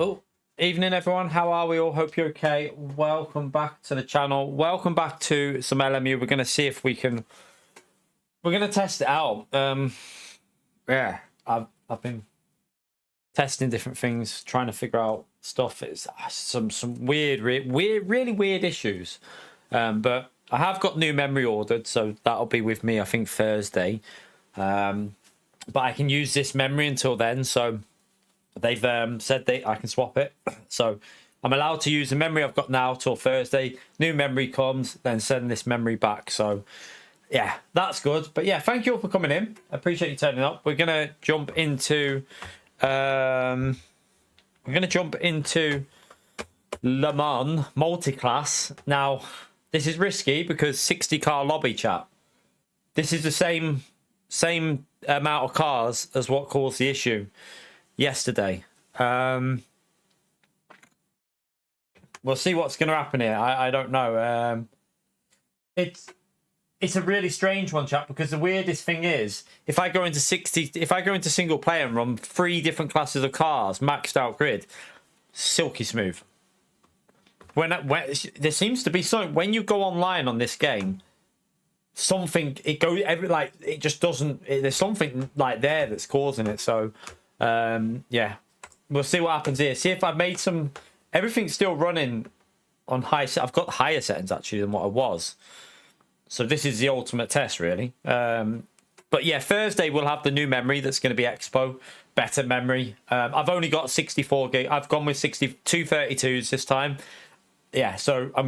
Oh, evening everyone. How are we all? Hope you're okay. Welcome back to the channel. Welcome back to some LMU. We're going to see if we can... We're going to test it out. Yeah, I've been testing different things, trying to figure out stuff. It's some really weird issues. But I have got new memory ordered, so that'll be with me, I think, Thursday. But I can use this memory until then, so... They've said I can swap it, so I'm allowed to use the memory I've got now till Thursday. New memory comes, then send this memory back. So yeah, that's good. But yeah, thank you all for coming in. I appreciate you turning up. We're gonna jump into Le Mans Multiclass. Now this is risky because 60 car lobby, chat. This is the same amount of cars as what caused the issue yesterday. We'll see what's going to happen here. I don't know. It's a really strange one, chat, because the weirdest thing is if I go into single player and run 3 different classes of cars, maxed out grid, silky smooth. When there seems to be something when you go online on this game, something it just doesn't. There's something like there that's causing it. So. Yeah, we'll see what happens here. See if I've made some... Everything's still running on high... I've got higher settings, actually, than what I was. So this is the ultimate test, really. But yeah, Thursday we'll have the new memory that's going to be Expo. Better memory. I've only got 64 gig. I've gone with 232s this time. Yeah, so I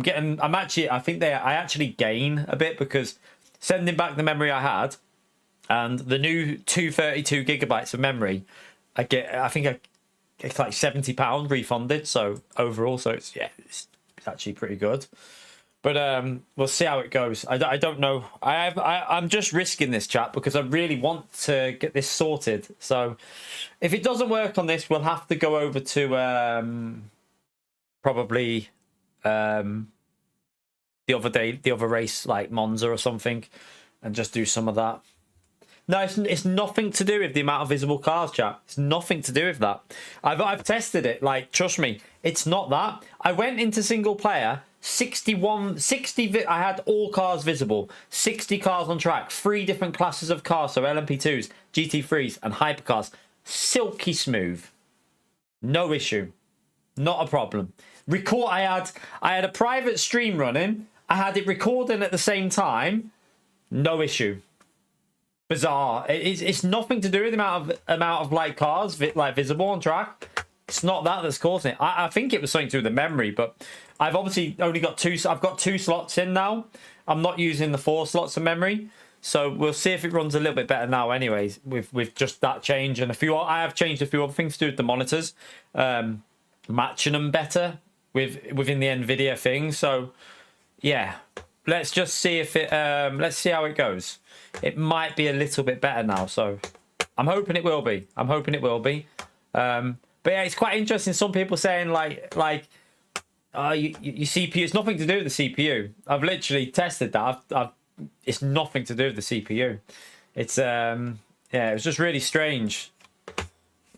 think I actually gain a bit because sending back the memory I had and the new 232 gigabytes of memory... I think it's like £70 refunded. So overall, it's actually pretty good. But we'll see how it goes. I don't know. I'm just risking this, chat, because I really want to get this sorted. So if it doesn't work on this, we'll have to go over to probably the other race, like Monza or something, and just do some of that. No, it's nothing to do with the amount of visible cars, chat. It's nothing to do with that. I've tested it. Like, trust me, it's not that. I went into single player, 60. I had all cars visible, 60 cars on track, 3 different classes of cars, so LMP2s, GT3s, and hypercars. Silky smooth. No issue. Not a problem. I had a private stream running. I had it recording at the same time. No issue. Bizarre. It's nothing to do with the amount of like cars like visible on track. It's not that's causing it. I think it was something to do with the memory, but I've obviously only got 2. I've got 2 slots in now. I'm not using the 4 slots of memory, so we'll see if it runs a little bit better now. Anyways, with just that change and I have changed a few other things to do with the monitors, matching them better within the NVIDIA thing. So yeah, let's just see if it. Let's see how it goes. It might be a little bit better now, so I'm hoping it will be. But yeah, it's quite interesting. Some people saying like your CPU. It's nothing to do with the CPU. I've literally tested that. It's nothing to do with the CPU. It's yeah, it was just really strange.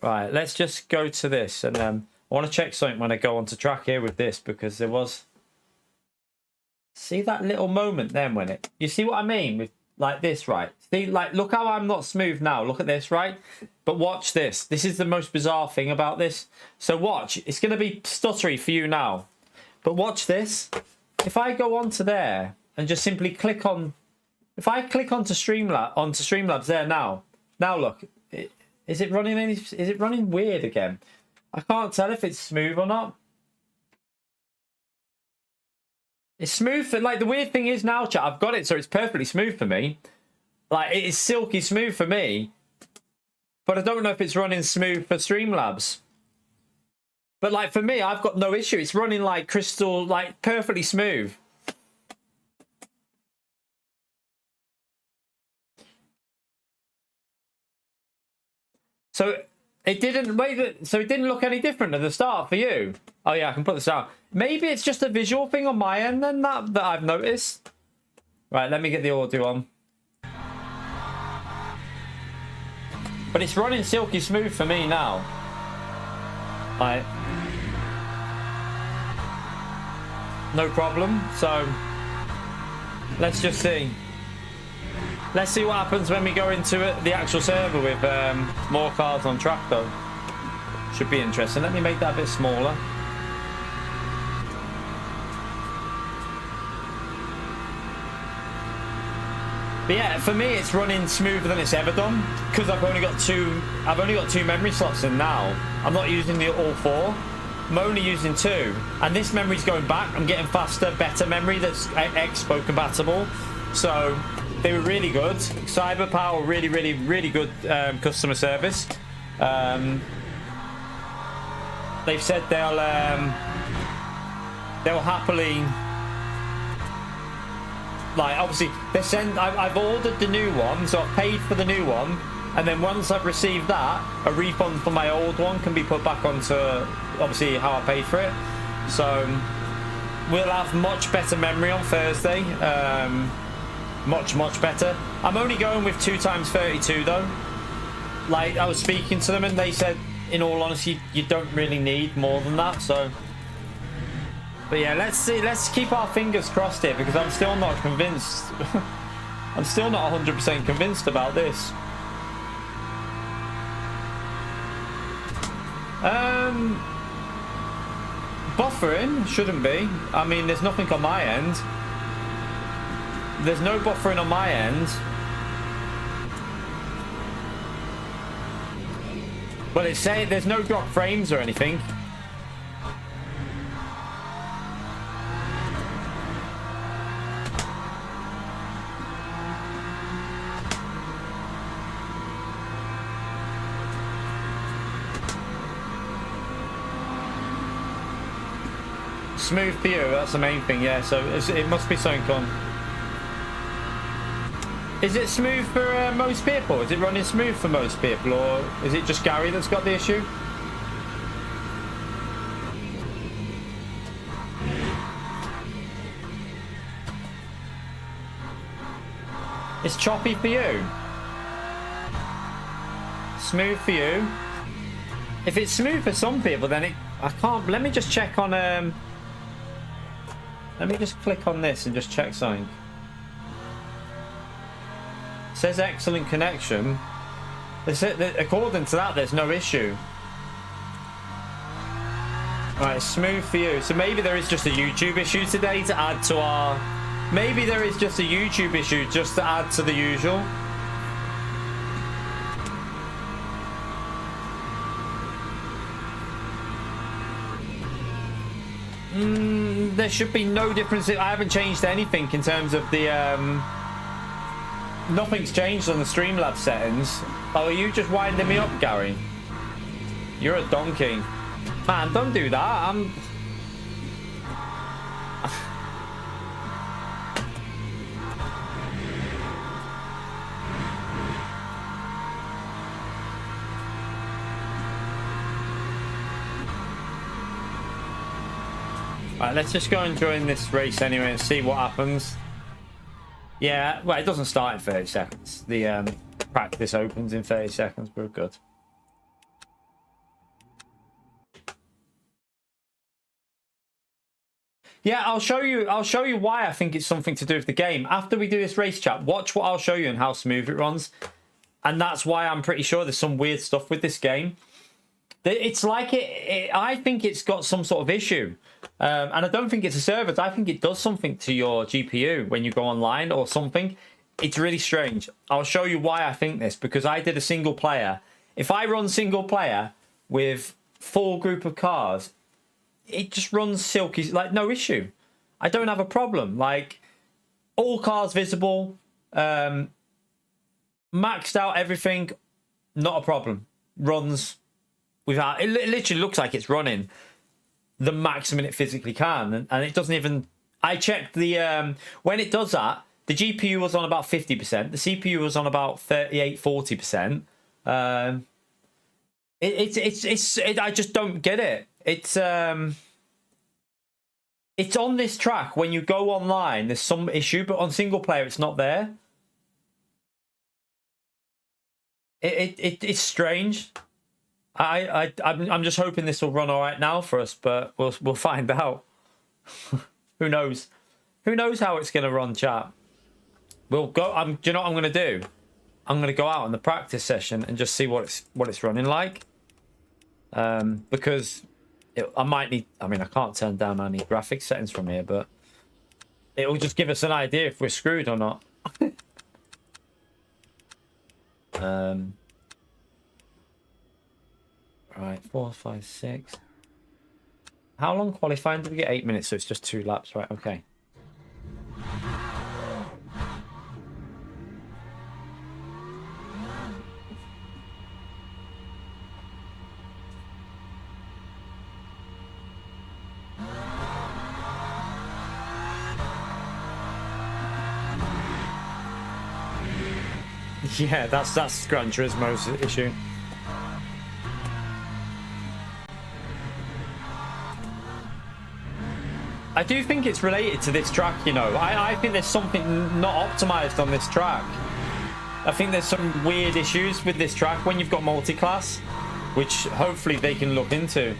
Right, let's just go to this, and I want to check something when I go onto track here with this, because there was. See that little moment then when you see what I mean with. Like this, right? See, like, look how I'm not smooth now. Look at this, right? But watch this. This is the most bizarre thing about this. So watch. It's going to be stuttery for you now. But watch this. If I go onto there and just simply click on... If I click onto Streamlabs there now. Now look. Is it running weird again? I can't tell if it's smooth or not. It's smooth. Like, the weird thing is now, chat, I've got it so it's perfectly smooth for me. Like, it is silky smooth for me. But I don't know if it's running smooth for Streamlabs. But, like, for me, I've got no issue. It's running, like, crystal, like, perfectly smooth. So... It didn't look any different at the start for you. Oh yeah, I can put this out. Maybe it's just a visual thing on my end then that I've noticed. Right, let me get the audio on. But it's running silky smooth for me now. Right. no problem. So let's just see. Let's see what happens when we go into it, the actual server with more cars on track though. Should be interesting. Let me make that a bit smaller. But yeah, for me it's running smoother than it's ever done because I've only got two memory slots in now. I'm not using the all four. I'm only using two, and this memory's going back. I'm getting faster, better memory that's Expo compatible. So they were really good. Cyberpower, really good customer service. They've said they'll happily, like, obviously they send. I've ordered the new one, so I've paid for the new one, and then once I've received that, a refund for my old one can be put back onto obviously how I paid for it. So we'll have much better memory on Thursday. Much better. I'm only going with 2x32 though. Like, I was speaking to them and they said, in all honesty, you don't really need more than that. So, but yeah, let's see. Let's keep our fingers crossed here because I'm still not convinced. I'm still not 100% convinced about this. Buffering shouldn't be. I mean, there's nothing on my end. There's no buffering on my end. But it's saying there's no drop frames or anything. Smooth for you, that's the main thing, yeah. So it must be something on. Is it smooth for most people? Is it running smooth for most people, or is it just Gary that's got the issue? It's choppy for you. Smooth for you. If it's smooth for some people, then I can't. Let me just check on. Let me just click on this and just check something. It says excellent connection. According to that, there's no issue. Right, smooth for you. So maybe there is just a YouTube issue today to add to our. Maybe there is just a YouTube issue just to add to the usual. There should be no difference. I haven't changed anything in terms of the nothing's changed on the Streamlabs settings. Oh, are you just winding me up, Gary? You're a donkey. Man, don't do that. Right, let's just go and join this race anyway and see what happens. Yeah, well, it doesn't start in 30 seconds. The practice opens in 30 seconds. We're good. Yeah, I'll show you why I think it's something to do with the game. After we do this race chat, watch what I'll show you and how smooth it runs. And that's why I'm pretty sure there's some weird stuff with this game. It's like I think it's got some sort of issue. And I don't think it's a server. I think it does something to your GPU when you go online or something. It's really strange. I'll show you why I think this, because I did a single player. If I run single player with full group of cars, it just runs silky, like no issue. I don't have a problem. Like all cars visible, maxed out everything, not a problem. Runs without, it literally looks like it's running the maximum it physically can, and it doesn't even. I checked the when it does that, the GPU was on about 50%, the CPU was on about 38-40%. I just don't get it. It's on this track. When you go online, there's some issue, but on single player, it's not there. It's strange. I'm just hoping this will run all right now for us, but we'll find out. Who knows? Who knows how it's going to run, chat? We'll go. Do you know what I'm going to do? I'm going to go out in the practice session and just see what it's running like. Because I might need. I mean, I can't turn down any graphics settings from here, but it will just give us an idea if we're screwed or not. Right, 4, 5, 6. How long qualifying did we get? 8 minutes, so it's just 2 laps, right? Okay. Yeah, that's Gran Turismo's issue. I do think it's related to this track, you know. I think there's something not optimized on this track. I think there's some weird issues with this track when you've got multi-class, which hopefully they can look into.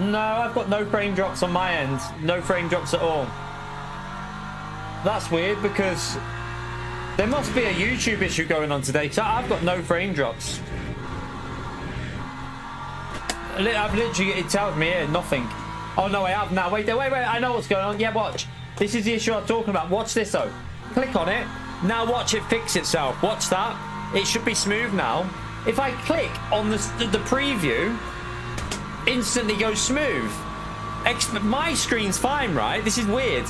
No, I've got no frame drops on my end. No frame drops at all. That's weird because there must be a YouTube issue going on today, because I've got no frame drops. I've literally, it tells me here, nothing. Oh no, I have now. Wait, I know what's going on. Yeah, watch. This is the issue I'm talking about. Watch this though. Click on it. Now watch it fix itself. Watch that. It should be smooth now. If I click on the preview, instantly goes smooth. My screen's fine, right? This is weird.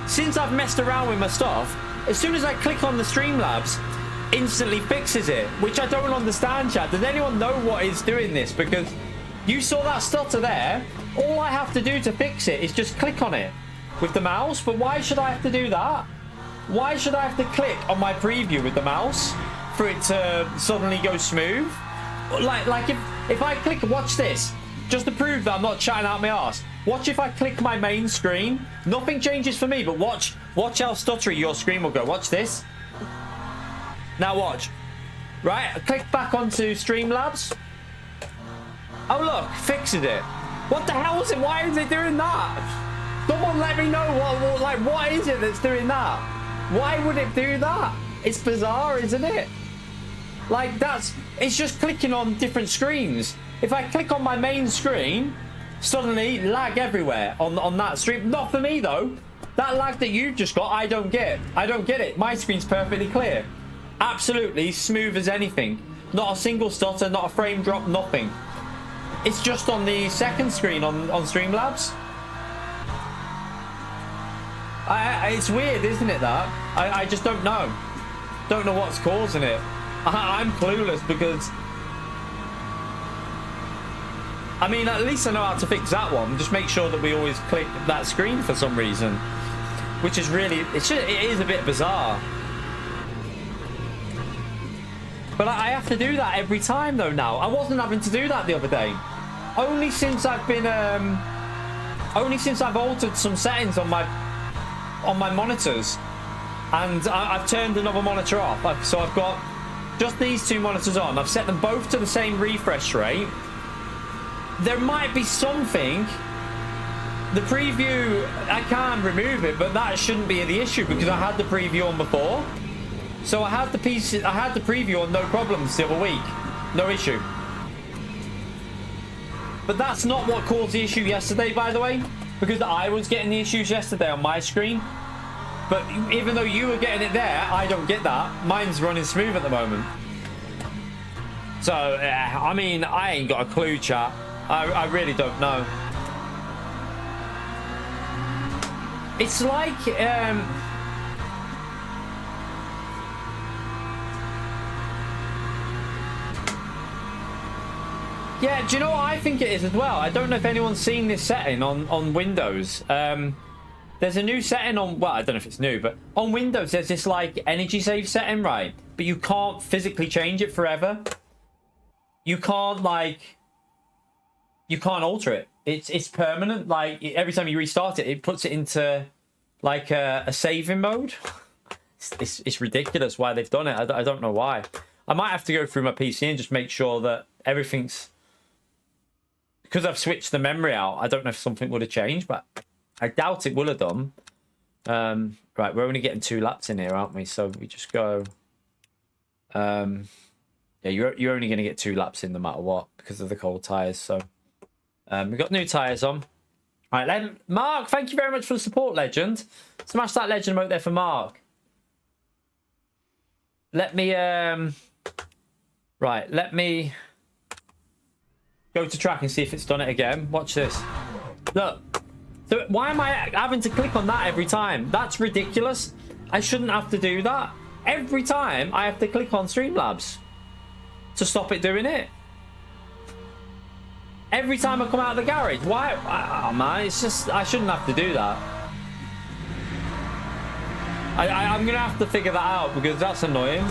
Since I've messed around with my stuff, as soon as I click on the Streamlabs, instantly fixes it, which I don't understand, chat. Does anyone know what is doing this? Because you saw that stutter there. All I have to do to fix it is just click on it with the mouse. But why should I have to do that? Why should I have to click on my preview with the mouse for it to suddenly go smooth? Like if I click, watch this, just to prove that I'm not chatting out my arse. Watch if I click my main screen. Nothing changes for me, but watch how stuttery your screen will go. Watch this. Now watch. Right, click back onto Streamlabs. Oh look, fixes it. What the hell is it? Why is it doing that? Someone let me know what is it that's doing that? Why would it do that? It's bizarre, isn't it? Like it's just clicking on different screens. If I click on my main screen, suddenly lag everywhere on that stream. Not for me though. That lag that you've just got, I don't get. I don't get it. My screen's perfectly clear. Absolutely smooth as anything. Not a single stutter, not a frame drop, nothing. It's just on the second screen on Streamlabs. It's weird, isn't it, that? I just don't know. Don't know what's causing it. I'm clueless because... I mean, at least I know how to fix that one. Just make sure that we always click that screen for some reason. Which is really... It is a bit bizarre. But I have to do that every time, though, now. I wasn't having to do that the other day. Only since I've been... only since I've altered some settings on my monitors. And I've turned another monitor off. So I've got just these two monitors on. I've set them both to the same refresh rate. There might be something. The preview, I can't remove it, but that shouldn't be the issue because I had the preview on before. So I had the preview on no problems the other week. No issue. But that's not what caused the issue yesterday, by the way, because I was getting the issues yesterday on my screen. But even though you were getting it there, I don't get that. Mine's running smooth at the moment. So, I mean, I ain't got a clue, chat. I really don't know. It's like, yeah, do you know what I think it is as well? I don't know if anyone's seen this setting on Windows. There's a new setting on, well, I don't know if it's new, but on Windows there's this like energy save setting, right? But you can't physically change it forever. You can't alter it. It's permanent. Like every time you restart it, it puts it into like a saving mode. It's ridiculous why they've done it. I don't know why. I might have to go through my PC and just make sure that everything's because I've switched the memory out, I don't know if something would have changed, but I doubt it will have done. Right, we're only getting 2 laps in here, aren't we? So we just go. Yeah, you're only going to get 2 laps in no matter what because of the cold tires. So we've got new tires on. All right, Mark, thank you very much for the support, legend. Smash that legend emote there for Mark. Let me right, let me go to track and see if it's done it again. Watch this. Look. So why am I having to click on that every time? That's ridiculous. I shouldn't have to do that. Every time I have to click on Streamlabs to stop it doing it. Every time I come out of the garage. Why? Oh man, it's just, I shouldn't have to do that. I'm going to have to figure that out because that's annoying.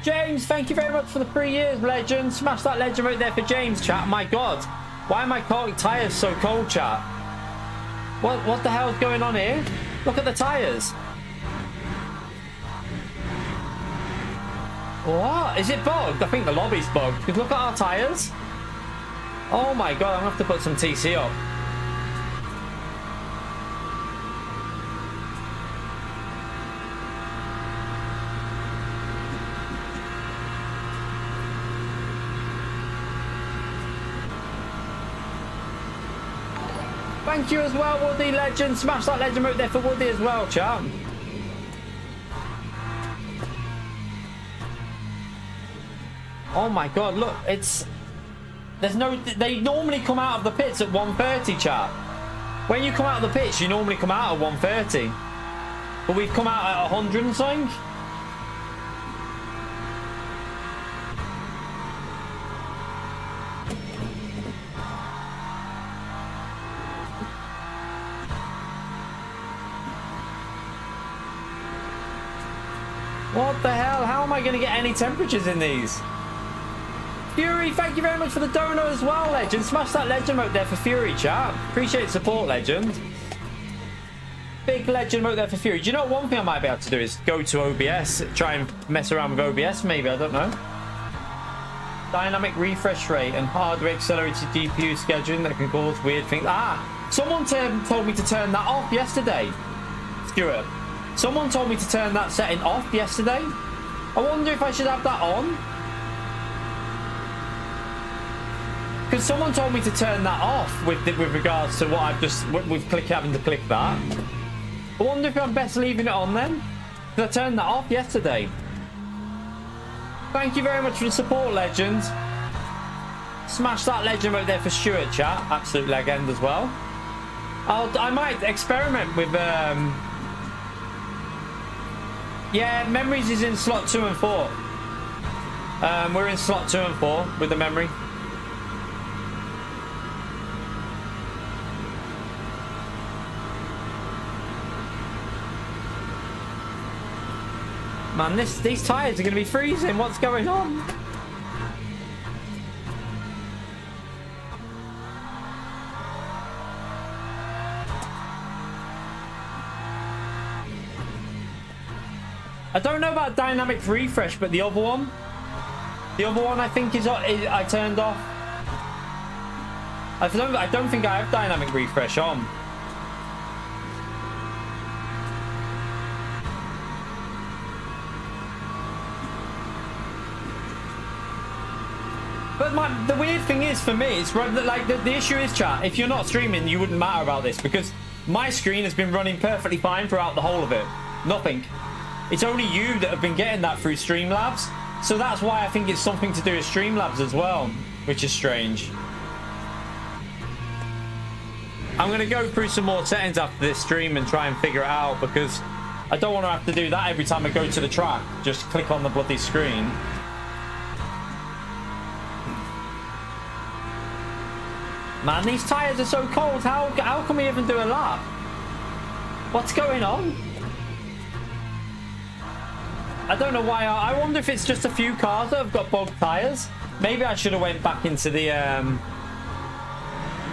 James, thank you very much for the 3 years, legend. Smash that legend right there for James, chat. My God, why are my tyres so cold, chat? What the hell is going on here? Look at the tyres. What? Is it bugged? I think the lobby's bugged. Because look at our tyres. Oh my God, I'm going to have to put some TC up. Thank you as well, Woody legend. Smash that legend out there for Woody as well, chat. Oh my God, look, they normally come out of the pits at 1:30, chat. When you come out of the pits, you normally come out at 1:30. But we've come out at 100 and something. What the hell? How am I going to get any temperatures in these? Fury, thank you very much for the donut as well, legend. Smash that legend out there for Fury, chat. Appreciate the support, legend. Big legend out there for Fury. Do you know what? One thing I might be able to do is go to OBS, try and mess around with OBS, maybe. I don't know. Dynamic refresh rate and hardware accelerated GPU scheduling that can cause weird things. Someone told me to turn that off yesterday. Stuart. Someone told me to turn that setting off yesterday. I wonder if I should have that on. Because someone told me to turn that off with regards to what I've just with having to click that. I wonder if I'm best leaving it on then. Because I turned that off yesterday. Thank you very much for the support, legend. Smash that legend right there for Stuart, chat. Absolute legend as well. I might experiment with yeah, memories is in slot 2 and 4. We're in slot 2 and 4 with the memory. Man, these tires are going to be freezing. What's going on? I don't know about dynamic refresh, but the other one I think is I turned off. I don't think I have dynamic refresh on. But the weird thing is for me, it's like the issue is, chat, if you're not streaming, you wouldn't matter about this because my screen has been running perfectly fine throughout the whole of it. Nothing. It's only you that have been getting that through Streamlabs. So that's why I think it's something to do with Streamlabs as well, which is strange. I'm going to go through some more settings after this stream and try and figure it out because I don't want to have to do that every time I go to the track. Just click on the bloody screen. Man, these tyres are so cold. How can we even do a lap? What's going on? I don't know why. I wonder if it's just a few cars that have got bogged tires. Maybe I should have went back into the I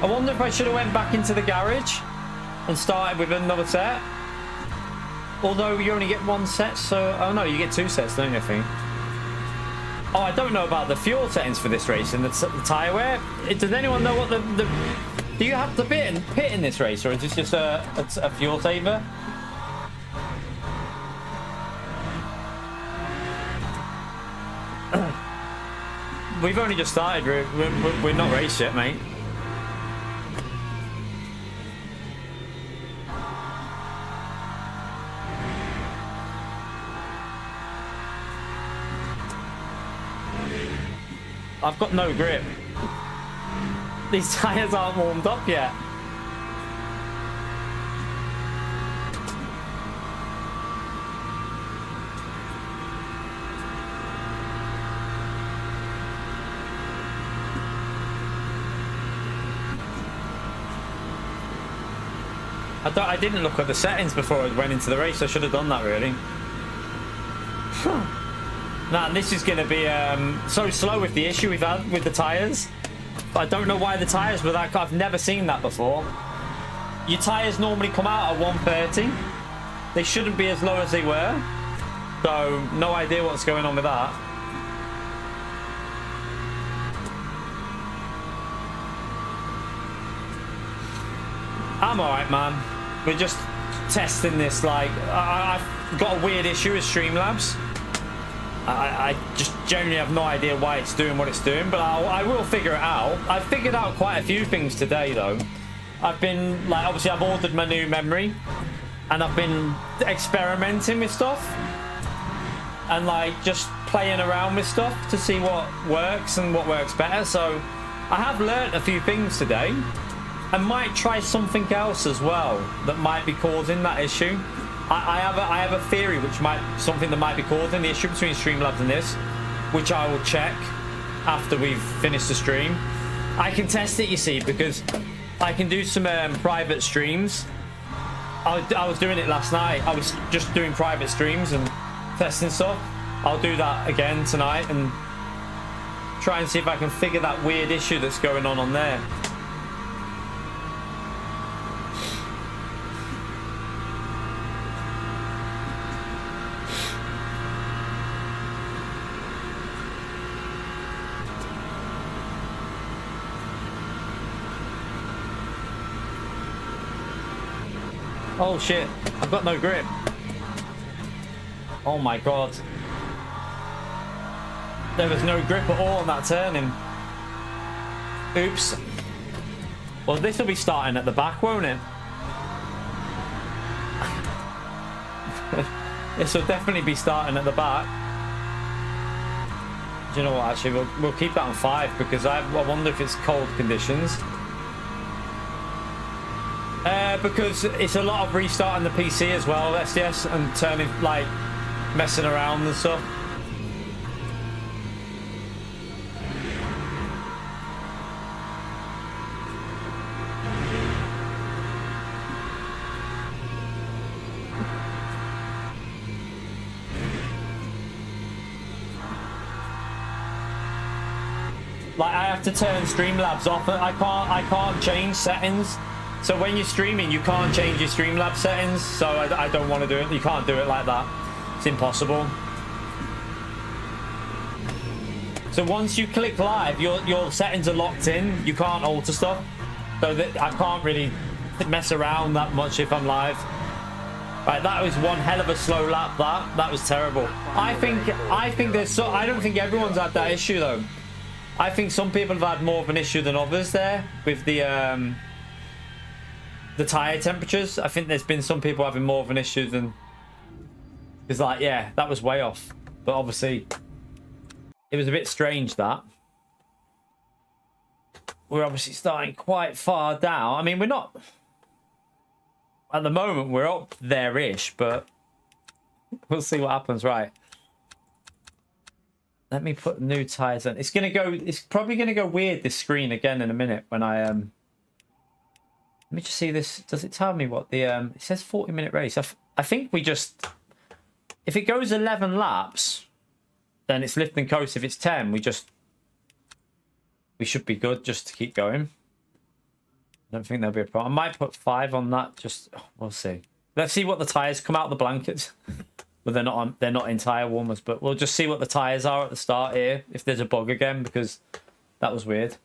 wonder if I should have went back into the garage and started with another set. Although you only get one set, so... Oh, no, you get two sets, don't you, I think? Oh, I don't know about the fuel settings for this race and the tyre wear. Does anyone know what the... Do you have to pit in this race, or is this just a fuel saver? We've only just started. We're not raced yet, mate. I've got no grip. These tyres aren't warmed up yet. I didn't look at the settings before I went into the race. I should have done that, really. Nah, and this is going to be so slow with the issue we've had with the tyres. But I don't know why the tyres were that... I've never seen that before. Your tyres normally come out at 130. They shouldn't be as low as they were. So, no idea what's going on with that. I'm alright, man. We're just testing this. Like, I've got a weird issue with Streamlabs. I just genuinely have no idea why it's doing what it's doing, but I will figure it out. I've figured out quite a few things today, though. I've been, like, obviously I've ordered my new memory, and I've been experimenting with stuff, and, like, just playing around with stuff to see what works and what works better. So I have learnt a few things today. I might try something else as well that might be causing that issue. I have a theory something that might be causing the issue between Streamlabs and this, which I will check after we've finished the stream. I can test it, you see, because I can do some private streams. I was doing it last night. I was just doing private streams and testing stuff. I'll do that again tonight and try and see if I can figure that weird issue that's going on there. Oh shit, I've got no grip. Oh my god. There was no grip at all on that turning. Oops. Well, this will be starting at the back, won't it? This will definitely be starting at the back. Do you know what, actually, we'll keep that on 5 because I wonder if it's cold conditions. Because it's a lot of restarting the PC as well, SDS, and turning, like, messing around and stuff. Like, I have to turn Streamlabs off. I can't change settings. So when you're streaming, you can't change your Streamlabs settings. So I don't want to do it. You can't do it like that. It's impossible. So once you click live, your settings are locked in. You can't alter stuff. So that I can't really mess around that much if I'm live. Right, that was one hell of a slow lap. That was terrible. I think there's so. I don't think everyone's had that issue though. I think some people have had more of an issue than others there with the tire temperatures. I think there's been some people having more of an issue than... It's like, yeah, that was way off. But obviously, it was a bit strange that. We're obviously starting quite far down. I mean, we're not... At the moment, we're up there-ish, but we'll see what happens. Right. Let me put new tires in. It's probably going to go weird, this screen, again in a minute when I... Let me just see this. Does it tell me what the... it says 40-minute race. I think we just If it goes 11 laps, then it's lift and coast. If it's 10, we should be good just to keep going. I don't think there'll be a problem. I might put 5 on that. Just we'll see. Let's see what the tires come out of the blankets. But they're not on. They're not in tire warmers. But we'll just see what the tires are at the start here. If there's a bug again, because that was weird.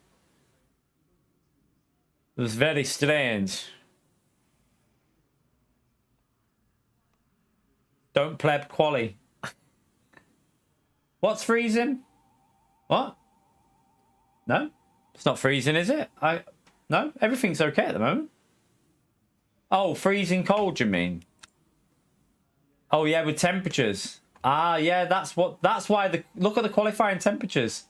It was very strange. Don't pleb quali. What's freezing? What? No, it's not freezing, is it? No, everything's okay at the moment. Oh, freezing cold, you mean? Oh yeah, with temperatures. Ah, yeah, that's why look at the qualifying temperatures.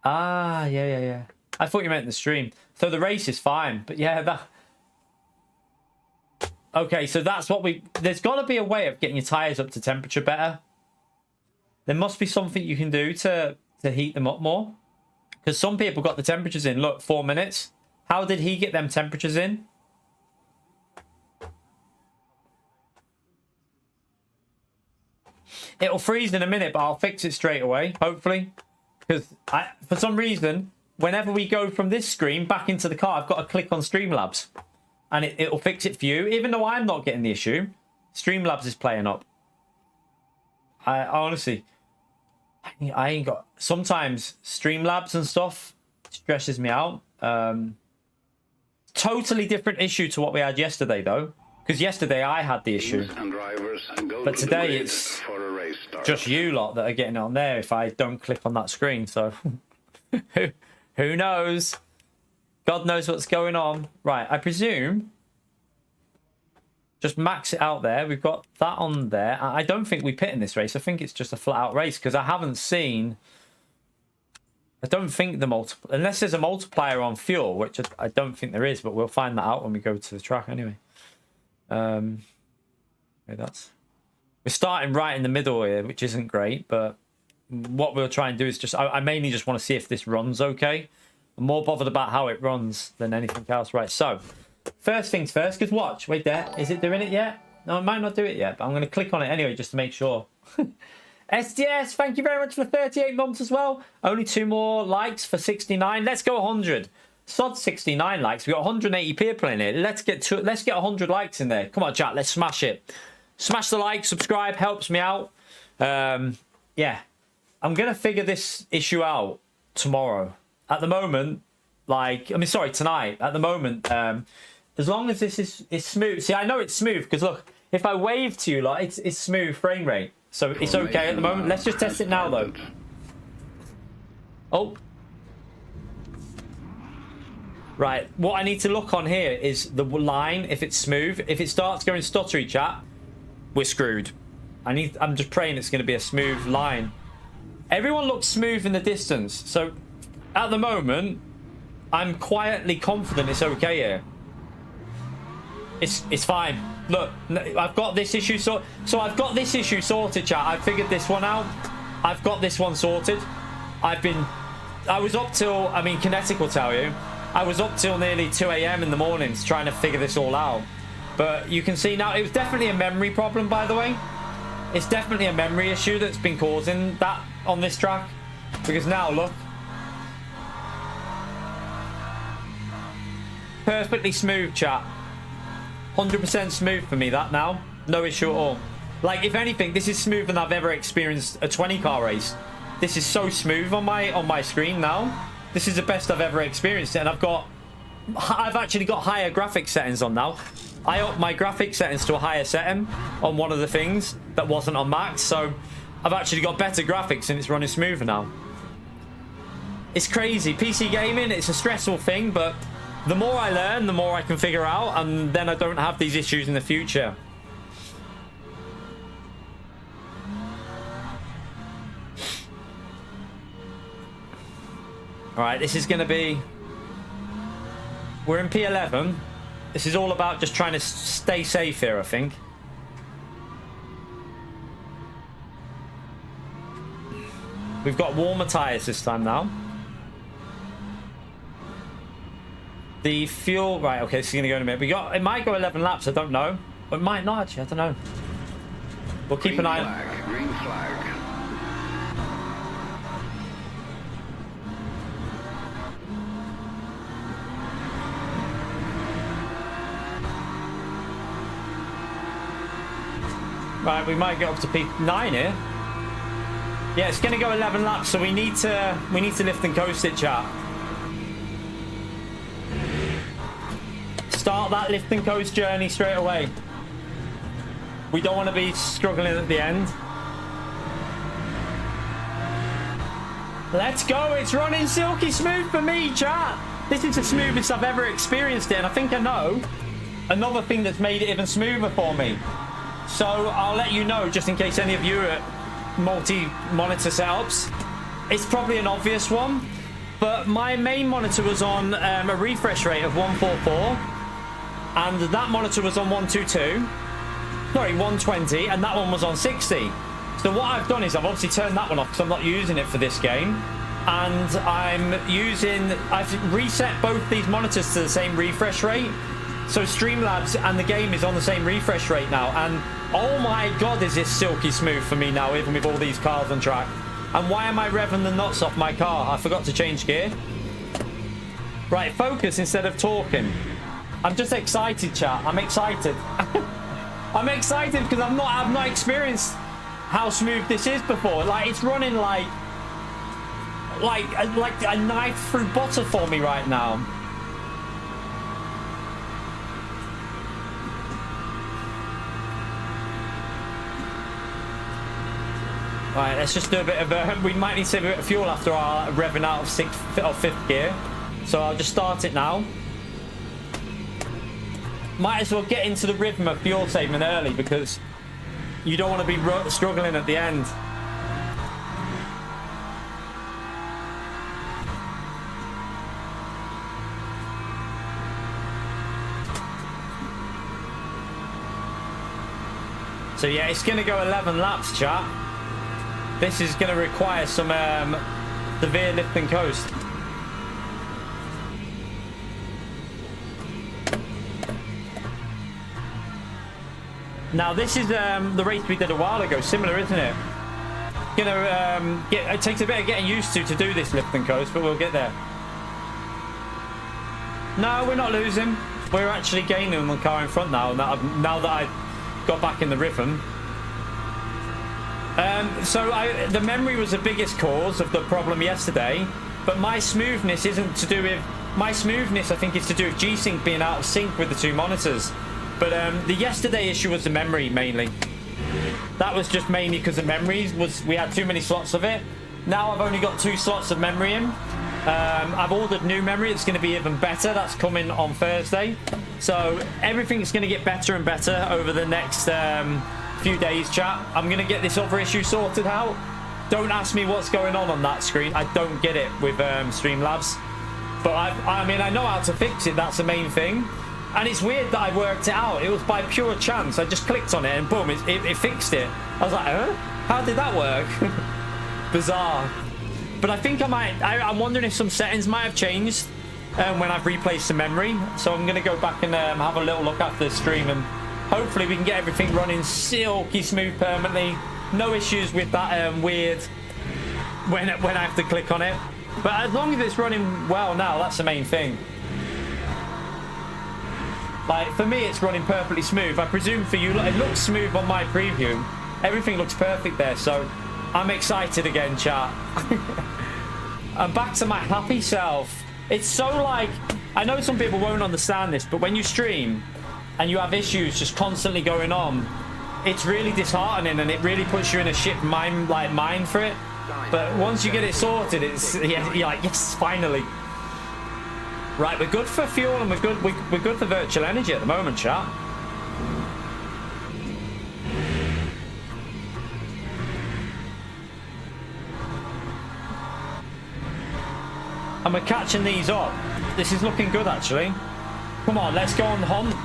Ah, yeah. I thought you meant the stream. So the race is fine, but yeah, that. Okay, so that's what there's got to be a way of getting your tires up to temperature better. There must be something you can do to heat them up more. Because some people got the temperatures in. Look, 4 minutes. How did he get them temperatures in? It'll freeze in a minute, but I'll fix it straight away, hopefully. Because for some reason, whenever we go from this screen back into the car, I've got to click on Streamlabs. And it'll fix it for you. Even though I'm not getting the issue, Streamlabs is playing up. I honestly, I ain't got... Sometimes Streamlabs and stuff stresses me out. Totally different issue to what we had yesterday, though. Because yesterday I had the issue. But today it's just you lot that are getting on there if I don't click on that screen. So who knows? God knows what's going on. Right, I presume... Just max it out there. We've got that on there. I don't think we pit in this race. I think it's just a flat-out race because I haven't seen... I don't think the multiple... Unless there's a multiplier on fuel, which I don't think there is, but we'll find that out when we go to the track anyway. Okay, that's... We're starting right in the middle here, which isn't great, but what we'll try and do is just... I mainly just want to see if this runs okay. I'm more bothered about how it runs than anything else. Right, so... First things first, because watch, wait there. Is it doing it yet? No, it might not do it yet, but I'm going to click on it anyway just to make sure. SDS, thank you very much for 38 months as well. Only 2 more likes for 69. Let's go 100. Sod 69 likes. We got 180 people in here. Let's get 100 likes in there. Come on, chat, let's smash it. Smash the like, subscribe, helps me out. Yeah, I'm going to figure this issue out tomorrow. At the moment, tonight. At the moment, as long as this is smooth. See, I know it's smooth because look, if I wave to you, like it's smooth frame rate, so it's okay at the moment. Let's just test it now, though. Oh, right. What I need to look on here is the line. If it's smooth, if it starts going stuttery, chat, we're screwed. I'm just praying it's going to be a smooth line. Everyone looks smooth in the distance, so at the moment, I'm quietly confident it's okay here. It's fine. Look, I've got this issue so I've got this issue sorted, chat. I figured this one out. I've got this one sorted. I was up till, I mean, Kinetic will tell you, I was up till nearly 2 AM in the mornings trying to figure this all out. But you can see now, it was definitely a memory problem, by the way. It's definitely a memory issue that's been causing that on this track. Because now, look. Perfectly smooth, chat. 100% smooth for me, that now. No issue at all. Like, if anything, this is smoother than I've ever experienced a 20-car race. This is so smooth on my screen now. This is the best I've ever experienced it. And I've actually got higher graphics settings on now. I upped my graphics settings to a higher setting on one of the things that wasn't on max. So I've actually got better graphics and it's running smoother now. It's crazy. PC gaming, it's a stressful thing, but the more I learn, the more I can figure out, and then I don't have these issues in the future. All right, this is going to be... We're in P11. This is all about just trying to stay safe here, I think. We've got warmer tyres this time now. The fuel... Right, okay, this is going to go in a minute. It might go 11 laps, I don't know. But it might not, actually, I don't know. We'll keep an eye. Green flag. Right, we might get up to P9 here. Yeah, it's going to go 11 laps, so we need to lift and coast it, chat. Start that lift and coast journey straight away. We don't want to be struggling at the end. Let's go. It's running silky smooth for me, chat. This is the smoothest I've ever experienced it, and I think I know another thing that's made it even smoother for me. So I'll let you know, just in case any of you are multi-monitor setups. It's probably an obvious one, but my main monitor was on a refresh rate of 144, and that monitor was on 122. Sorry, 120, and that one was on 60. So what I've done is I've obviously turned that one off because I'm not using it for this game, and I've reset both these monitors to the same refresh rate. So Streamlabs and the game is on the same refresh rate now, and oh my god, is this silky smooth for me now, even with all these cars on track. And why am I revving the nuts off my car? I forgot to change gear. Right, focus instead of talking. I'm just excited, chat. I'm excited. I'm excited because I've not experienced how smooth this is before. Like, it's running like a knife through butter for me right now. Right, let's just do a bit of we might need to save a bit of fuel after our revving out of fifth gear. So I'll just start it now. Might as well get into the rhythm of fuel saving early because you don't want to be struggling at the end. So yeah, it's going to go 11 laps, chat. This is going to require some severe lift and coast. Now this is the race we did a while ago, similar, isn't it? It takes a bit of getting used to do this lift and coast, but we'll get there. No, we're not losing. We're actually gaining on the car in front now. Now that I got back in the rhythm. The memory was the biggest cause of the problem yesterday, but my smoothness isn't to do with my smoothness. I think it's to do with G-Sync being out of sync with the two monitors. But the yesterday issue was the memory mainly. That was just mainly because the memories we had too many slots of it. Now I've only got 2 slots of memory in. I've ordered new memory. It's going to be even better. That's coming on Thursday. So everything's going to get better and better over the next few days, chat. I'm going to get this other issue sorted out. Don't ask me what's going on that screen. I don't get it with Streamlabs. But I mean, I know how to fix it. That's the main thing. And it's weird that I worked it out. It was by pure chance. I just clicked on it and boom, it fixed it. I was like, huh? How did that work? Bizarre. But I think I'm wondering if some settings might have changed when I've replaced the memory. So I'm going to go back and have a little look after the stream, and hopefully we can get everything running silky smooth permanently. No issues with that weird when I have to click on it. But as long as it's running well now, that's the main thing. Like, for me, it's running perfectly smooth. I presume for you, it looks smooth on my preview. Everything looks perfect there, so I'm excited again, chat. I'm back to my happy self. It's so like, I know some people won't understand this, but when you stream and you have issues just constantly going on, it's really disheartening and it really puts you in a shit mind for it. But once you get it sorted, you're like, yes, finally. Right, we're good for fuel and we're good for virtual energy at the moment, chat. And we're catching these up. This is looking good, actually. Come on, let's go on the hunt.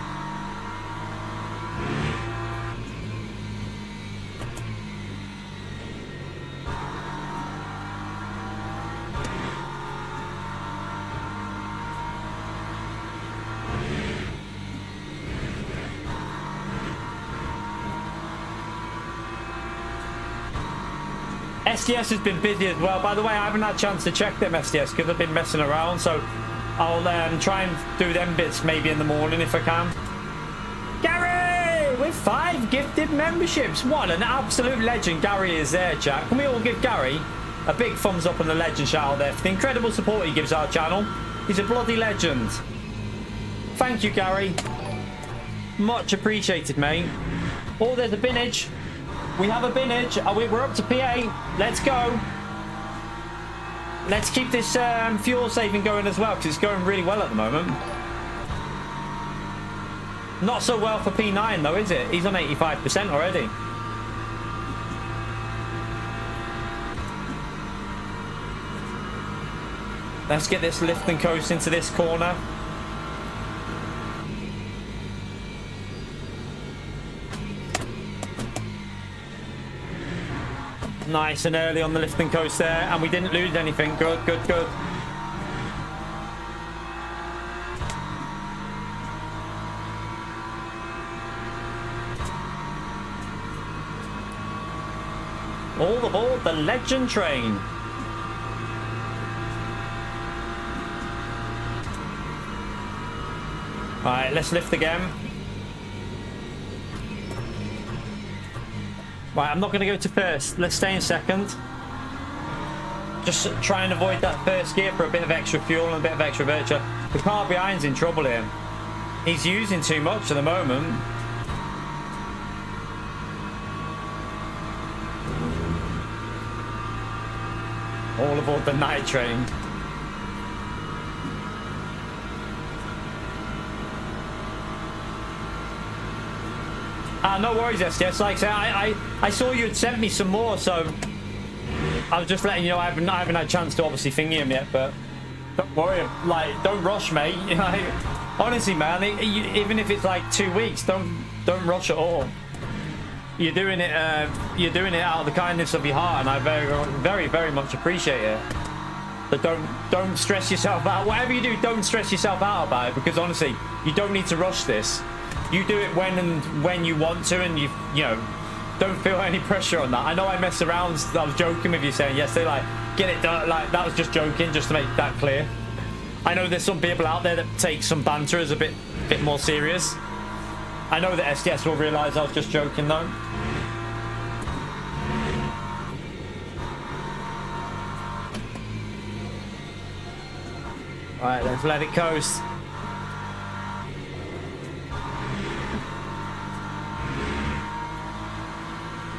SDS has been busy as well. By the way, I haven't had a chance to check them SDS because I've been messing around. So I'll try and do them bits maybe in the morning if I can. Gary, with 5 gifted memberships. What an absolute legend Gary is there, chat. Can we all give Gary a big thumbs up on the legend shout out there for the incredible support he gives our channel. He's a bloody legend. Thank you, Gary. Much appreciated, mate. Oh, there's a binage. We have a binage. We're up to P8. Let's go. Let's keep this fuel saving going as well, because it's going really well at the moment. Not so well for P9 though, is it? He's on 85% already. Let's get this lift and coast into this corner. Nice and early on the lift and coast there, and we didn't lose anything. Good, good, good. All aboard the legend train. Alright, let's lift again. Right, I'm not going to go to first. Let's stay in second. Just try and avoid that first gear for a bit of extra fuel and a bit of extra virtue. The car behind's in trouble here. He's using too much at the moment. All aboard the night train. No worries, SDS. Like I say, I saw you had sent me some more, so I was just letting you know I haven't had a chance to obviously thingy him yet, but don't worry. Like, don't rush, mate. You know, honestly, man, even if it's like 2 weeks, don't rush at all. You're doing it out of the kindness of your heart, and I very, very much appreciate it. But don't stress yourself out. Whatever you do, don't stress yourself out about it, because honestly, you don't need to rush this. You do it when you want to, and you know, don't feel any pressure on that. I know I mess around. I was joking with you saying yesterday, like, get it done. Like, that was just joking, just to make that clear. I know there's some people out there that take some banter as a bit more serious. I know that SDS will realise I was just joking though. Alright, let's let it coast.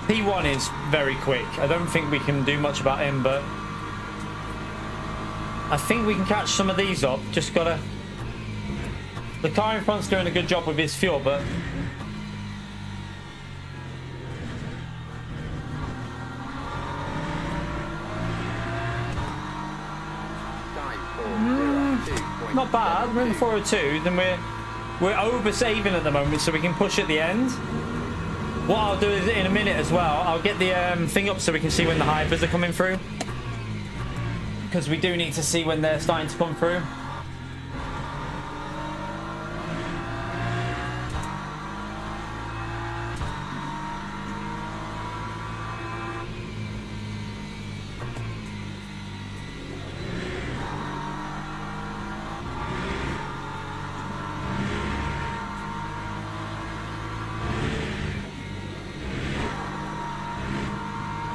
P1 is very quick. I don't think we can do much about him, but I think we can catch some of these up. Just gotta... The car in front's doing a good job with his fuel, but... Not bad. We're in the 402, then we're over saving at the moment, so we can push at the end. What I'll do is in a minute as well, I'll get the thing up so we can see when the hybrids are coming through, because we do need to see when they're starting to come through.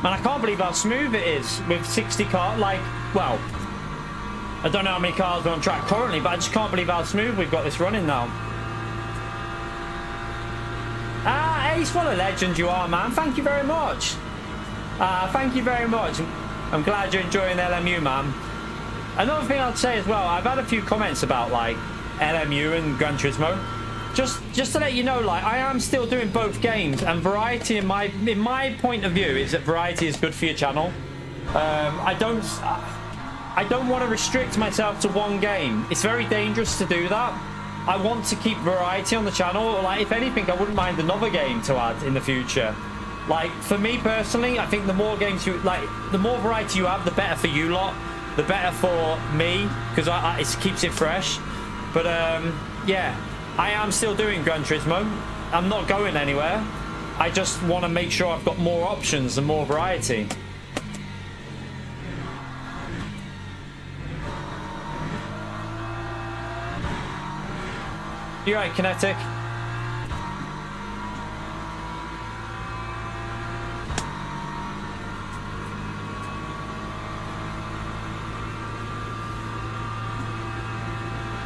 Man, I can't believe how smooth it is with 60 cars. Like, well, I don't know how many cars are on track currently, but I just can't believe how smooth we've got this running now. Ah, Ace, what a legend you are, man. Thank you very much. Thank you very much. I'm glad you're enjoying LMU, man. Another thing I'd say as well, I've had a few comments about, like, LMU and Gran Turismo. Just to let you know, like, I am still doing both games, and variety in my point of view is that variety is good for your channel. I don't want to restrict myself to one game. It's very dangerous to do that. I want to keep variety on the channel. Like, if anything, I wouldn't mind another game to add in the future. Like, for me personally, I think the more games you like, the more variety you have, the better for you lot, the better for me, because it keeps it fresh. But yeah. I am still doing Gran Turismo. I'm not going anywhere. I just want to make sure I've got more options and more variety. You're right, Kinetic.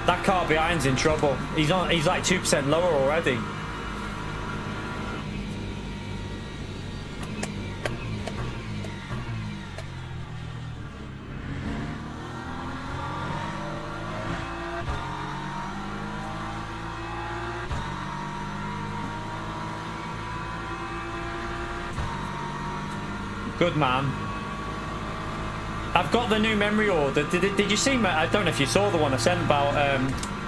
That car behind's in trouble. He's like 2% lower already. Good man. I've got the new memory order. Did you see? I don't know if you saw the one I sent about.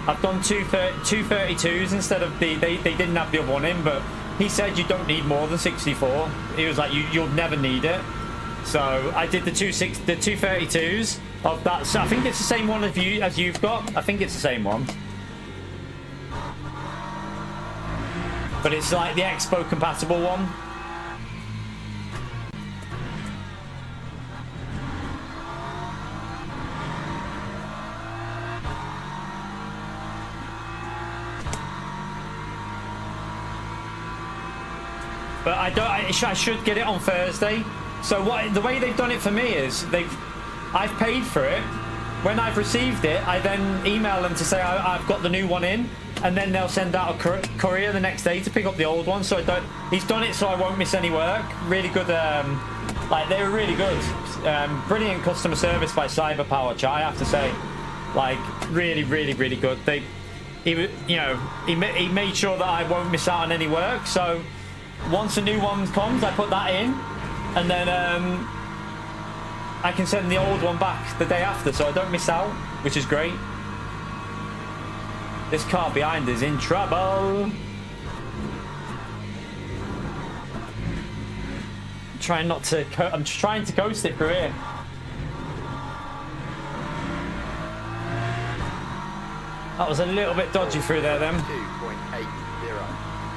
I've done 232s instead of they didn't have the other one in, but he said you don't need more than 64. He was like you'll never need it. So I did the 232s of that. So I think it's the same one as you've got. I think it's the same one. But it's like the Expo compatible one. But I should get it on Thursday. So the way they've done it for me is I've paid for it. When I've received it, I then email them to say I've got the new one in, and then they'll send out a courier the next day to pick up the old one. So he's done it so I won't miss any work. Really good. Like they were really good. Brilliant customer service by Cyberpower, I have to say. Like really, really, really good. He made sure that I won't miss out on any work. So once a new one comes, I put that in, and then I can send the old one back the day after, so I don't miss out, which is great. This car behind is in trouble. I'm trying to coast it through here. That was a little bit dodgy through there then. 2.80.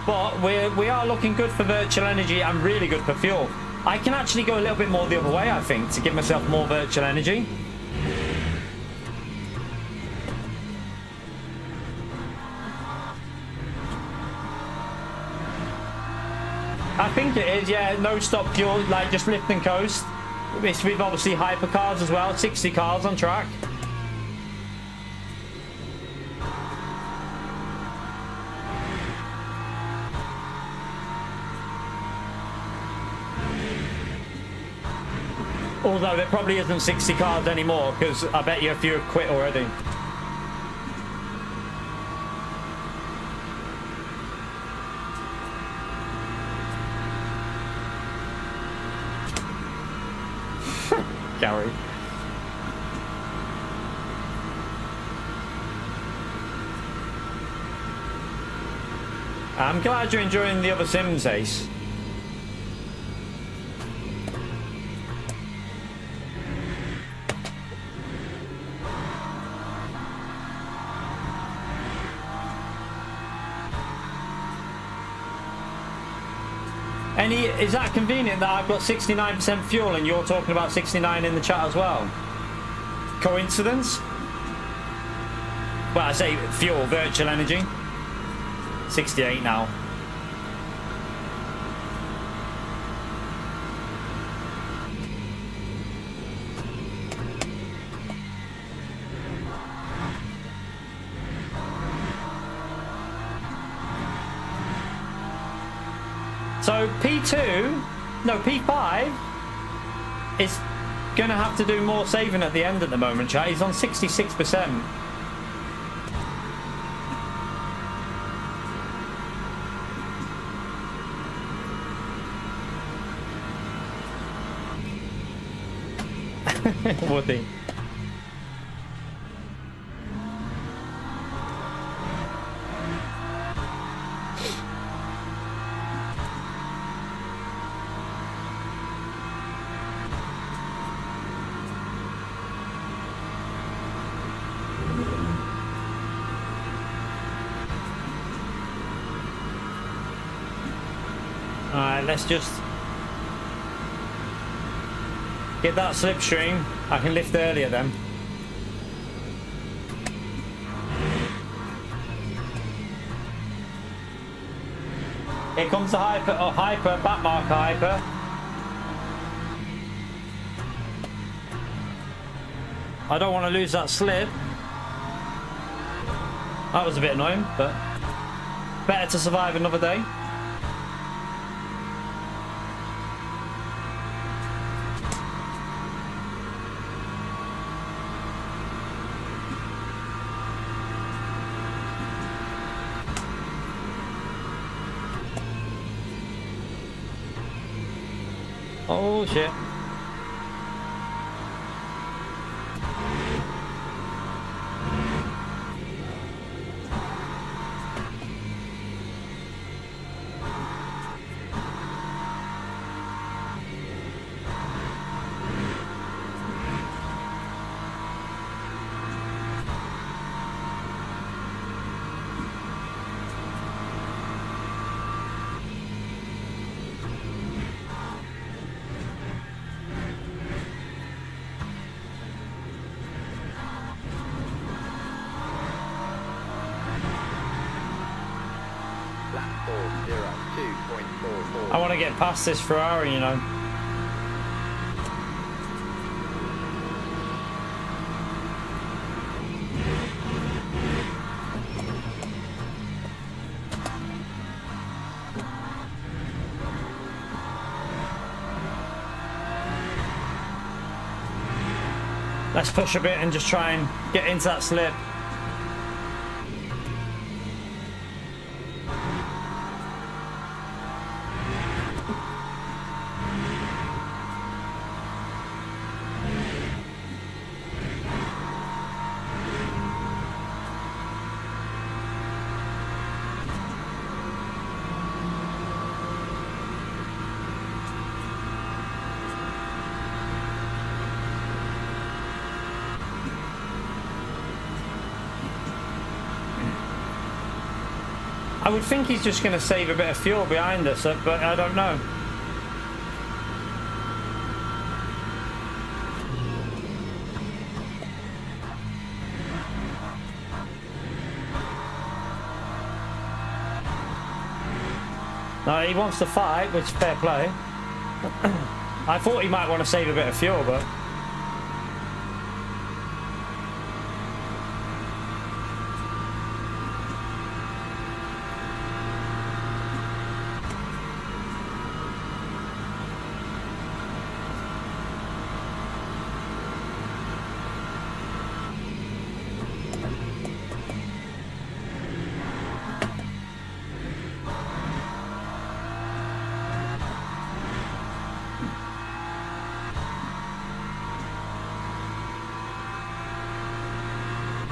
But we are looking good for virtual energy and really good for fuel. I can actually go a little bit more the other way, I think, to give myself more virtual energy. I think it is, yeah. No stop fuel, like just lift and coast. It's with obviously hypercars as well. 60 cars on track. Although there probably isn't 60 cars anymore, because I bet you a few have quit already. Gary. I'm glad you're enjoying the other Sims, Ace. Is that convenient that I've got 69% fuel and you're talking about 69 in the chat as well? Coincidence? Well, I say fuel, virtual energy. 68 now. So P5 is gonna have to do more saving at the end at the moment, chat. He's on 66%. Would he? Alright, let's just get that slipstream. I can lift earlier then. Here comes the hyper. Oh, hyper. Back marker hyper. I don't want to lose that slip. That was a bit annoying, but better to survive another day. Oh shit. I want to get past this Ferrari, you know. Let's push a bit and just try and get into that slip. I would think he's just going to save a bit of fuel behind us, but I don't know. No, he wants to fight, which is fair play. I thought he might want to save a bit of fuel, but...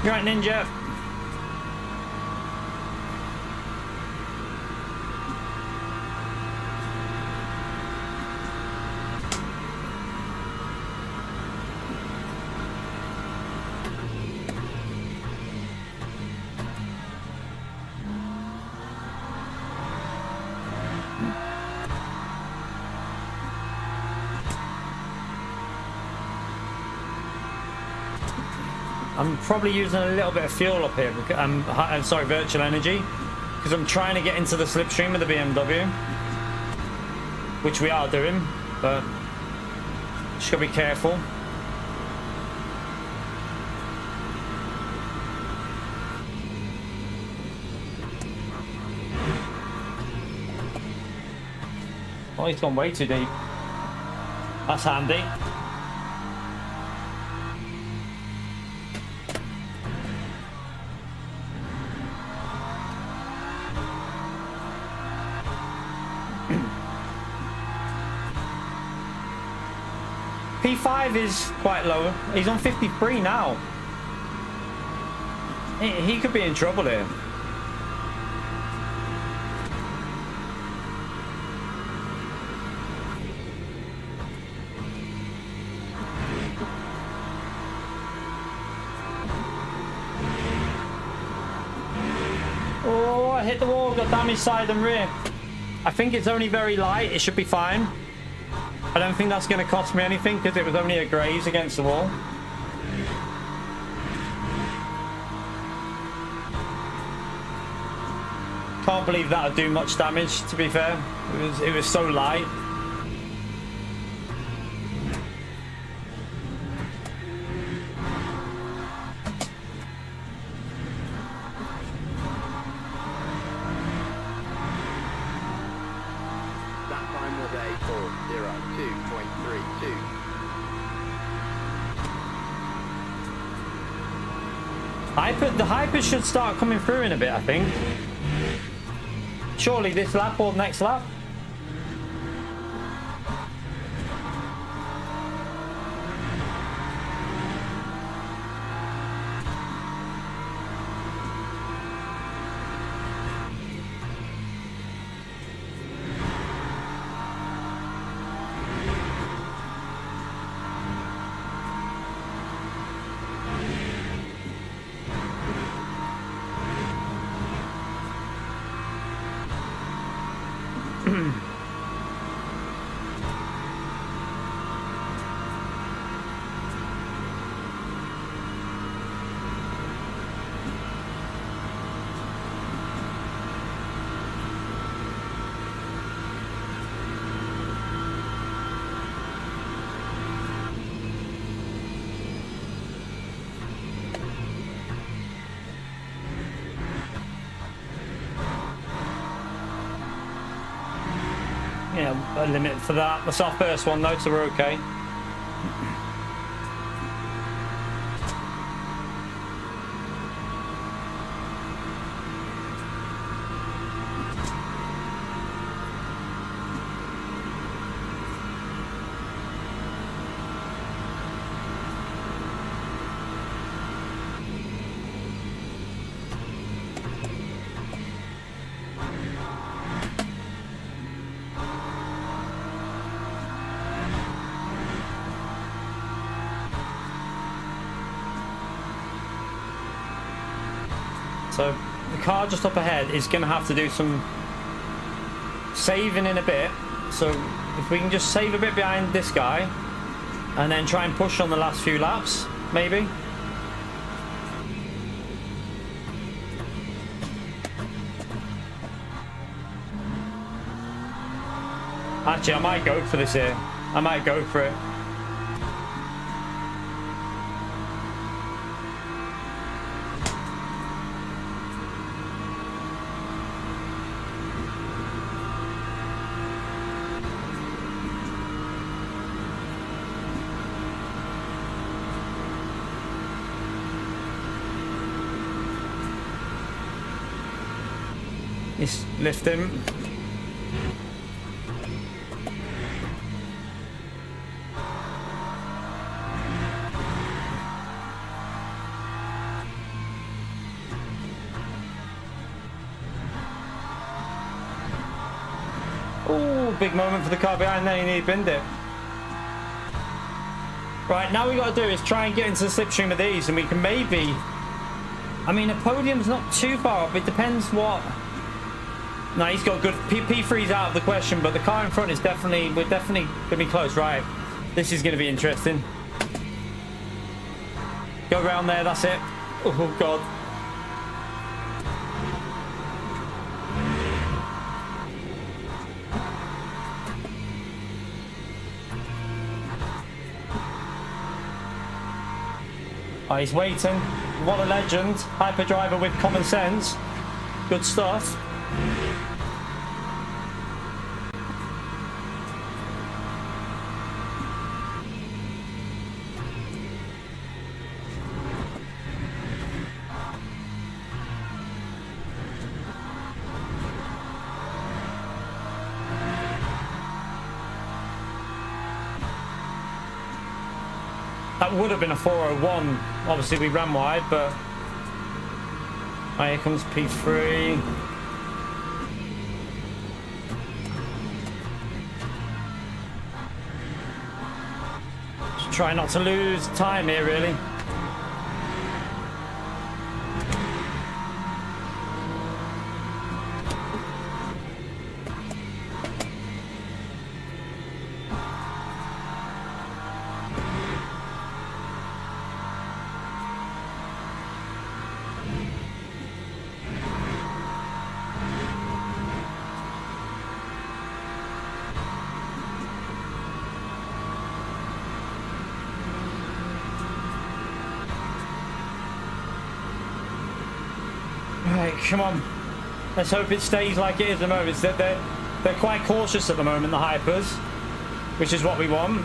You're right, Ninja. I'm probably using a little bit of fuel up here. I'm sorry, virtual energy, because I'm trying to get into the slipstream of the BMW, which we are doing, but just gotta be careful. Oh, he's gone way too deep. That's handy. P5 is quite low. He's on 53 now. He could be in trouble here. Oh, I hit the wall, got damaged side and rear. I think it's only very light. It should be fine. I don't think that's going to cost me anything because it was only a graze against the wall. can't believe that would do much damage, to be fair. It was so light. That time was a 4:02.32. The hyper should start coming through in a bit, I think. Surely this lap or next lap? Yeah, a limit for that. That's our first one though, so we're okay. So the car just up ahead is going to have to do some saving in a bit. So if we can just save a bit behind this guy and then try and push on the last few laps, maybe. Actually, I might go for this here. I might go for it. Just lift him. Oh, big moment for the car behind there, and he binned it. Right, now we got to do is try and get into the slipstream of these, and we can maybe... I mean, a podium's not too far up. It depends what... No, he's got good... P3's out of the question, but the car in front is definitely... We're definitely going to be close, right? This is going to be interesting. Go around there, that's it. Oh, God. Oh, he's waiting. What a legend. Hyperdriver with common sense. Good stuff. That would have been a 401. Obviously, we ran wide, but... Oh, here comes P3. Just try not to lose time here, really. Come on. Let's hope it stays like it is at the moment. It's that they're quite cautious at the moment, the hypers, which is what we want.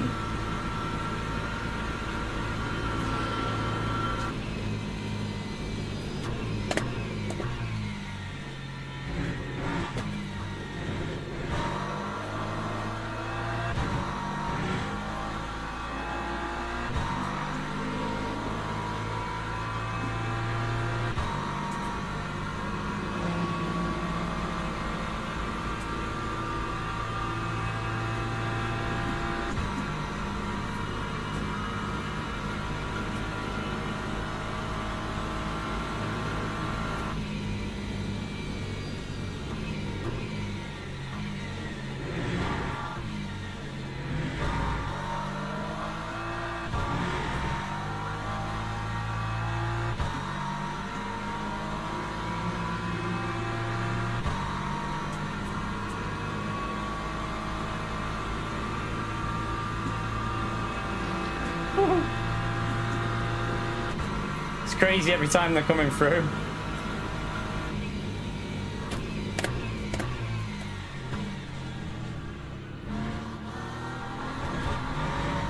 It's crazy every time they're coming through.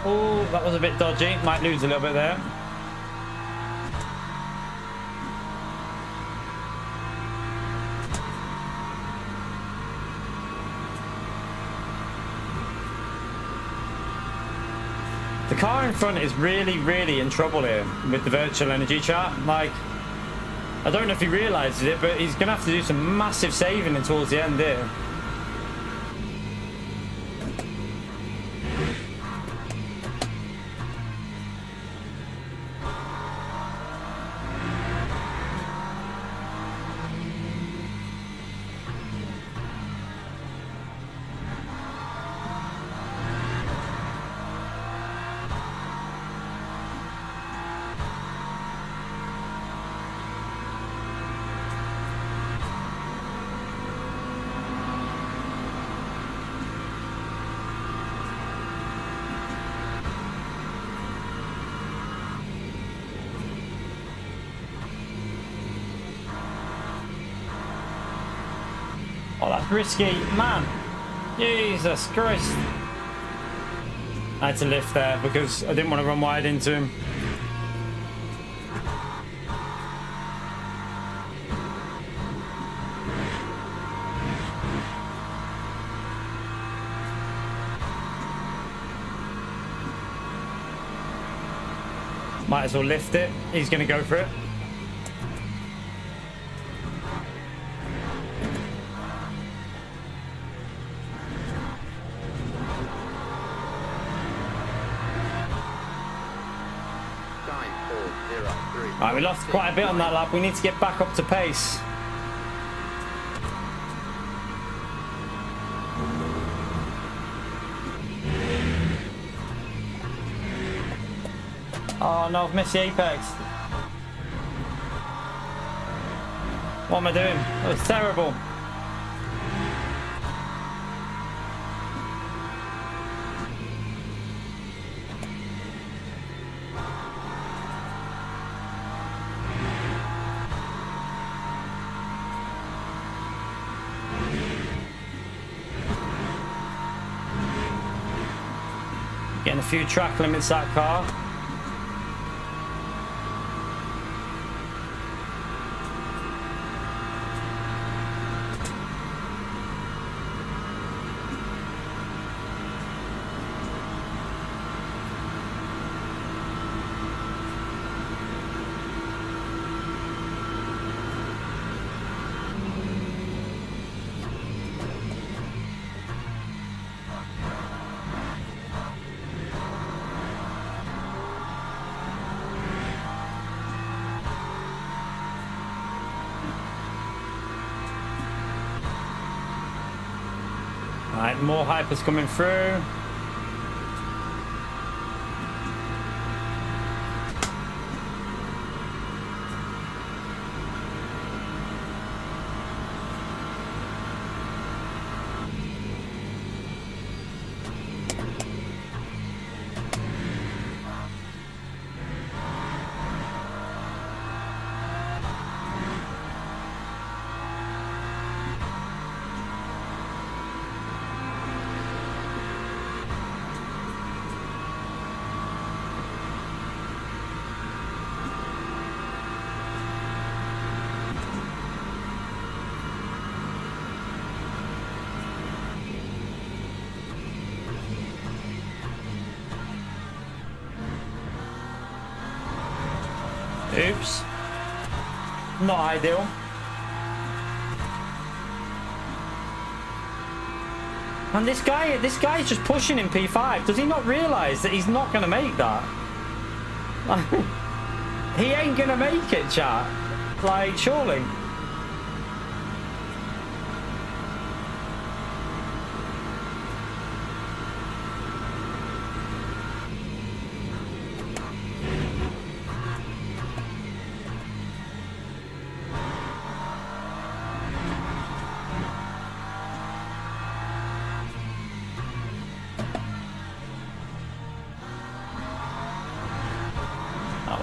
Oh, that was a bit dodgy. Might lose a little bit there. The car in front is really in trouble here with the virtual energy chart. Like, I don't know if he realizes it, but he's gonna have to do some massive saving towards the end here. Oh, that's risky, man. Jesus Christ. I had to lift there because I didn't want to run wide into him. Might as well lift it. He's going to go for it. Right, we lost quite a bit on that lap. We need to get back up to pace. Oh no, I've missed the apex. What am I doing? That was terrible. Getting a few track limits that car. Alright, more hypers coming through. Oops. Not ideal. And this guy's just pushing in P5. Does he not realise that he's not going to make that? He ain't going to make it, chat. Like, surely.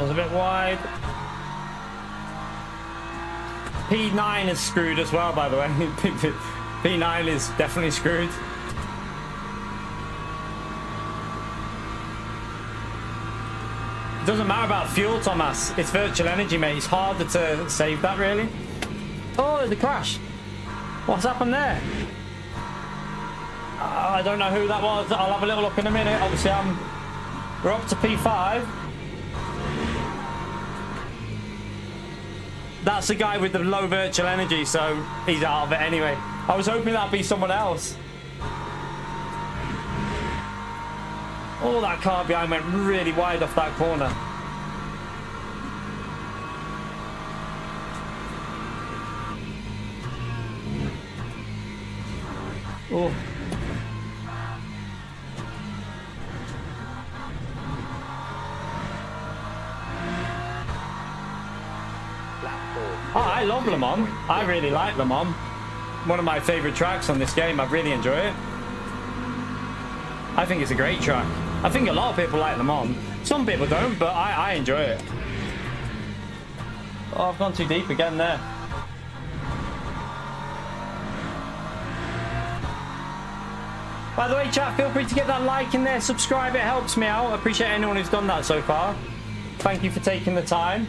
Was a bit wide. P9 is screwed as well, by the way. P9 is definitely screwed. It doesn't matter about fuel, Thomas. It's virtual energy, mate. It's harder to save that, really. Oh, the crash. What's happened there? I don't know who that was. I'll have a little look in a minute. Obviously, we're up to P5. That's the guy with the low virtual energy, so he's out of it anyway. I was hoping that'd be someone else. Oh, that car behind went really wide off that corner. Oh. Oh, I love Le Mans. I really like Le Mans. One of my favorite tracks on this game. I really enjoy it. I think it's a great track. I think a lot of people like Le Mans. Some people don't, but I enjoy it. Oh, I've gone too deep again there. By the way, chat, feel free to get that like in there. Subscribe, it helps me out. I appreciate anyone who's done that so far. Thank you for taking the time.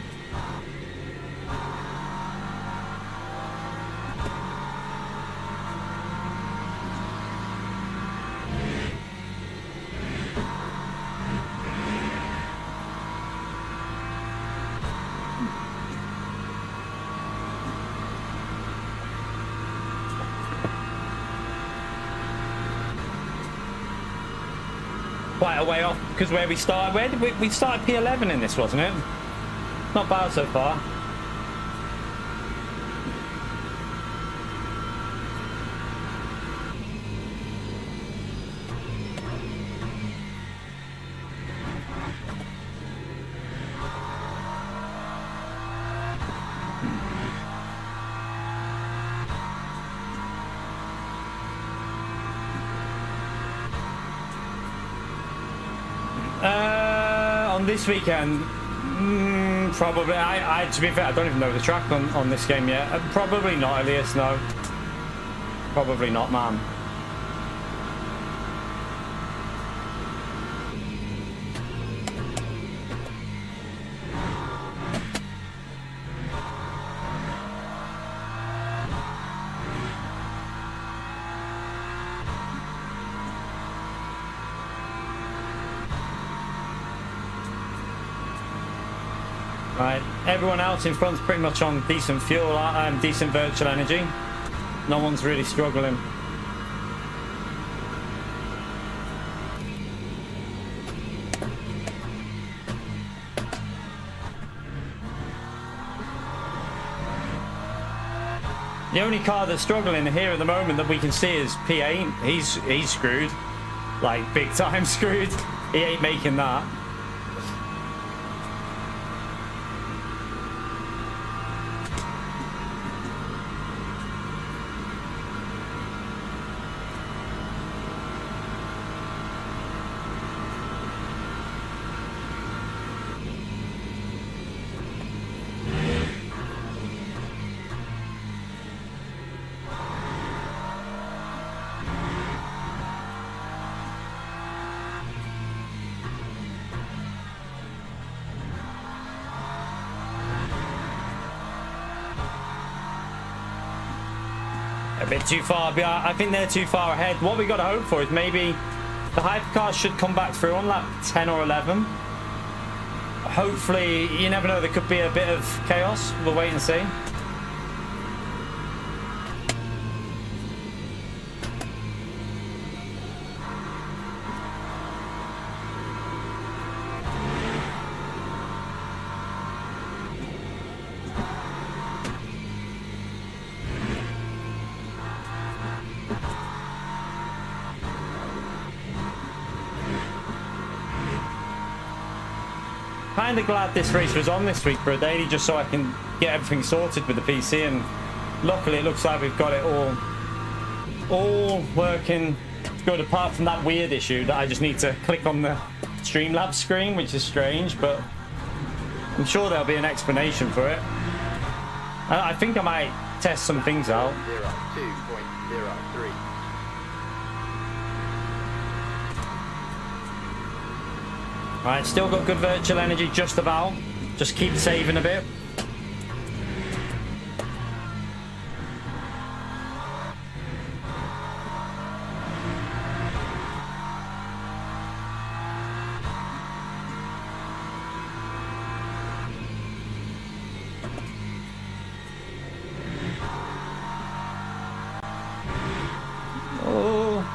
Quite a way off because where we started, we started P11 in this, wasn't it? Not bad so far. On this weekend, probably. To be fair, I don't even know the track on this game yet. Probably not, Elias. No, probably not, man. Right, everyone else in front's pretty much on decent fuel and decent virtual energy. No one's really struggling. The only car that's struggling here at the moment that we can see is P8. He's screwed, like big time screwed. He ain't making that. A bit too far behind. I think they're too far ahead. What we got to hope for is maybe the hypercars should come back through on lap 10 or 11. hopefully, you never know, there could be a bit of chaos. We'll wait and see. Kind of glad this race was on this week for a daily, just so I can get everything sorted with the PC, and luckily it looks like we've got it all working good, apart from that weird issue that I just need to click on the Streamlabs screen, which is strange, but I'm sure there'll be an explanation for it. I think I might test some things out. 2.03. Right, still got good virtual energy, just about. Just keep saving a bit. Oh.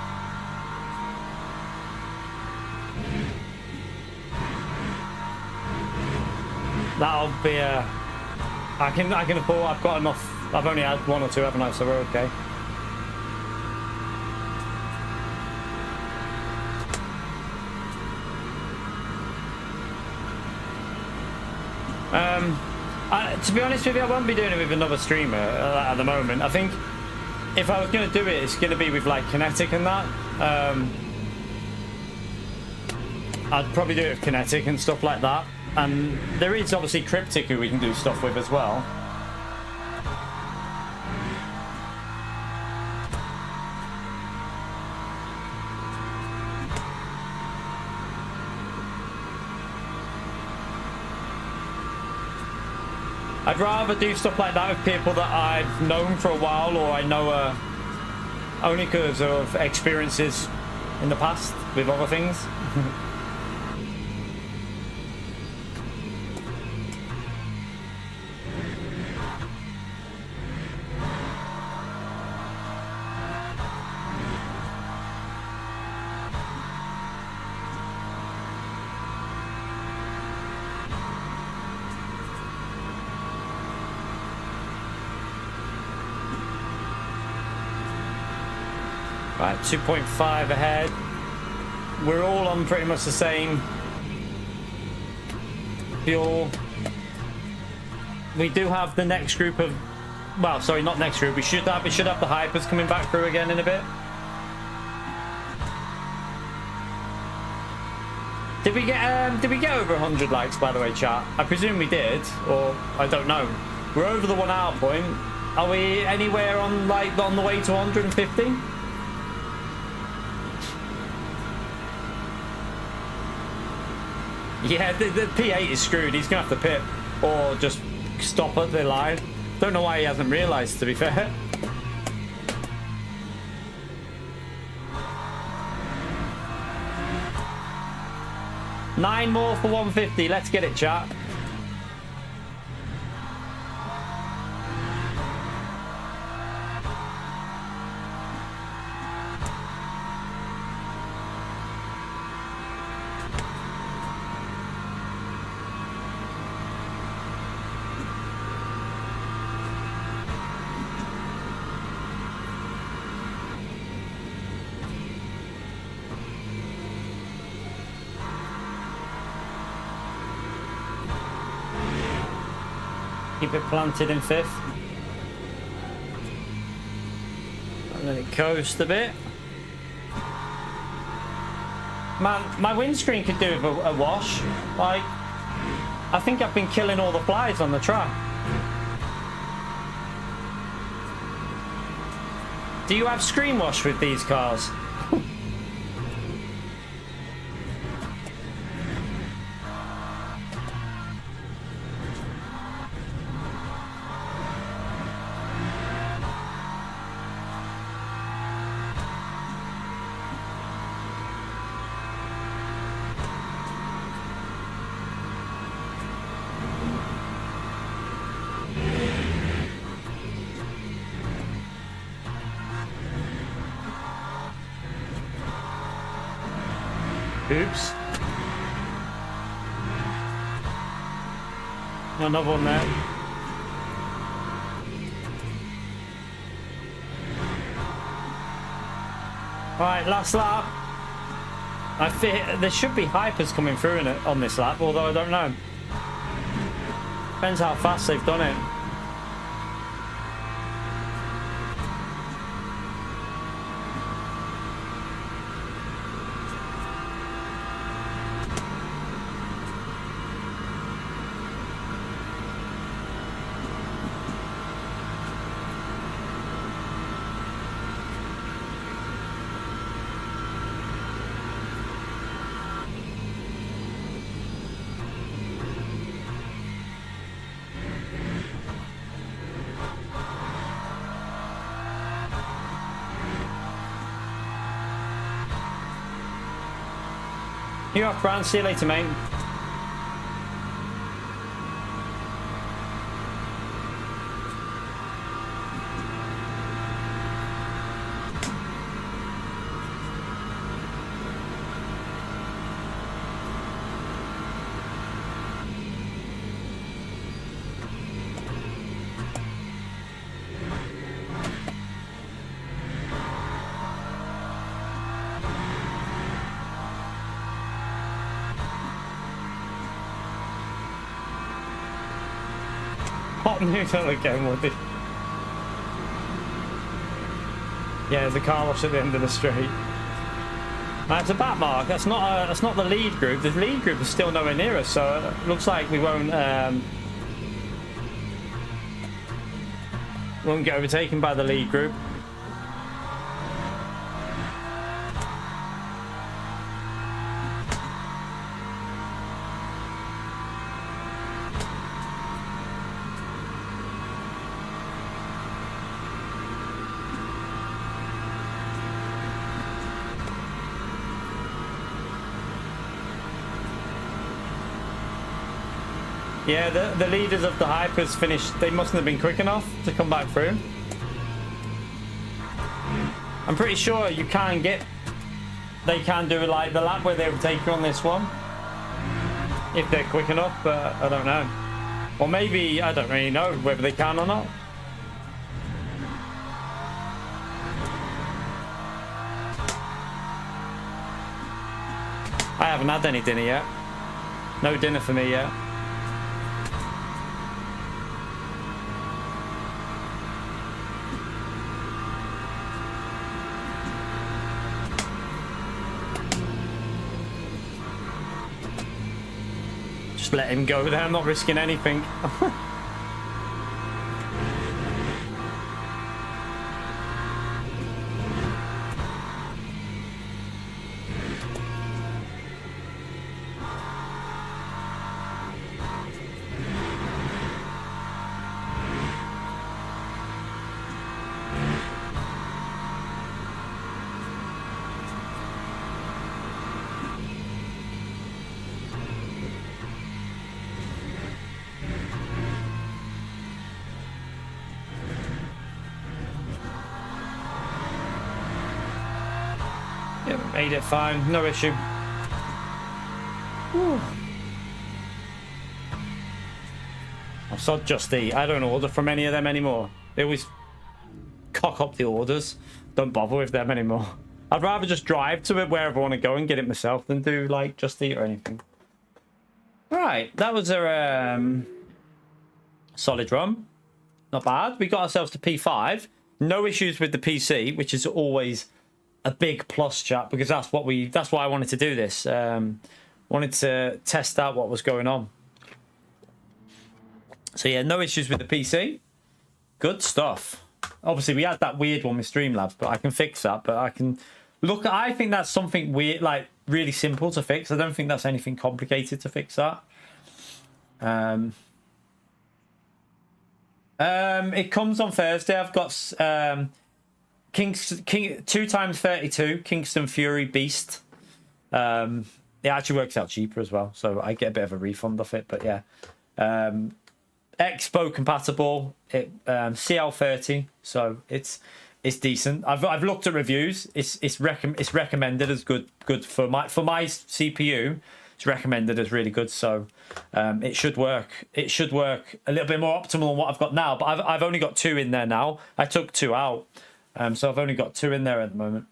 That'll be a... I can afford... I've got enough. I've only had one or two, haven't I? So we're okay. To be honest with you, I won't be doing it with another streamer at the moment. I think if I was going to do it, it's going to be with like Kinetic and that. I'd probably do it with Kinetic and stuff like that. And there is obviously Cryptic who we can do stuff with as well. I'd rather do stuff like that with people that I've known for a while, or I know only because of experiences in the past with other things. Right, 2.5 ahead. We're all on pretty much the same fuel. We do have the next group of, well, sorry, not next group. We should have the hypers coming back through again in a bit. Did we get over 100 likes, by the way, chat? I presume we did, or I don't know. We're over the 1 hour point. Are we anywhere on on the way to 150? Yeah, the P8 is screwed. He's gonna have to pit or just stop at the line. Don't know why he hasn't realised, to be fair. Nine more for 150. Let's get it, chat. Keep it planted in 5th. And then it coast a bit. Man, my windscreen could do with a wash. Like, I think I've been killing all the flies on the track. Do you have screen wash with these cars? Oops. Another one there. Right, last lap. I think there should be hypers coming through in it on this lap, although I don't know. Depends how fast they've done it. New York, Brown. See you later, mate. Hot noodle again, Woody. Yeah, there's a car wash at the end of the street. That's a back mark. That's not the lead group. The lead group is still nowhere near us, so it looks like we won't get overtaken by the lead group. Yeah, the leaders of the hypers finished. They mustn't have been quick enough to come back through. I'm pretty sure you can get. They can do like the lap where they overtake you on this one, if they're quick enough. But I don't know. Or maybe I don't really know whether they can or not. I haven't had any dinner yet. No dinner for me yet. Just let him go there. I'm not risking anything. Made it fine, no issue. Whew. I'm so Just Eat. I don't order from any of them anymore. They always cock up the orders. Don't bother with them anymore. I'd rather just drive to it wherever I want to go and get it myself than do like Just Eat or anything. Right, that was a solid run. Not bad. We got ourselves to P5. No issues with the PC, which is always a big plus, chat, because that's why I wanted to do this. Wanted to test out what was going on. So yeah, no issues with the PC. Good stuff. Obviously we had that weird one with Streamlabs, but I can fix that. But I can look, I think that's something weird, like really simple to fix. I don't think that's anything complicated to fix that. It comes on Thursday. I've got 2x32 Kingston Fury Beast. It actually works out cheaper as well, so I get a bit of a refund off it. But yeah, Expo compatible. It CL30, so it's It's decent. I've looked at reviews. It's recommended as good for my CPU. It's recommended as really good. So it should work. It should work a little bit more optimal than what I've got now. But I've only got 2 in there now. I took 2 out, so I've only got 2 in there at the moment.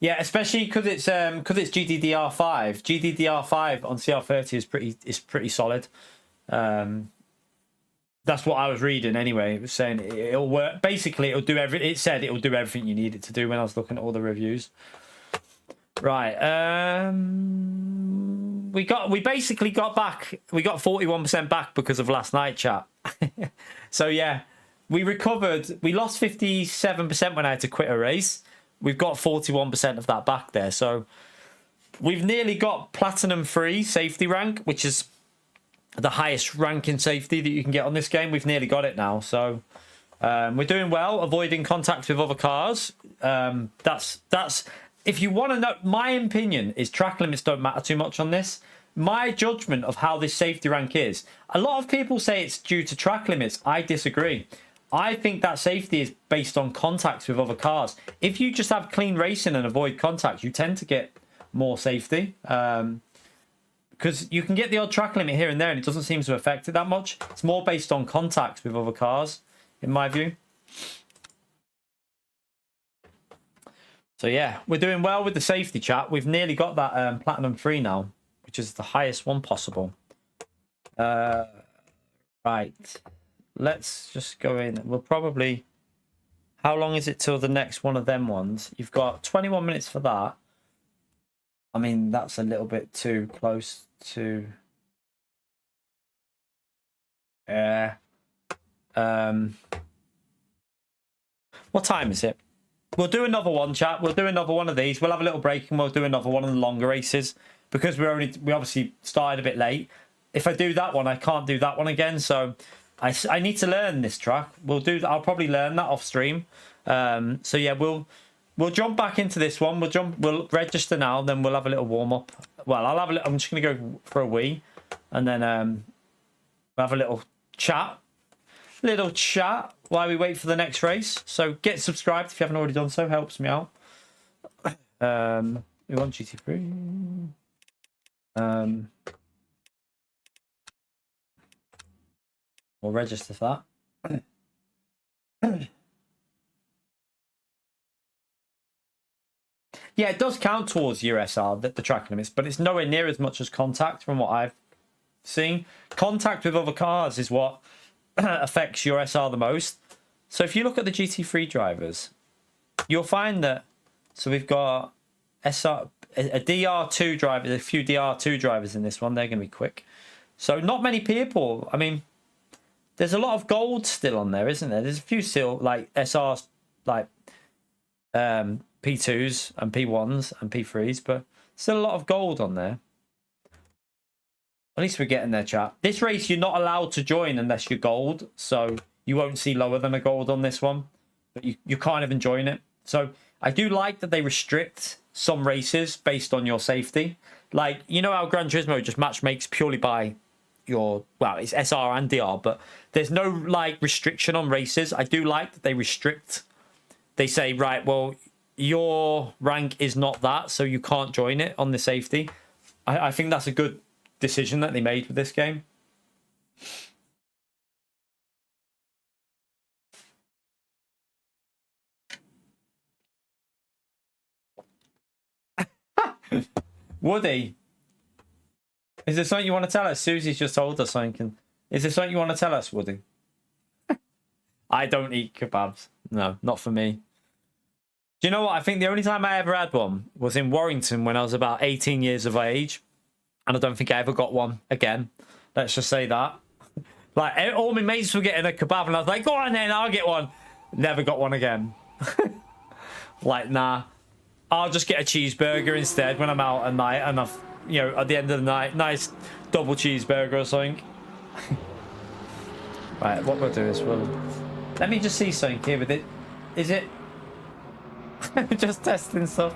Yeah, especially because it's GDDR5. GDDR5 on CR30 is pretty solid. That's what I was reading anyway. It was saying it'll work. Basically, it'll do it said it'll do everything you need it to do when I was looking at all the reviews. Right. We basically got back. We got 41% back because of last night, chat. So yeah, we recovered. We lost 57% when I had to quit a race. We've got 41% of that back there. So we've nearly got Platinum 3 safety rank, which is the highest rank in safety that you can get on this game. We've nearly got it now. So we're doing well, avoiding contact with other cars. That's if you want to know, my opinion is track limits don't matter too much on this. My judgment of how this safety rank is, a lot of people say it's due to track limits. I disagree. I think that safety is based on contacts with other cars. If you just have clean racing and avoid contacts, you tend to get more safety. Because you can get the odd track limit here and there and it doesn't seem to affect it that much. It's more based on contacts with other cars, in my view. So yeah, we're doing well with the safety, chat. We've nearly got that Platinum 3 now, which is the highest one possible. Right. Let's just go in. We'll probably... How long is it till the next one of them ones? You've got 21 minutes for that. I mean, that's a little bit too close to... Yeah. What time is it? We'll do another one, chat. We'll do another one of these. We'll have a little break and we'll do another one of the longer races. Because we obviously started a bit late. If I do that one, I can't do that one again. So... I need to learn this track. I'll probably learn that off stream. So yeah, we'll jump back into this one. We'll register now, then we'll have a little warm up. Well, I'm just gonna go for a wee, and then we'll have a little chat while we wait for the next race. So get subscribed if you haven't already done so. Helps me out. We want GT3. We'll register for that. Yeah, it does count towards your SR, the track limits, but it's nowhere near as much as contact from what I've seen. Contact with other cars is what affects your SR the most. So if you look at the GT3 drivers, you'll find that... So we've got SR, a DR2 driver, a few DR2 drivers in this one. They're going to be quick. So not many people... I mean... There's a lot of gold still on there, isn't there? There's a few still, like SR, like P2s and P1s and P3s, but still a lot of gold on there. At least we're getting there, chat. This race, you're not allowed to join unless you're gold, so you won't see lower than a gold on this one, but you're kind of enjoying it. So I do like that they restrict some races based on your safety. Like, you know how Gran Turismo just match makes purely by... it's SR and DR, but there's no like restriction on races. I do like that they restrict. They say, right, well, your rank is not that, so you can't join it on the safety. I think that's a good decision that they made with this game. Woody, is there something you want to tell us? Susie's just told us something. Is there something you want to tell us, Woody? I don't eat kebabs. No, not for me. Do you know what? I think the only time I ever had one was in Warrington when I was about 18 years of age. And I don't think I ever got one again. Let's just say that. Like, all my mates were getting a kebab and I was like, go on then, I'll get one. Never got one again. Like, nah. I'll just get a cheeseburger instead when I'm out at night and I've... You know, at the end of the night, nice double cheeseburger or something. Right, what we'll do is let me just see something here with it. Is it just testing stuff?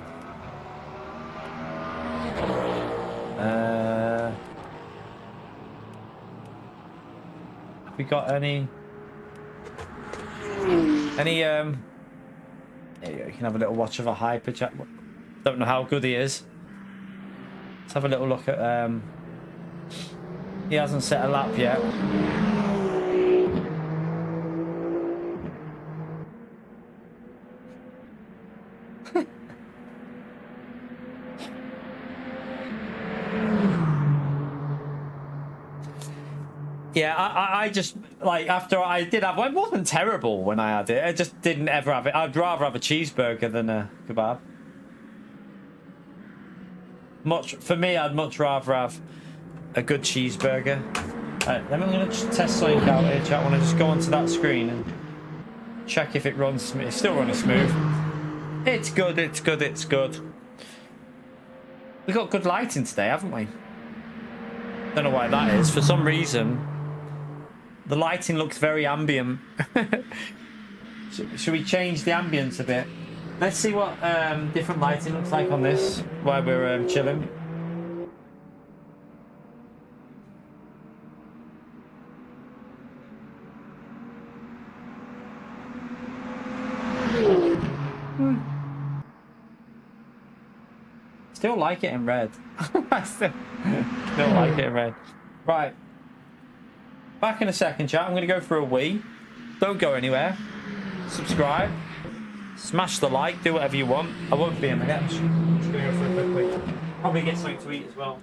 We got any there you go, you can have a little watch of a hyper chat. Don't know how good he is. Let's have a little look at he hasn't set a lap yet. Yeah, I just, like, after I did have, well, it wasn't terrible when I had it. I just didn't ever have it. I'd rather have a cheeseburger than a kebab. For me, I'd much rather have a good cheeseburger. I'm going to just test something out here, chat. I want to just go onto that screen and check if it runs smooth. It's still running smooth. It's good, it's good, it's good. We've got good lighting today, haven't we? Don't know why that is. For some reason, the lighting looks very ambient. Should we change the ambience a bit? Let's see what different lighting looks like on this while we're chilling. Still like it in red. I still like it in red. Right. Back in a second, chat. I'm going to go for a wee. Don't go anywhere. Subscribe. Smash the like. Do whatever you want. I won't be in a minute. I'm just going to go for a quick wee. Probably get something to eat as well.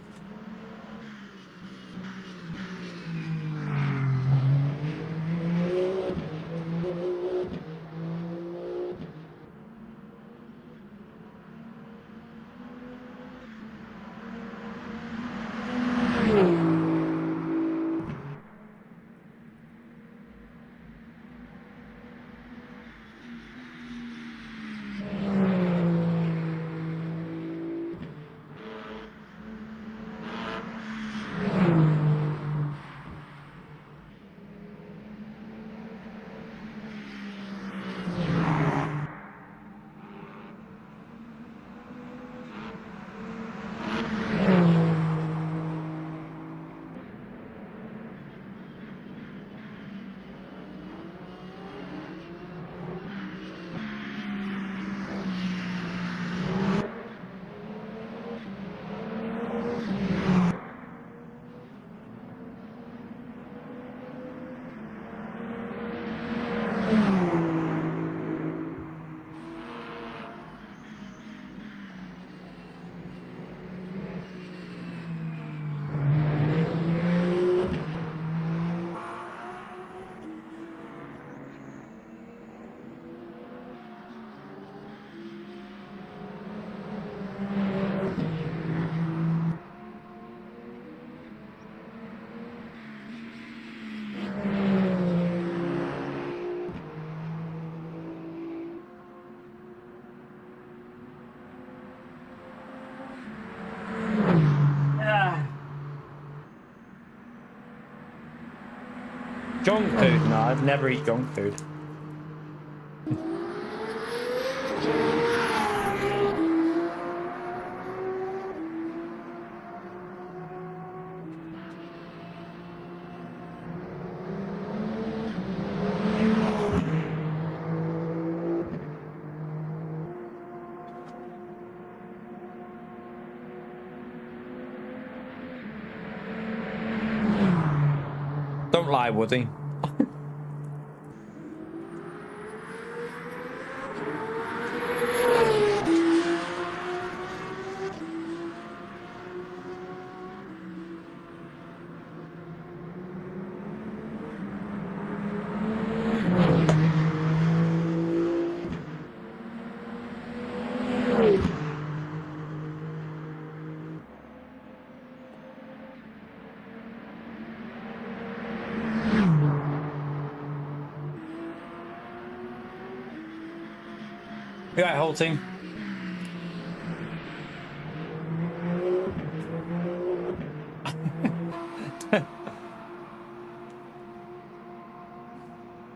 Junk food? No, I'd never eat junk food. Don't lie, Woody. You right, whole team?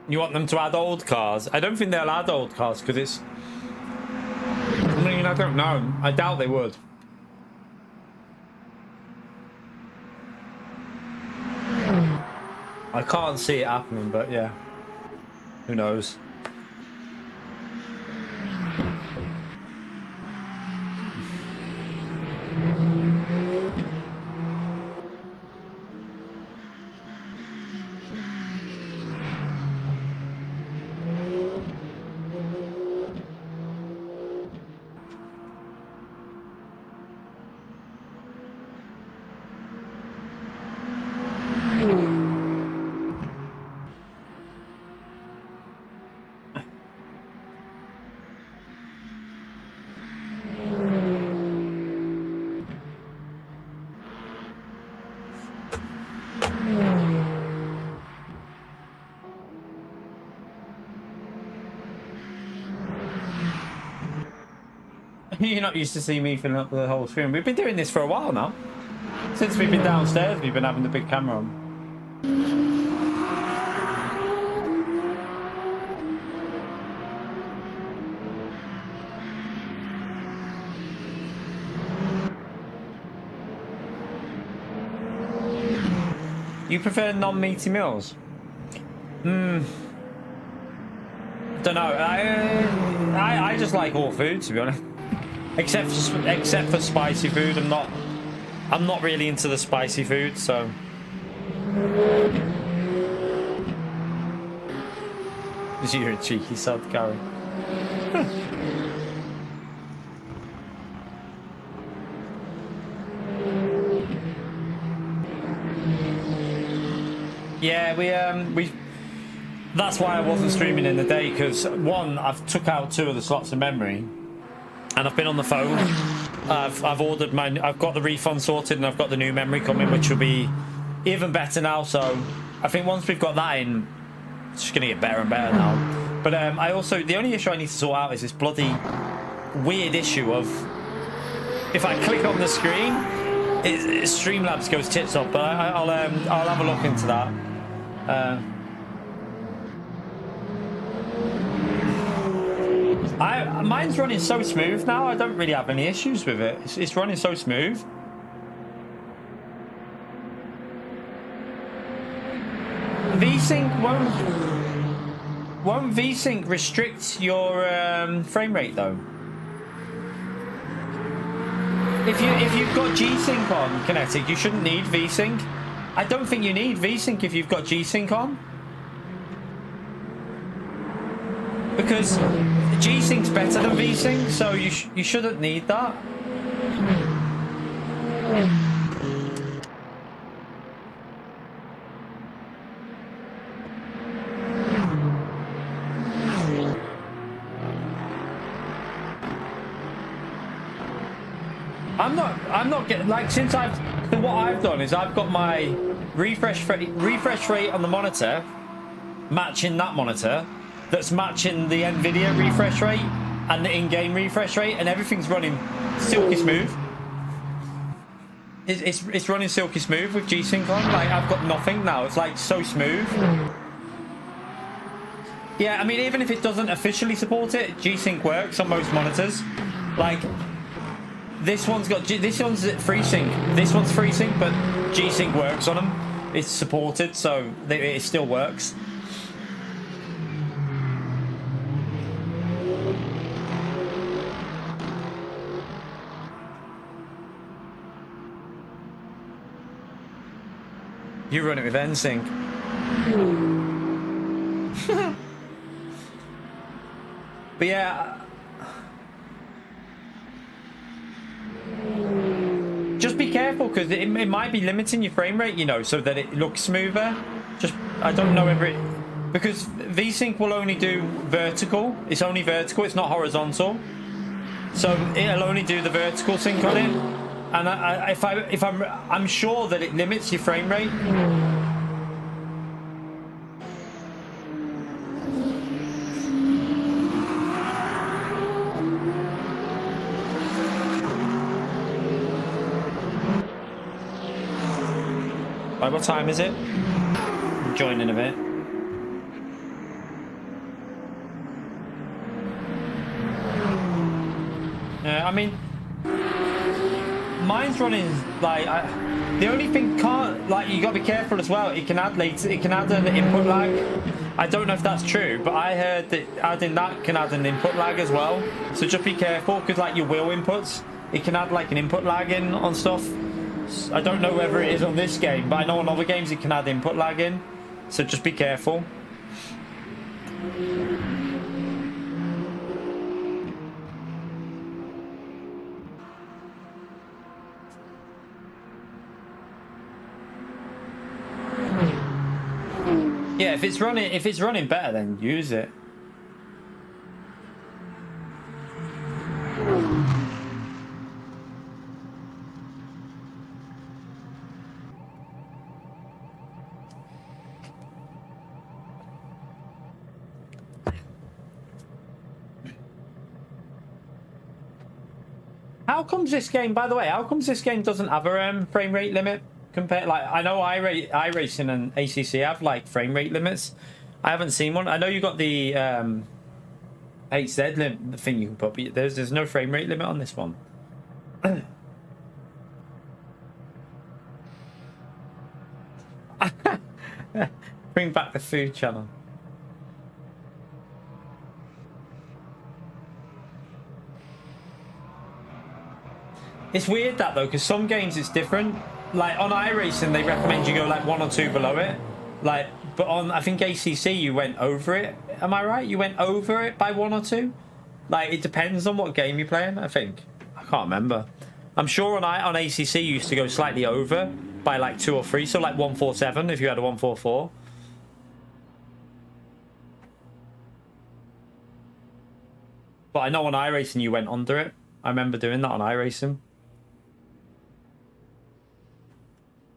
You want them to add old cars? I don't think they'll add old cars because it's... I mean, I don't know. I doubt they would. I can't see it happening, but yeah, who knows? You're not used to seeing me filling up the whole screen. We've been doing this for a while now. Since we've been downstairs, we've been having the big camera on. You prefer non-meaty meals? Don't know. I just like all food, to be honest. Except for spicy food. I'm not really into the spicy food, so. You're a cheeky sod, Gary. Yeah, we. That's why I wasn't streaming in the day, because one, I've took out 2 of the slots of memory, and I've been on the phone. I've ordered I've got the refund sorted, and I've got the new memory coming, which will be even better now. So I think once we've got that in, it's just gonna get better and better now. But I also, the only issue I need to sort out is this bloody weird issue of if I click on the screen, Streamlabs goes tits up. But I'll have a look into that. Mine's running so smooth now. I don't really have any issues with it. It's running so smooth. VSync won't VSync restrict your frame rate though? If you've got G-Sync on, Kinetic, you shouldn't need VSync. I don't think you need VSync if you've got G-Sync on. Because G-Sync's better than V-Sync, so you shouldn't need that. I'm not getting, like, since what I've done is I've got my refresh rate on the monitor matching that monitor, that's matching the NVIDIA refresh rate and the in-game refresh rate, and everything's running silky smooth. It's running silky smooth with G-Sync on. Like, I've got nothing now. It's like so smooth. Yeah, I mean, even if it doesn't officially support it, G-Sync works on most monitors. Like, this one's FreeSync. This one's FreeSync, but G-Sync works on them. It's supported, so it still works. You run it with NSync. But yeah, just be careful, because it might be limiting your frame rate, you know, so that it looks smoother. Just, I don't know whether it, because VSync will only do vertical. It's only vertical, it's not horizontal. So it'll only do the vertical sync on it. And I'm sure that it limits your frame rate. Right, what time is it? I'm joining a bit. I mean, mine's running like The only thing can't, like, you got to be careful as well. It can add an input lag. I don't know if that's true, but I heard that adding that can add an input lag as well. So just be careful, because like your wheel inputs, it can add like an input lag in on stuff. I don't know whether it is on this game, but I know on other games it can add input lag in. So just be careful. Yeah, if it's running better, then use it. How comes this game, by the way, how comes this game doesn't have a frame rate limit? Compared, like, I know iRacing and ACC have like frame rate limits. I haven't seen one. I know you got the HZ limit, the thing you can put, but there's no frame rate limit on this one. Bring back the food channel. It's weird that though, because some games it's different. Like on iRacing, they recommend you go like 1 or 2 below it. Like, but on I think ACC you went over it. Am I right? You went over it by 1 or 2. Like it depends on what game you're playing. I think I can't remember. I'm sure on ACC you used to go slightly over by like 2 or 3. So like 147 if you had a 144. But I know on iRacing you went under it. I remember doing that on iRacing.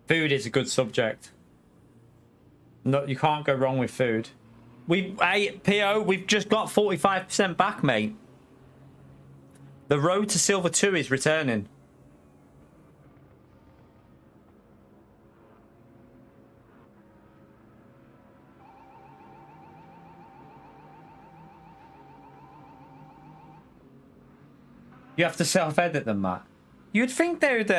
Food is a good subject. No, you can't go wrong with food. PO, we've just got 45% back, mate. The road to Silver 2 is returning. You have to self-edit them, Matt. You'd think they would,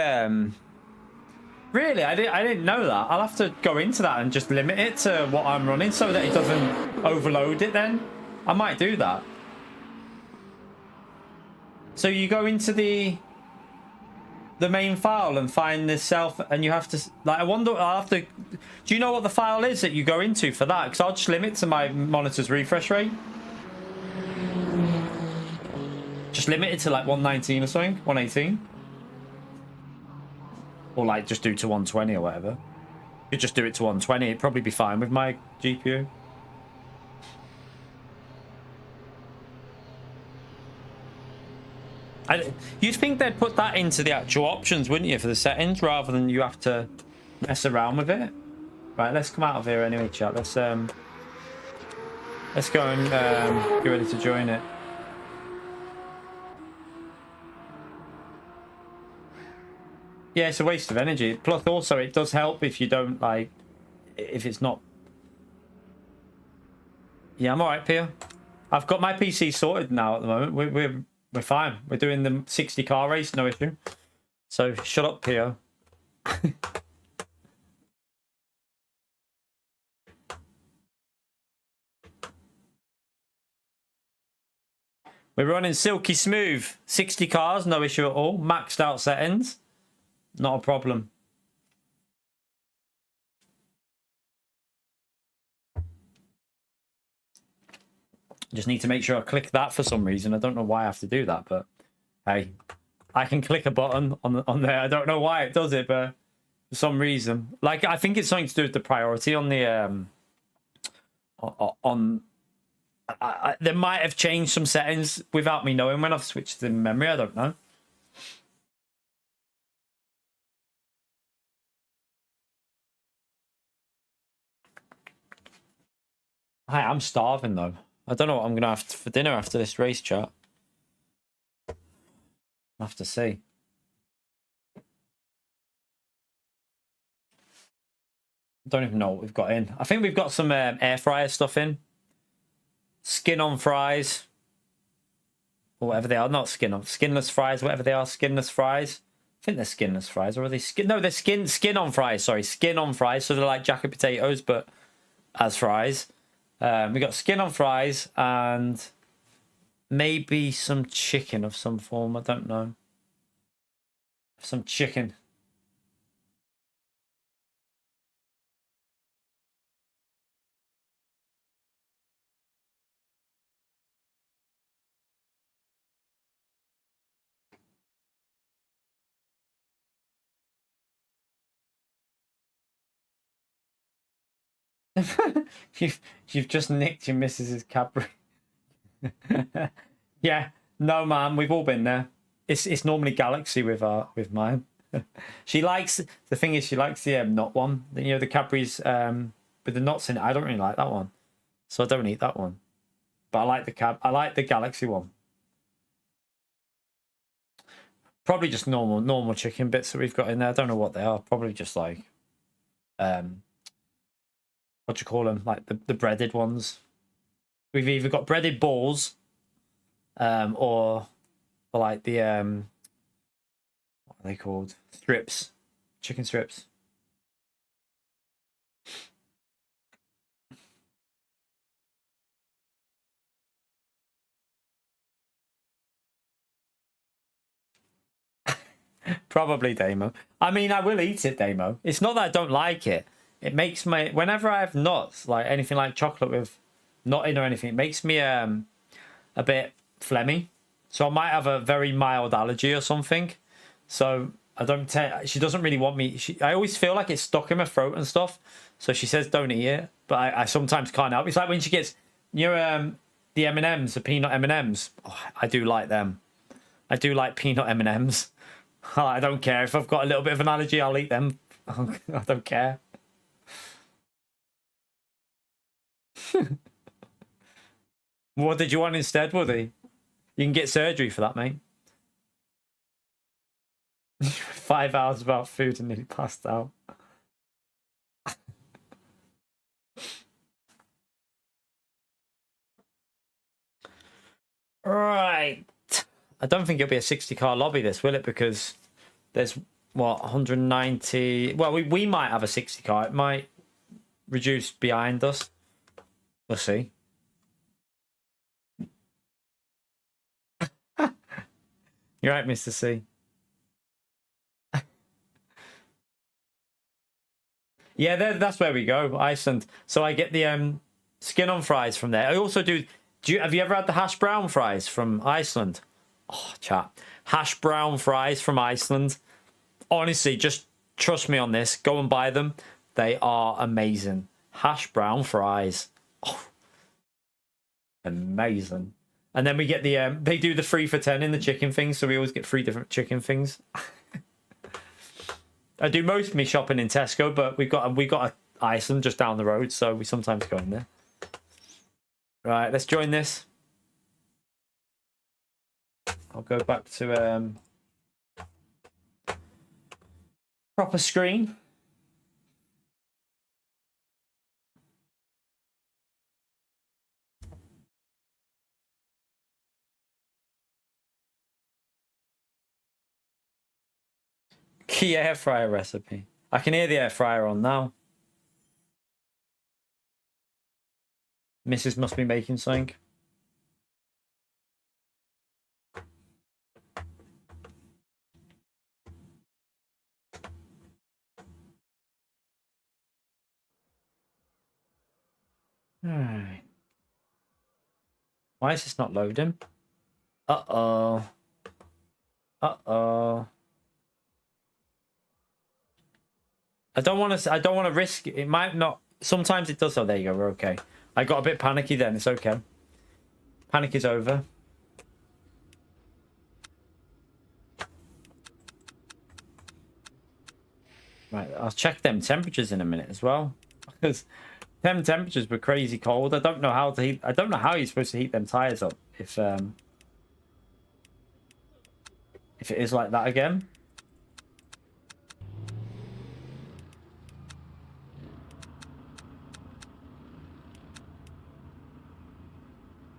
really, I didn't know that. I'll have to go into that and just limit it to what I'm running so that it doesn't overload it then. I might do that. So you go into the main file and find this self, and you have to, like, I wonder, I'll have to, do you know what the file is that you go into for that? Because I'll just limit to my monitor's refresh rate. Just limit it to like 119 or something, 118. Or like just do to 120 or whatever. You just do it to 120, it'd probably be fine with my GPU. You'd think they'd put that into the actual options, wouldn't you, for the settings, rather than you have to mess around with it. Right, let's come out of here anyway, chat. Let's go and get ready to join it. Yeah, it's a waste of energy. Plus, also, it does help if you don't, like, if it's not... Yeah, I'm alright, Pia. I've got my PC sorted now at the moment. We're fine. We're doing the 60 car race, no issue. So, shut up, Pia. We're running silky smooth. 60 cars, no issue at all. Maxed out settings. Not a problem. Just need to make sure I click that for some reason. I don't know why I have to do that, but hey, I can click a button on there. I don't know why it does it, but for some reason, like I think it's something to do with the priority on the they might have changed some settings without me knowing when I've switched the memory. I don't know. Hi, I'm starving though. I don't know what I'm gonna have for dinner after this race, chat. I'll have to see. Don't even know what we've got in. I think we've got some air fryer stuff in. Skin on fries. Or whatever they are. Not skin on. Skinless fries, whatever they are. Skinless fries. think they're skinless fries, or are they skin? No, they're skin on fries. Sorry, skin on fries. So they're like jacket potatoes, but as fries. We got skin on fries and maybe some chicken of some form. I don't know. Some chicken. you've just nicked your missus's Cadbury. Yeah, no, man, we've all been there. It's normally Galaxy with mine. She likes, the thing is, she likes the nut one. You know, the Cadbury's with the nuts in it. I don't really like that one, so I don't eat that one. But I like the Galaxy one. Probably just normal chicken bits that we've got in there. I don't know what they are. Probably just like what do you call them? Like the breaded ones. We've either got breaded balls, or like the what are they called? Strips, chicken strips. Probably Damo. I mean, I will eat it, Damo. It's not that I don't like it. It makes my, whenever I have nuts, like anything like chocolate with nut in or anything, it makes me a bit phlegmy. So I might have a very mild allergy or something. So I don't take. She doesn't really want me. I always feel like it's stuck in my throat and stuff. So she says don't eat it, but I sometimes can't help. It's like when she gets, you know, the M&Ms, the peanut M&Ms. Oh, I do like them. I do like peanut M&Ms. I don't care if I've got a little bit of an allergy. I'll eat them. I don't care. What did you want instead, Woody? You can get surgery for that, mate. 5 hours about food and nearly passed out. Right. I don't think it'll be a 60-car lobby, this, will it? Because there's, what, 190... Well, we might have a 60-car. It might reduce behind us. We'll see. You're right, Mr. C. Yeah, that's where we go, Iceland. So I get the skin on fries from there. I also do. Have you ever had the hash brown fries from Iceland? Oh, chat. Hash brown fries from Iceland. Honestly, just trust me on this. Go and buy them. They are amazing. Hash brown fries. Oh, amazing. And then we get the they do the 3 for 10 in the chicken things, so we always get 3 different chicken things. I do most of my shopping in Tesco, but we got a Iceland just down the road, so we sometimes go in there. Right, let's join this. I'll go back to proper screen. Key air fryer recipe. I can hear the air fryer on now. Mrs. must be making something. Alright. Why is this not loading? Uh-oh. Uh-oh. I don't want to risk it. It might not. Sometimes it does. Oh, there you go. We're okay. I got a bit panicky then. It's okay. Panic is over. Right, I'll check them temperatures in a minute as well, because them temperatures were crazy cold. I don't know how to heat. I don't know how you're supposed to heat them tires up if it is like that again.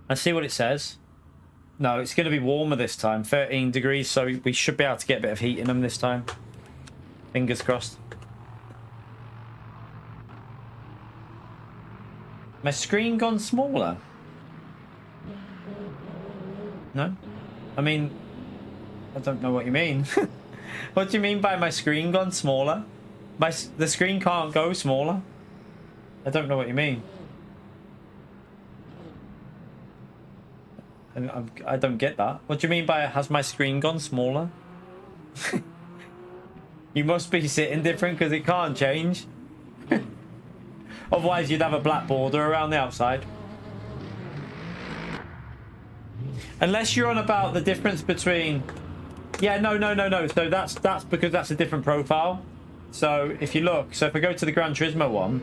Let's see what it says. No, it's going to be warmer this time. 13 degrees, so we should be able to get a bit of heat in them this time. Fingers crossed. My screen gone smaller? No? I mean, I don't know what you mean. What do you mean by my screen gone smaller? The screen can't go smaller. I don't know what you mean. I don't get that. What do you mean by has my screen gone smaller? You must be sitting different because it can't change. Otherwise you'd have a black border around the outside. Unless you're on about the difference between... Yeah, no. So that's because that's a different profile. So if you look, so if I go to the Gran Turismo one,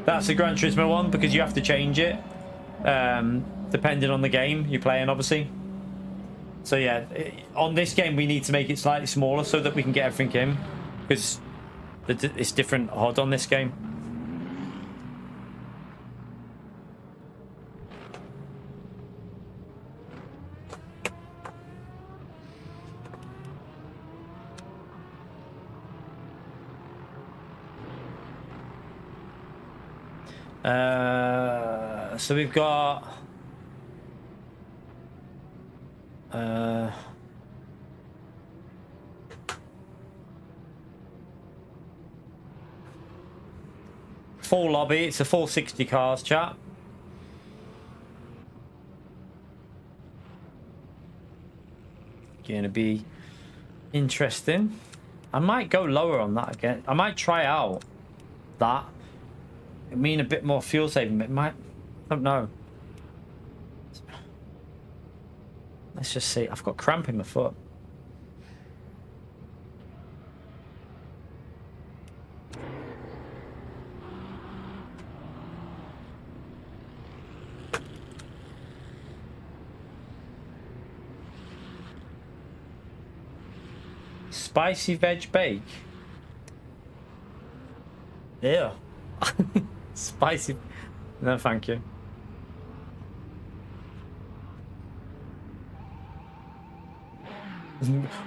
that's a Gran Turismo one because you have to change it. Depending on the game you're playing, obviously. So yeah, on this game we need to make it slightly smaller so that we can get everything in, because it's different HUD on this game. So we've got full lobby. It's a full 60 cars, chat. Gonna be interesting. I might go lower on that again. I might try out that. I mean, a bit more fuel saving, but it might, I don't know. Let's just see. I've got cramp in my foot. Spicy veg bake. Yeah. Spicy. No, thank you.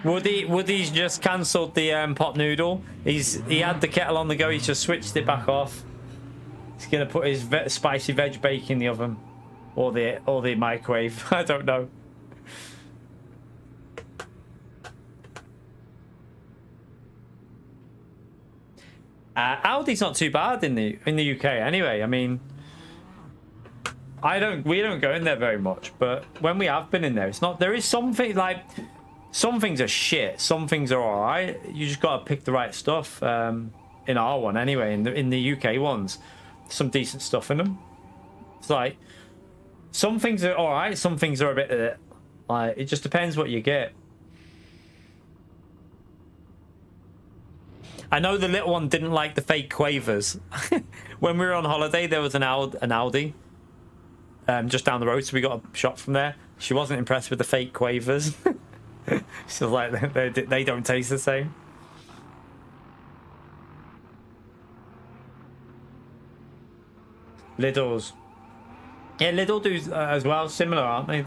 Woody's just cancelled the pot noodle. He had the kettle on the go. He's just switched it back off. He's gonna put his spicy veg bake in the oven, or the microwave. I don't know. Aldi's not too bad in the UK anyway. I mean, we don't go in there very much, but when we have been in there, it's not. There is something like. Some things are shit. Some things are all right. You just got to pick the right stuff. In our one, anyway, in the UK ones, some decent stuff in them. It's like some things are all right. Some things are a bit. Like it just depends what you get. I know the little one didn't like the fake quavers. When we were on holiday, there was an Aldi just down the road, so we got a shop from there. She wasn't impressed with the fake quavers. She's like, they don't taste the same. Lidl's. Yeah, Lidl do as well, similar, aren't they?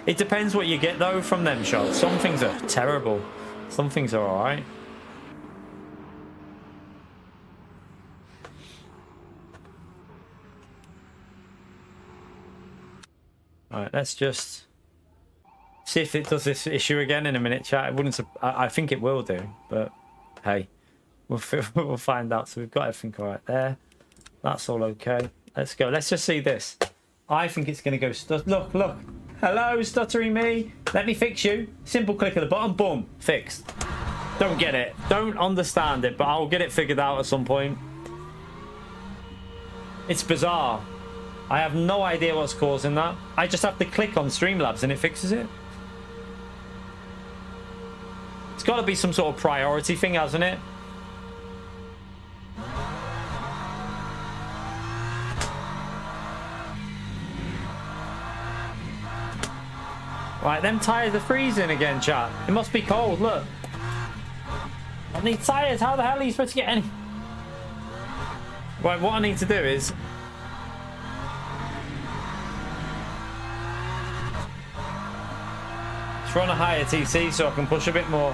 It depends what you get, though, from them shops. Some things are terrible. Some things are alright. Alright, let's just... see if it does this issue again in a minute, chat. It wouldn't. I think it will do, but hey, we'll find out. So we've got everything all right there. That's all okay. Let's go. Let's just see this. I think it's going to go. Look. Hello, stuttering me. Let me fix you. Simple click of the button. Boom. Fixed. Don't get it. Don't understand it, but I'll get it figured out at some point. It's bizarre. I have no idea what's causing that. I just have to click on Streamlabs and it fixes it. It's got to be some sort of priority thing, hasn't it? Right, them tyres are freezing again, chat. It must be cold, look. I need tyres. How the hell are you supposed to get any? Right, what I need to do is... Let's run a higher TC so I can push a bit more.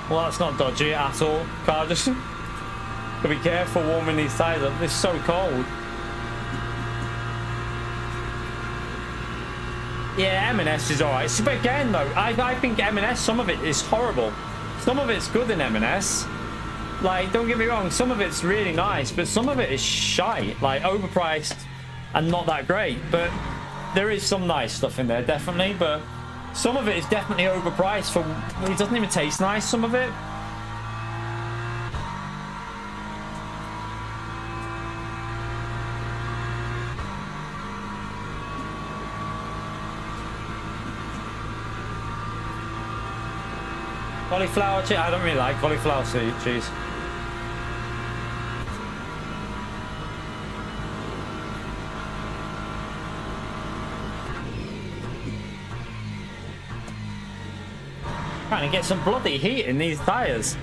Well, that's not dodgy at all. Car just gotta be careful warming these tyres up. It's so cold. Yeah, M&S is alright. But again, though, I think M&S, some of it is horrible. Some of it's good in M&S. Like, don't get me wrong, some of it's really nice, but some of it is shite. Like, overpriced and not that great. But there is some nice stuff in there, definitely. But some of it is definitely overpriced for... It doesn't even taste nice, some of it. Cauliflower cheese? I don't really like cauliflower cheese. Trying to get some bloody heat in these tires.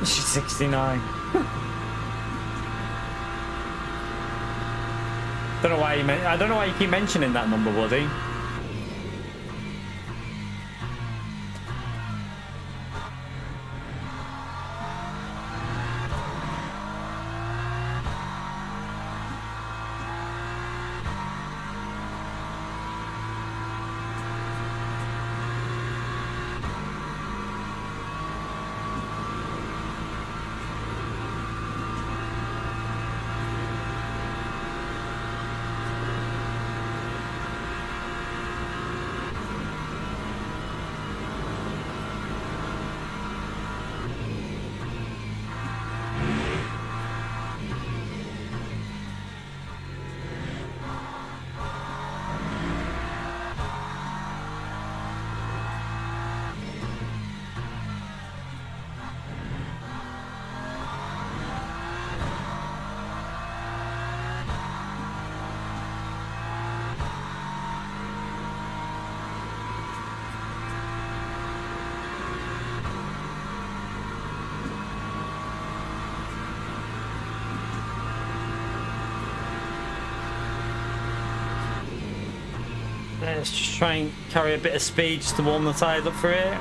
She's 69. Don't know why I don't know why you keep mentioning that number, Woody. Let's just try and carry a bit of speed just to warm the tyres up for it.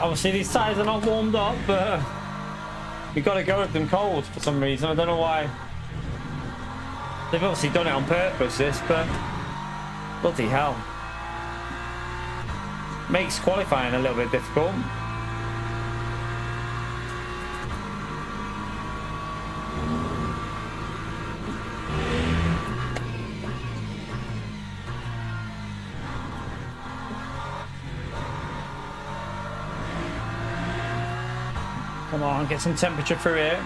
Obviously these tyres are not warmed up, but you've got to go with them cold for some reason. I don't know why. They've obviously done it on purpose, this, but bloody hell. Makes qualifying a little bit difficult. Come on, get some temperature through here.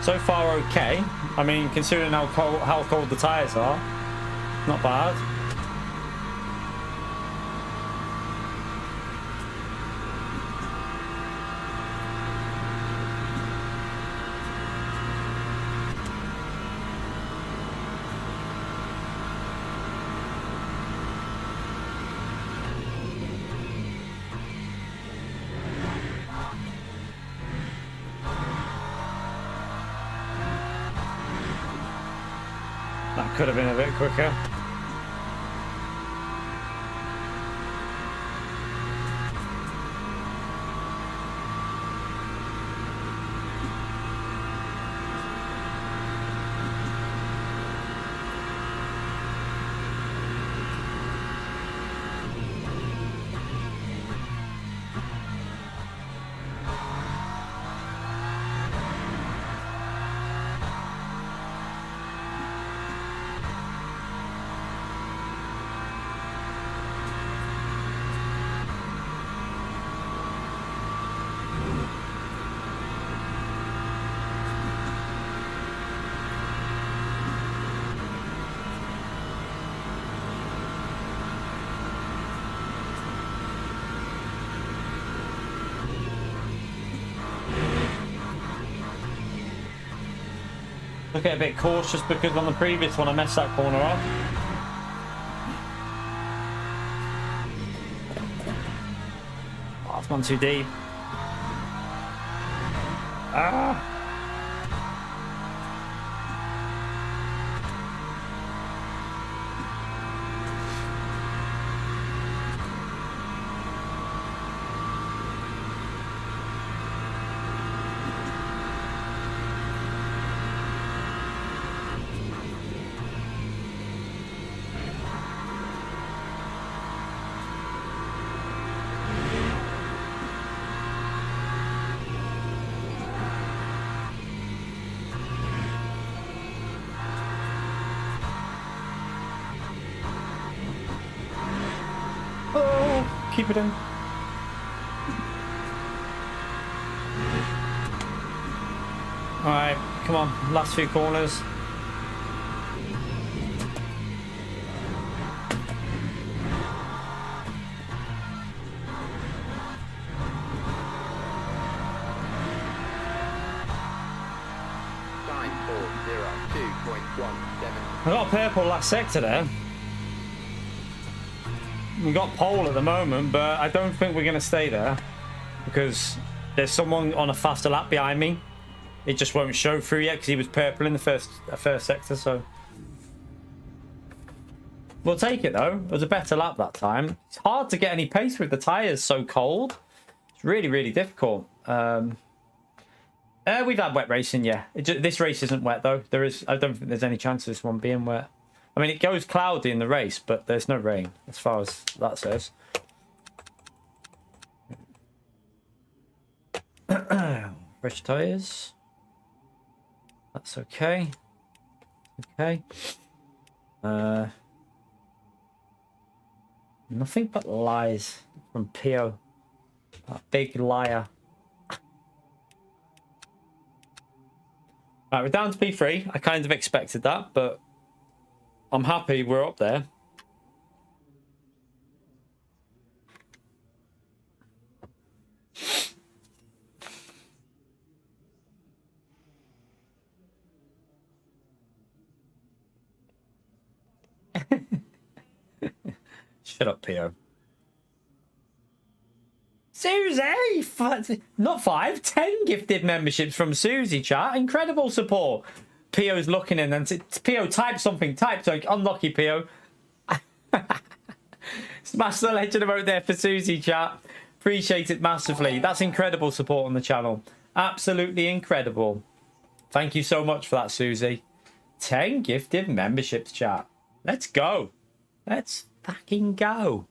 So far, okay. I mean, considering how cold the tyres are, not bad. That could have been a bit quicker. I get a bit cautious because on the previous one I messed that corner up. Oh, it's gone too deep. Ah! Keep it in. Alright, come on, last few corners. Time 402.17. I got a purple last sector there. We got pole at the moment, but I don't think we're going to stay there because there's someone on a faster lap behind me. It just won't show through yet because he was purple in the first sector, so we'll take it though. It was a better lap that time. It's hard to get any pace with the tires so cold. It's really, really difficult. We've had wet racing, yeah. This race isn't wet though. I don't think there's any chance of this one being wet. I mean, it goes cloudy in the race, but there's no rain, as far as that says. Fresh tyres. That's okay. Okay. Nothing but lies from Pio. That big liar. Right, we're down to P3. I kind of expected that, but I'm happy we're up there. Shut up, Pio. Susie! Not 5, 10 gifted memberships from Susie, chat. Incredible support. Pio's looking in and Pio, type something. Unlucky, Pio. Smash the legend emote there for Susie, chat. Appreciate it massively. That's incredible support on the channel. Absolutely incredible. Thank you so much for that, Susie. 10 gifted memberships, chat. Let's go. Let's fucking go.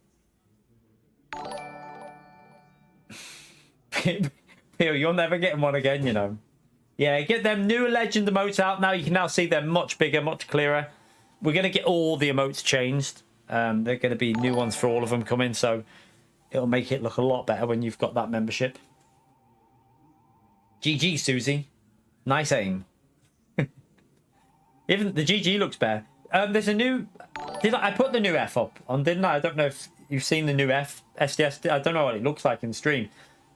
Pio, you're never getting one again, you know. Yeah, get them new legend emotes out now. You can now see them much bigger, much clearer. We're going to get all the emotes changed. They're going to be new ones for all of them coming, so it'll make it look a lot better when you've got that membership. GG, Susie. Nice aim. Even the GG looks better. There's a new... I put the new F up on, didn't I? I don't know if you've seen the new F SDS. I don't know what it looks like in the stream.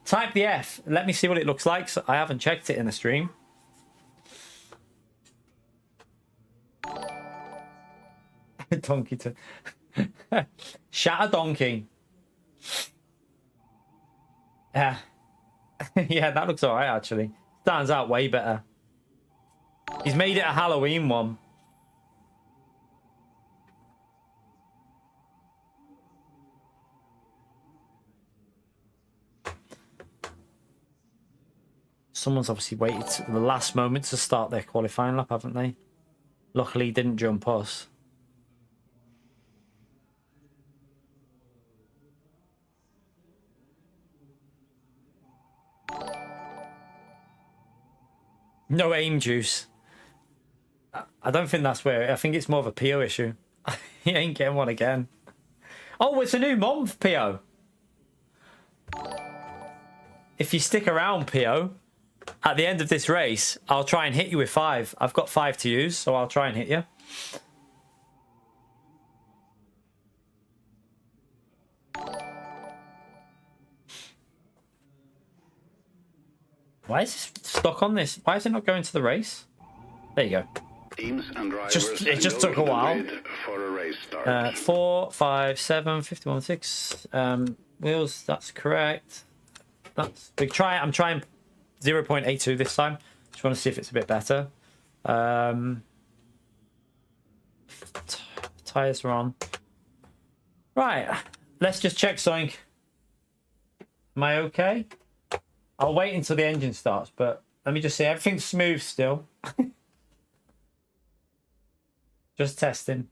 Type the F. Let me see what it looks like. So I haven't checked it in the stream. Donkey to... Shatter donkey. Yeah. Yeah, that looks alright, actually. Stands out way better. He's made it a Halloween one. Someone's obviously waited to the last moment to start their qualifying lap, haven't they? Luckily, he didn't jump us. No aim juice. I don't think that's where... I think it's more of a PO issue. He ain't getting one again. Oh, it's a new month, PO. If you stick around, PO, at the end of this race, I'll try and hit you with 5. I've got 5 to use, so I'll try and hit you. Why is this stuck on this? Why is it not going to the race? There you go. Teams and drivers It just took a while. For a race start. 4, 5, 7, 51, 6. Wheels, that's correct. That's big. I'm trying 0.82 this time. Just want to see if it's a bit better. Tires are on. Right. Let's just check something. Am I okay? I'll wait until the engine starts, but let me just see. Everything's smooth still. Just testing.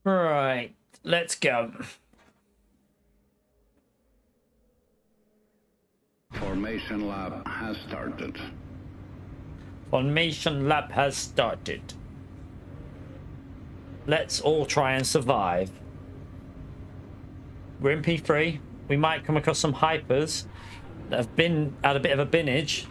Right, let's go. Formation lap has started. Formation lap has started. Let's all try and survive. We're in P3. We might come across some hypers that have been at a bit of a binage.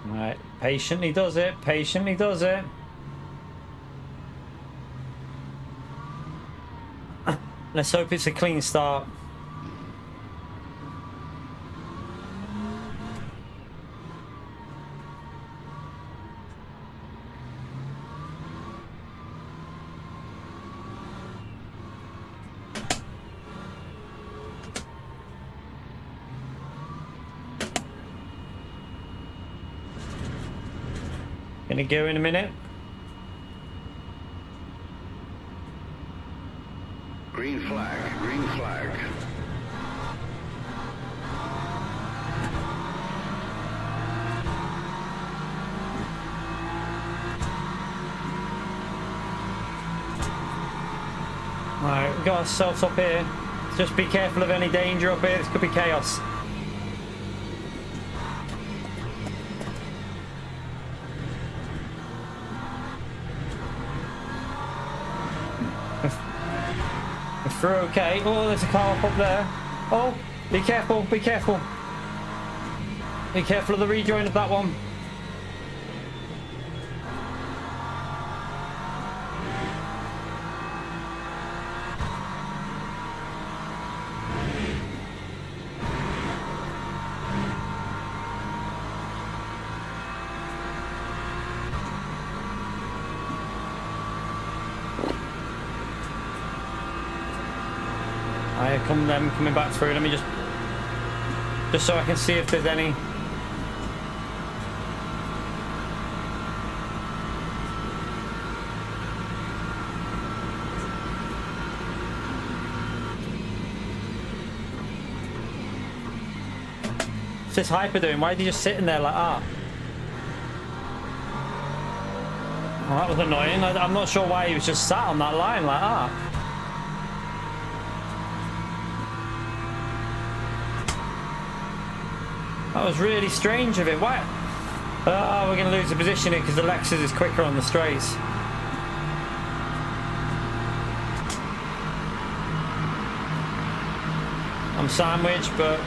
Right, patiently does it, patiently does it. Let's hope it's a clean start. Gonna go in a minute. Green flag, green flag. got ourselves up here. Just be careful of any danger up here. This could be chaos. If we're okay. Oh, there's a car up there. Oh, be careful, be careful. Be careful of the rejoin of that one. I come them coming back through. Let me just so I can see if there's any. What's this Hyper doing? Why is he just sitting there like that? Oh, that was annoying. I'm not sure why he was just sat on that line like that. That was really strange of it. Why? Oh, we're going to lose the position here because the Lexus is quicker on the straights. I'm sandwiched, but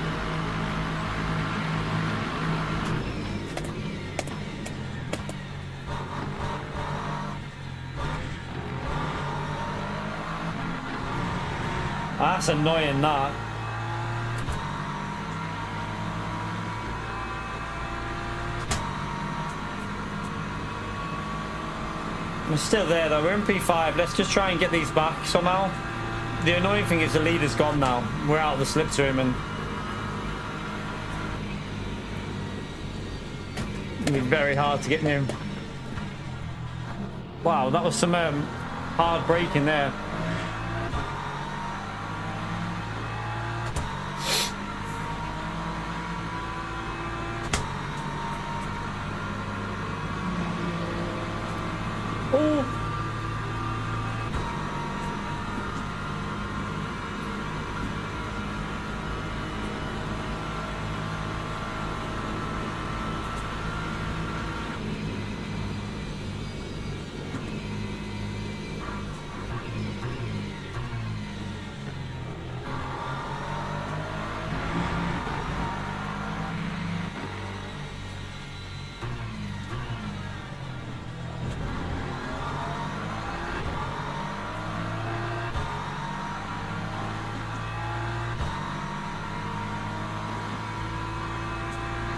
that's annoying, that. We're still there though, we're in P5. Let's just try and get these back somehow. The annoying thing is the leader's gone now. We're out of the slip to him and it'll be very hard to get near him. Wow, that was some hard braking there.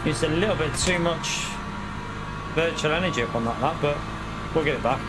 Used a little bit too much virtual energy up on that lap, but we'll get it back.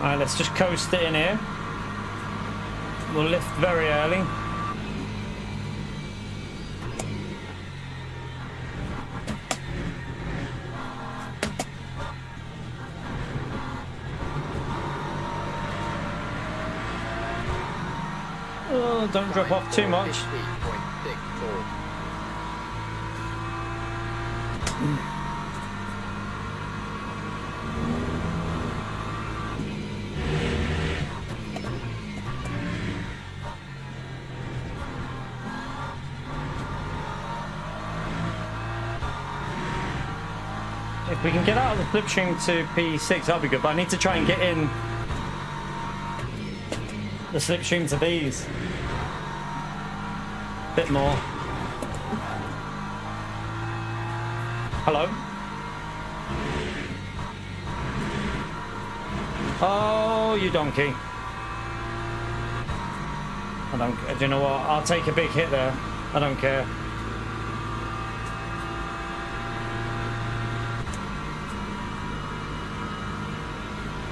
Alright, let's just coast it in here. We'll lift very early. Oh, don't drop off too much. If we can get out of the slipstream to P6, that'll be good, but I need to try and get in the slipstream to these. Bit more. Hello? Oh, you donkey. Do you know what? I'll take a big hit there. I don't care.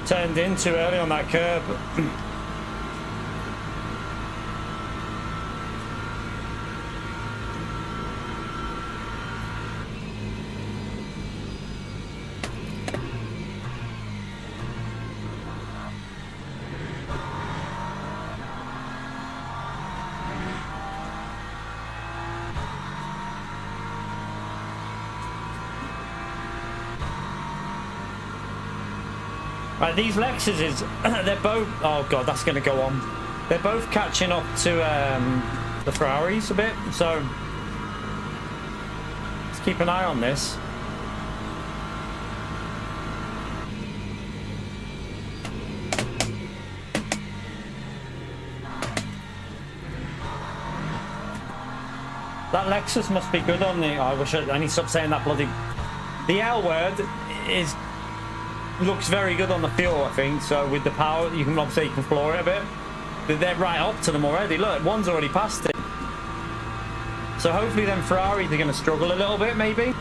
Turned in too early on that curb. Right, these Lexuses, they're both... Oh, God, that's going to go on. They're both catching up to the Ferraris a bit, so... Let's keep an eye on this. That Lexus must be good on the... Oh, I wish I need to stop saying that bloody... The L word is... Looks very good on the fuel, I think. So with the power, you can obviously floor it a bit. But they're right up to them already. Look, one's already passed it. So hopefully then Ferrari, they're going to struggle a little bit, maybe.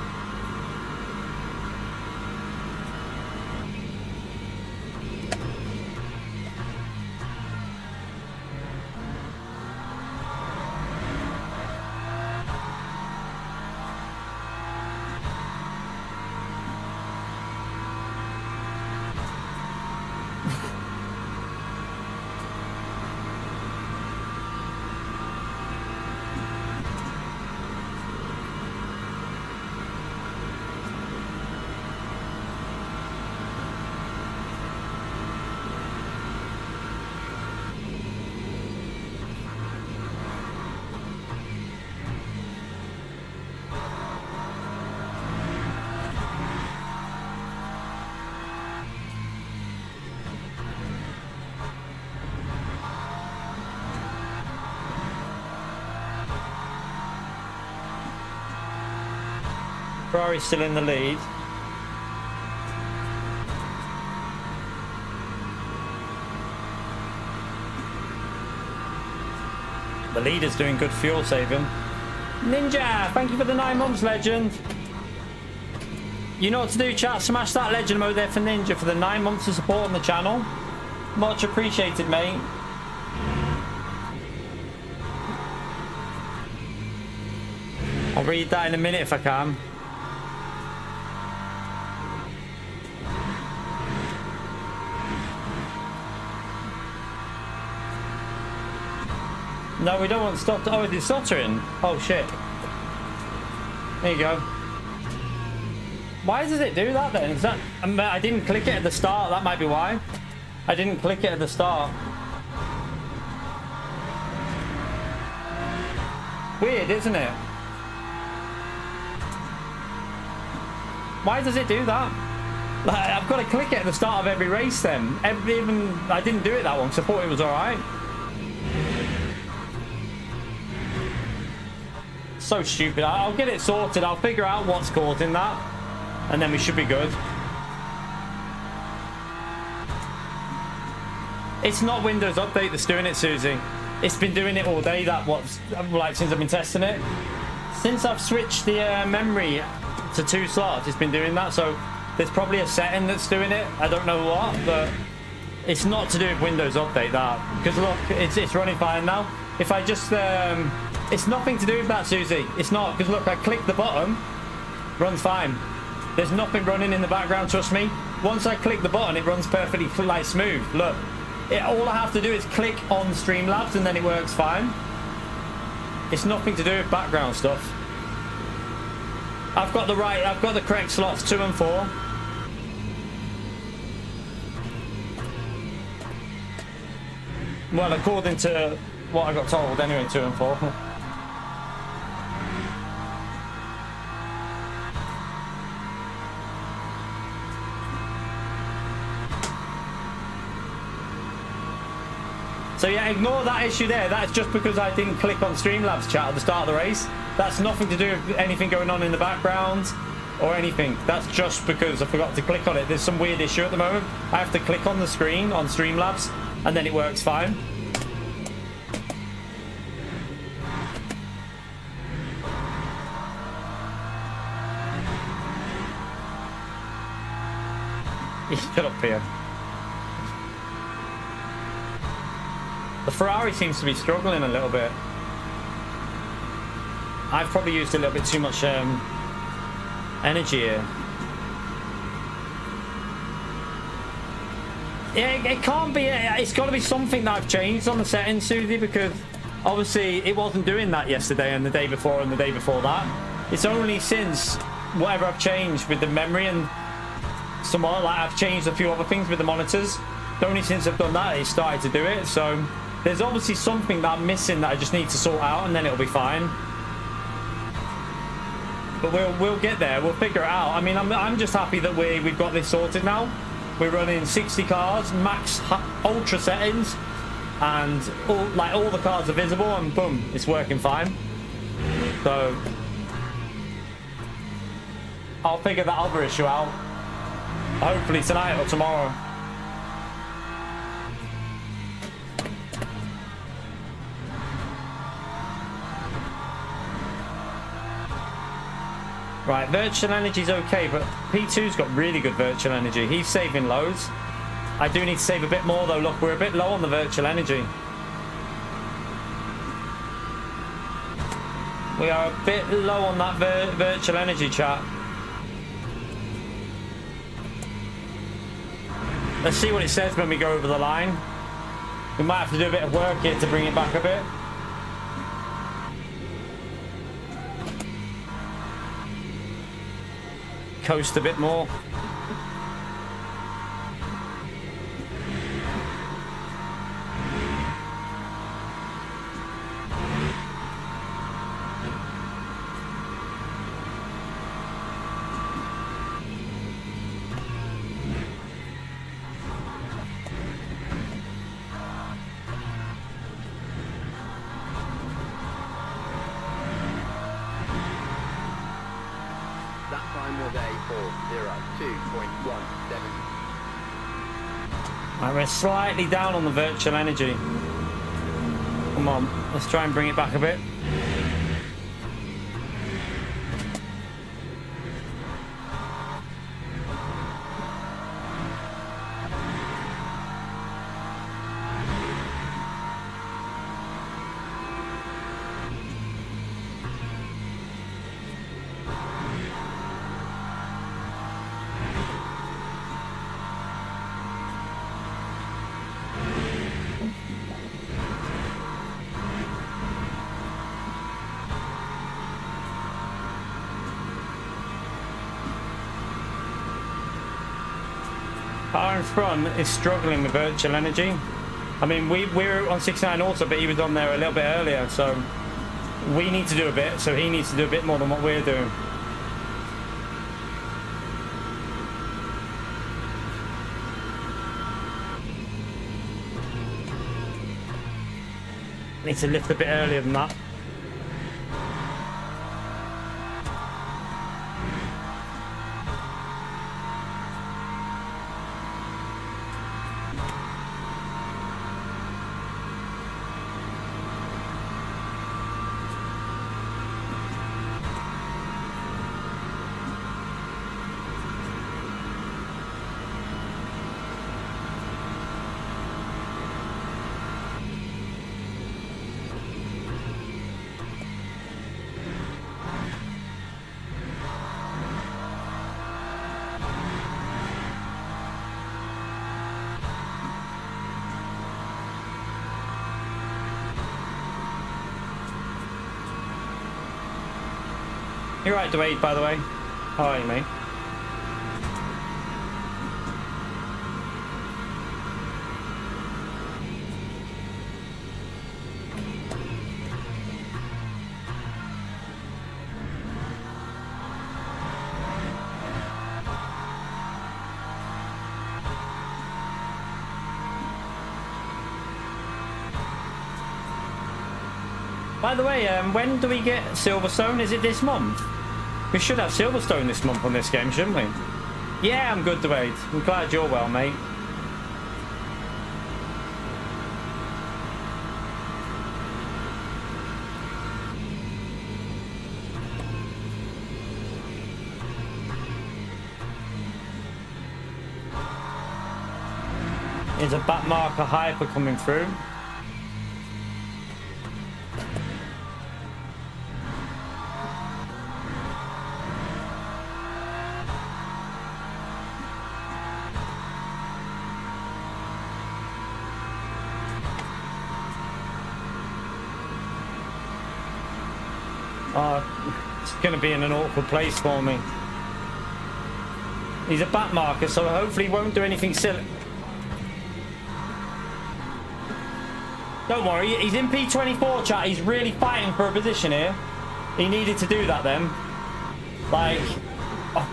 Ferrari's still in the lead. The leader's doing good fuel saving. Ninja, thank you for the 9 months, legend. You know what to do, chat. Smash that legend mode there for Ninja for the 9 months of support on the channel. Much appreciated, mate. I'll read that in a minute if I can. No, we don't want to stop. Oh, it's stuttering. Oh, shit. There you go. Why does it do that then? Is that... I didn't click it at the start. That might be why. I didn't click it at the start. Weird, isn't it? Why does it do that? Like, I've got to click it at the start of every race then. Even I didn't do it that one because I thought it was alright. So stupid. I'll get it sorted. I'll figure out what's causing that. And then we should be good. It's not Windows Update that's doing it, Susie. It's been doing it all day. Like since I've been testing it. Since I've switched the memory to 2 slots, it's been doing that. So there's probably a setting that's doing it. I don't know what, but it's not to do with Windows Update that. Because look, it's running fine now. If I just it's nothing to do with that, Susie. It's not, because look, I click the button, runs fine. There's nothing running in the background, trust me. Once I click the button, it runs perfectly like smooth. Look, all I have to do is click on Streamlabs and then it works fine. It's nothing to do with background stuff. I've got the correct slots, 2 and 4. Well, according to what I got told, anyway, 2 and 4. So yeah, ignore that issue there. That's just because I didn't click on Streamlabs chat at the start of the race. That's nothing to do with anything going on in the background or anything. That's just because I forgot to click on it. There's some weird issue at the moment. I have to click on the screen on Streamlabs and then it works fine. Get up here. The Ferrari seems to be struggling a little bit. I've probably used a little bit too much energy here. Yeah, it can't be. It's got to be something that I've changed on the settings, Susie, because obviously it wasn't doing that yesterday and the day before and the day before that. It's only since whatever I've changed with the memory and some more, like I've changed a few other things with the monitors. Only since I've done that, it started to do it. So there's obviously something that I'm missing that I just need to sort out, and then it'll be fine. But we'll get there. We'll figure it out. I mean, I'm just happy that we've got this sorted now. We're running 60 cars, max ultra settings, and all the cars are visible, and boom, it's working fine. So I'll figure that other issue out. Hopefully tonight or tomorrow. Right, virtual energy's okay, but P2's got really good virtual energy. He's saving loads. I do need to save a bit more though. Look, we're a bit low on the virtual energy. We are a bit low on that virtual energy, chat. Let's see what it says when we go over the line. We might have to do a bit of work here to bring it back a bit. Coast a bit more. Right, we're slightly down on the virtual energy. Come on, let's try and bring it back a bit. Car in front is struggling with virtual energy. I mean, we're on 69 also, but he was on there a little bit earlier, so we need to do a bit, so he needs to do a bit more than what we're doing. Need to lift a bit earlier than that. You're right, Dwayne, by the way. How are you, mate? By the way, when do we get Silverstone? Is it this month? We should have Silverstone this month on this game, shouldn't we? Yeah, I'm good, Dwayne. I'm glad you're well, mate. There's a back marker hyper coming through. Oh, it's going to be in an awkward place for me. He's a back marker, so hopefully he won't do anything silly. Don't worry, he's in P24, chat. He's really fighting for a position here. He needed to do that then. Like... Oh.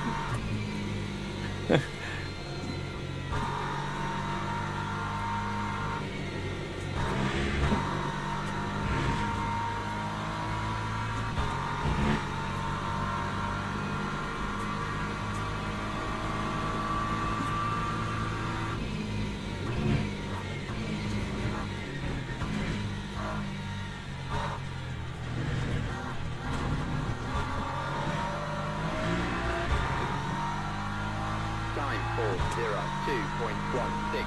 Time 402.16.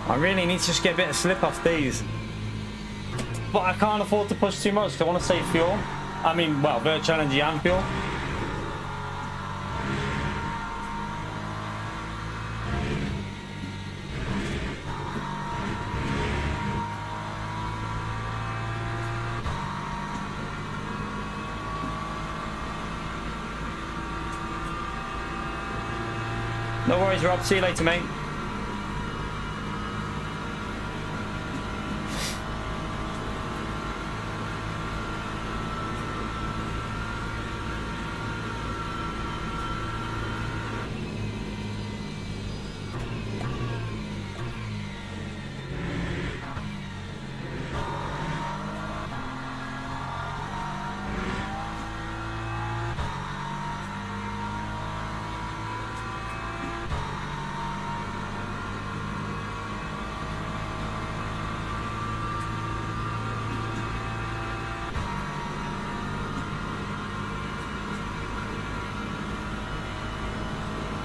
I really need to just get a bit of slip off these. But I can't afford to push too much because I want to save fuel. I mean, well, virtual energy and fuel. No worries, Rob. See you later, mate.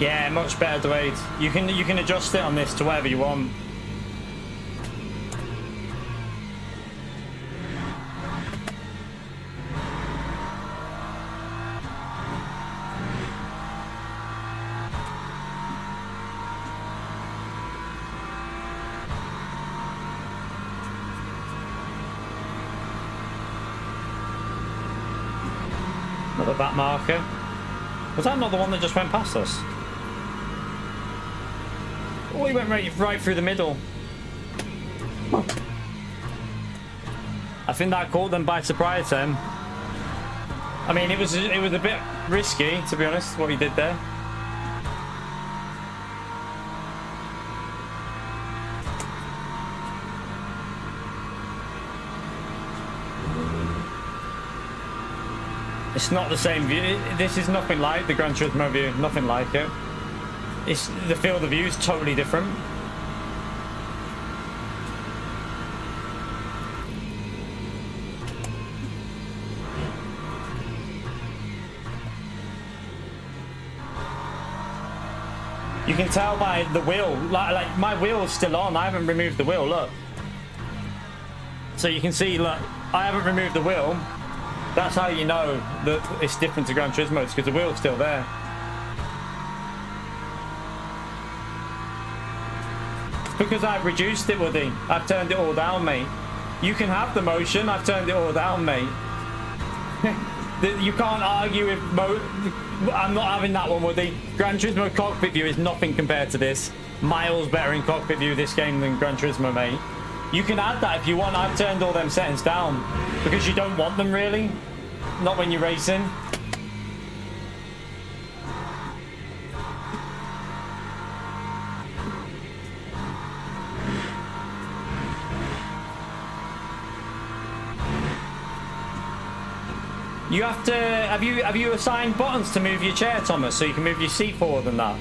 Yeah, much better Dwayne. You can adjust it on this to whatever you want. Another back marker. Was that not the one that just went past us? Oh, he went right through the middle. I think that caught them by surprise then. I mean, it was a bit risky, to be honest, what he did there. It's not the same view. This is nothing like the Gran Turismo view. Nothing like it. It's the field of view is totally different. You can tell by the wheel, like my wheel is still on. I haven't removed the wheel. Look. So you can see, look, I haven't removed the wheel. That's how you know that it's different to Gran Turismo. It's because the wheel's still there. Because I've reduced it, Woody. I've turned it all down, mate. You can have the motion. I've turned it all down, mate. You can't argue with I'm not having that one, Woody. Gran Turismo cockpit view is nothing compared to this. Miles better in cockpit view this game than Gran Turismo, mate. You can add that if you want. I've turned all them settings down because you don't want them, really. Not when you're racing. You have to have you assigned buttons to move your chair, Thomas, so you can move your seat forward and that?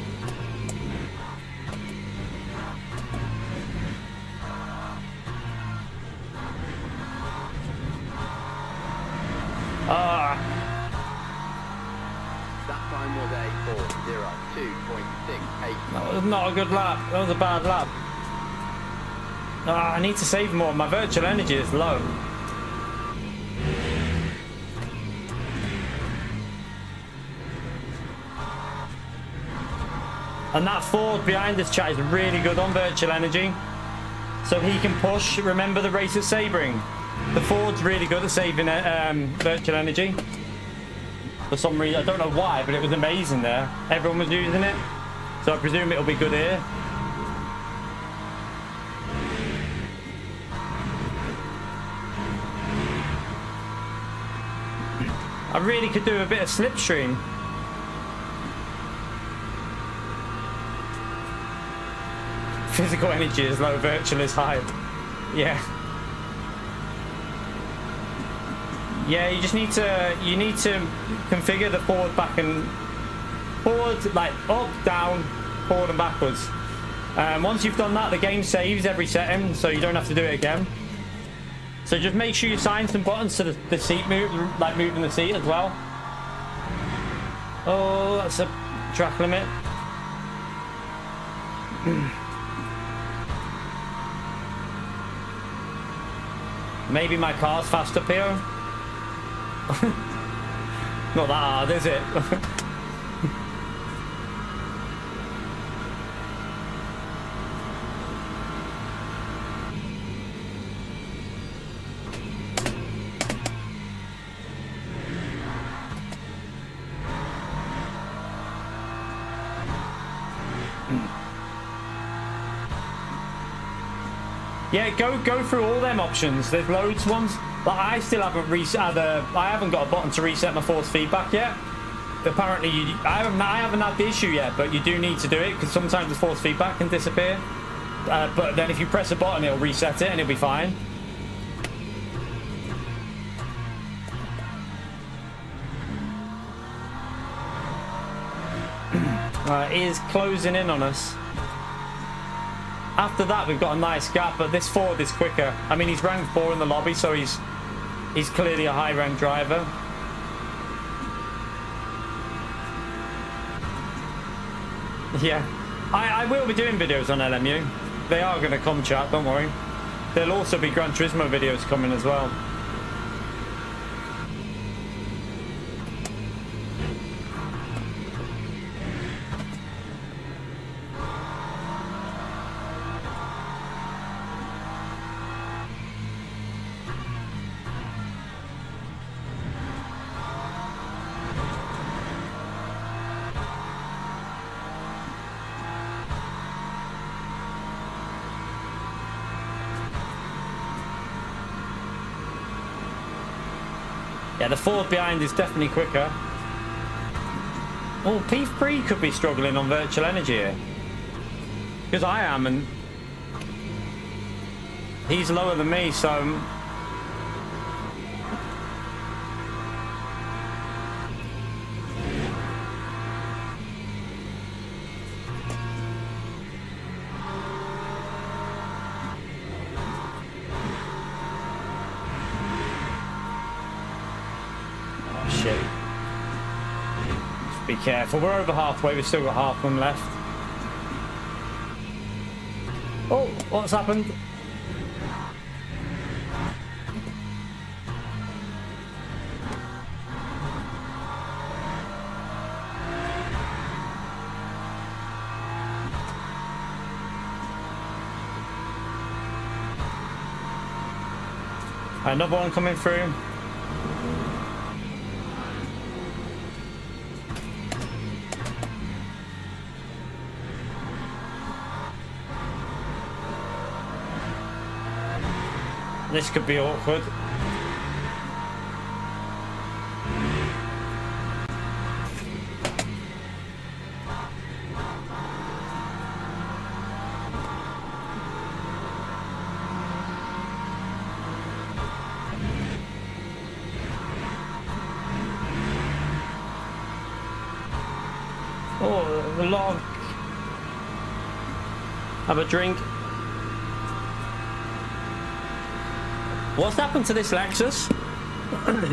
That time was a 402.68. That was not a good lap. That was a bad lap. I need to save more. My virtual energy is low. And that Ford behind us, chat, is really good on virtual energy. So he can push. Remember the race at Sebring? The Ford's really good at saving virtual energy. For some reason, I don't know why, but it was amazing there. Everyone was using it. So I presume it'll be good here. I really could do a bit of slipstream. Physical energy is low, virtual is high. Yeah. Yeah, you just need to configure the forward, back and forward, like up, down, forward and backwards. Once you've done that, the game saves every setting, so you don't have to do it again. So just make sure you assign some buttons to the seat move, like moving the seat as well. Oh, that's a track limit. Maybe my car's fast up here. Not that hard, is it? Yeah, go through all them options. There's loads ones. But I still haven't I haven't got a button to reset my force feedback yet. Apparently, I haven't had the issue yet, but you do need to do it because sometimes the force feedback can disappear. But then if you press a button, it'll reset it and it'll be fine. He is closing in on us. After that, we've got a nice gap, but this Ford is quicker. I mean, he's ranked 4 in the lobby, so he's clearly a high-ranked driver. Yeah, I will be doing videos on LMU. They are going to come, chat, don't worry. There'll also be Gran Turismo videos coming as well. Yeah, the Ford behind is definitely quicker. Oh, P3 could be struggling on virtual energy here. Because I am, and he's lower than me, so... Be careful, we're over halfway, we've still got half one left. Oh, what's happened? Another one coming through. This could be awkward. Oh, the log. Have a drink. What's happened to this Lexus?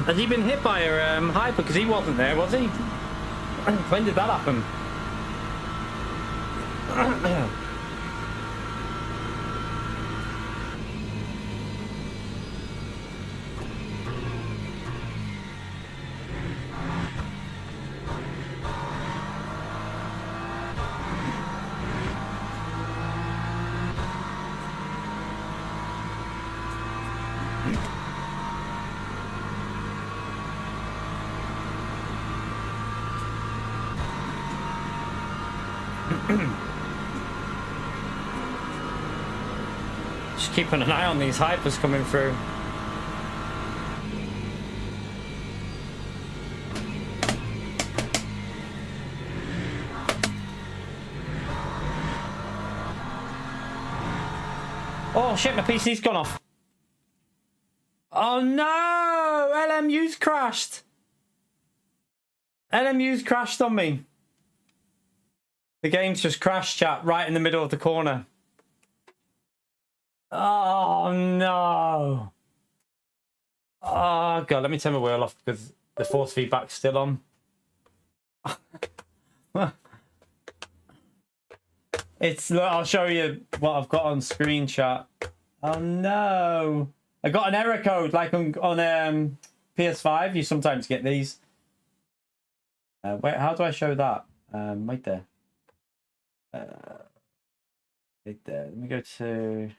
Has he been hit by a Hyper? Because he wasn't there, was he? When did that happen? Just keeping an eye on these hypers coming through. Oh shit, my PC's gone off. Oh no! LMU's crashed. LMU's crashed on me. The game's just crashed, chat, right in the middle of the corner. Oh no. Oh god, let me turn my wheel off because the force feedback's still on. I'll show you what I've got on screen, chat. Oh no. I got an error code like on PS5. You sometimes get these. Wait, how do I show that? Right there. Right there. Let me go to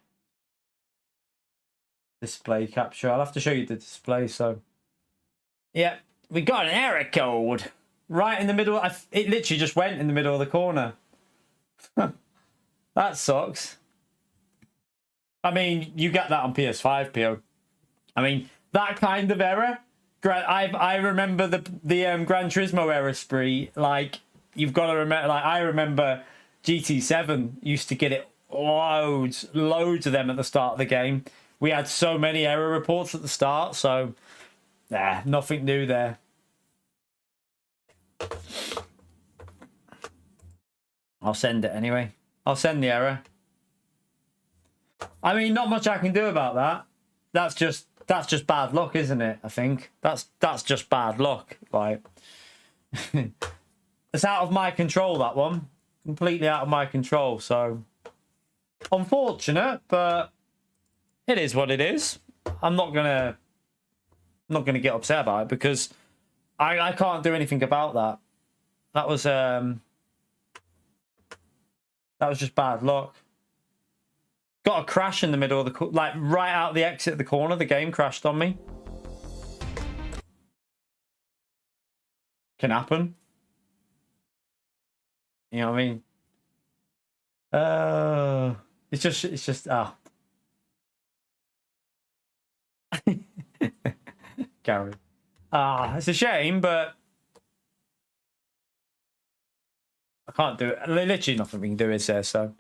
display capture. I'll have to show you the display. So, yeah, we got an error code right in the middle. It literally just went in the middle of the corner. That sucks. I mean, you get that on PS5, PO. I mean, that kind of error. I remember the Gran Turismo error spree. Like, you've got to remember. Like, I remember GT7 used to get it loads of them at the start of the game. We had so many error reports at the start, so nothing new there. I'll send it anyway. I'll send the error. I mean, not much I can do about that. That's just bad luck, isn't it? I think that's just bad luck. Like, it's out of my control. That one, completely out of my control. So unfortunate, but it is what it is. I'm not gonna get upset about it because I can't do anything about that. That was just bad luck. Got a crash in the middle of the like right out the exit of the corner. The game crashed on me. Can happen. You know what I mean? It's just Gary. It's a shame, but I can't do it. Literally nothing we can do is there, so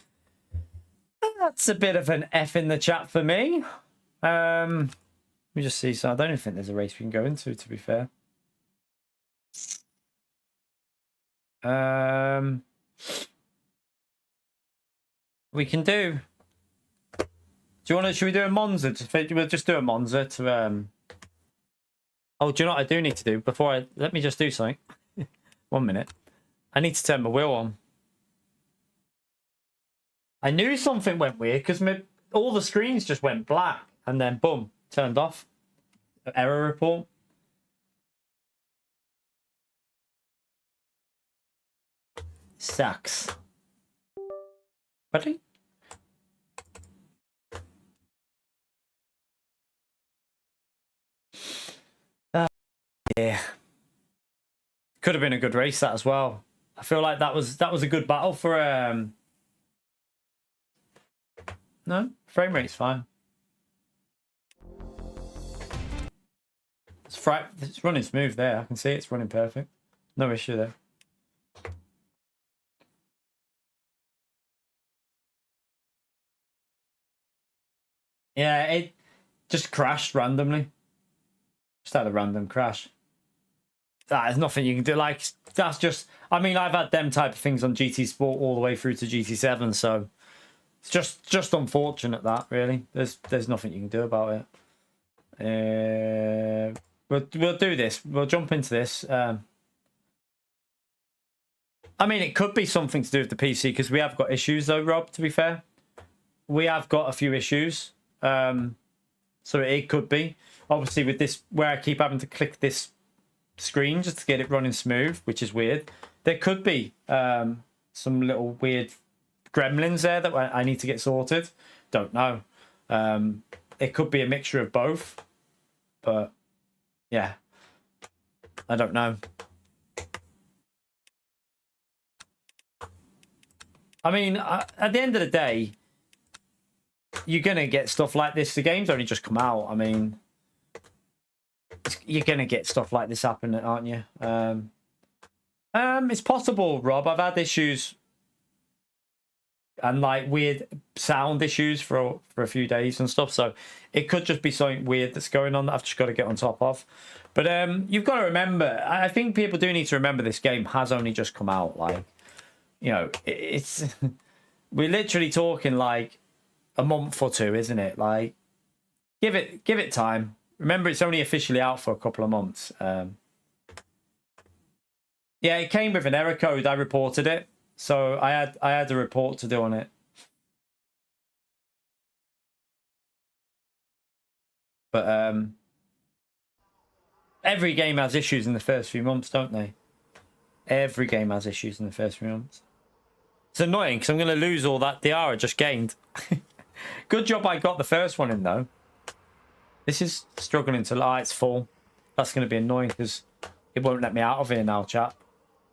that's a bit of an F in the chat for me. Let me just see. So I don't even think there's a race we can go into, to be fair. We can do. Do you want to? Should we do a Monza? We'll just do a Monza to. Oh, do you know what I do need to do before I? Let me just do something. 1 minute. I need to turn my wheel on. I knew something went weird because all the screens just went black and then boom, turned off. Error report. Sucks. Ready? Yeah. Could have been a good race that as well. I feel like that was a good battle for no, frame rate's fine. It's running smooth there. I can see it's running perfect. No issue there. Yeah, it just crashed randomly. Just had a random crash. There's nothing you can do. Like, that's just... I mean, I've had them type of things on GT Sport all the way through to GT7, so... It's just unfortunate that, really. There's nothing you can do about it. We'll do this. We'll jump into this. I mean, it could be something to do with the PC, because we have got issues, though, Rob, to be fair. We have got a few issues. So it could be. Obviously, with this, where I keep having to click this screen just to get it running smooth, which is weird. There could be some little weird gremlins there that I need to get sorted. Don't know. it could be a mixture of both. But yeah, I don't know. I mean, at the end of the day, you're going to get stuff like this. The game's only just come out. I mean, you're going to get stuff like this happening, aren't you? It's possible, Rob. I've had issues and like weird sound issues for a few days and stuff. So it could just be something weird that's going on that I've just got to get on top of. But you've got to remember, I think people do need to remember this game has only just come out. Like, you know, it's we're literally talking like a month or two, isn't it? Like, give it time. Remember, it's only officially out for a couple of months. Yeah, it came with an error code. I reported it, so I had a report to do on it. But every game has issues in the first few months, don't they? Every game has issues in the first few months. It's annoying because I'm going to lose all that DR I just gained. Good job I got the first one in, though. This is struggling to lie. It's full. That's going to be annoying because it won't let me out of here now, chat.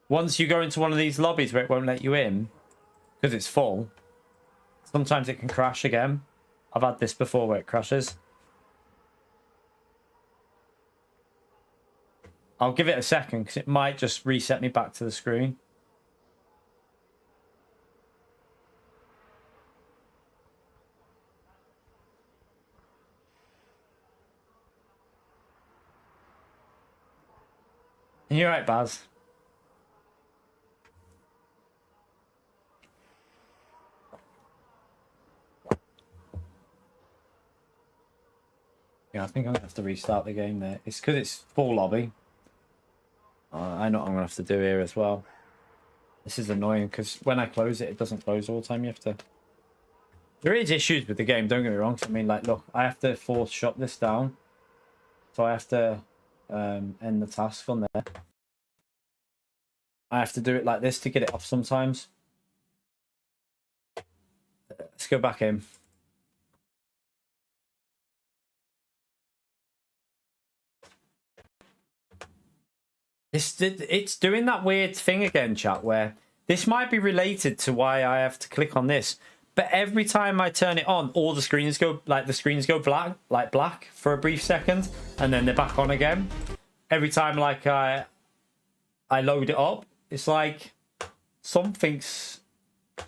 Once you go into one of these lobbies where it won't let you in because it's full, sometimes it can crash again. I've had this before where it crashes. I'll give it a second because it might just reset me back to the screen. You're right, Baz. Yeah, I think I'm going to have to restart the game there. It's because it's full lobby. I know what I'm going to have to do here as well. This is annoying because when I close it, it doesn't close all the time. You have to... There is issues with the game, don't get me wrong. I mean, like, look, I have to force shut this down. So I have to end the task on there. I have to do it like this to get it off sometimes. Let's go back in. It's doing that weird thing again, chat, where this might be related to why I have to click on this. But every time I turn it on, all the screens go black for a brief second, and then they're back on again. Every time like I load it up, it's like something's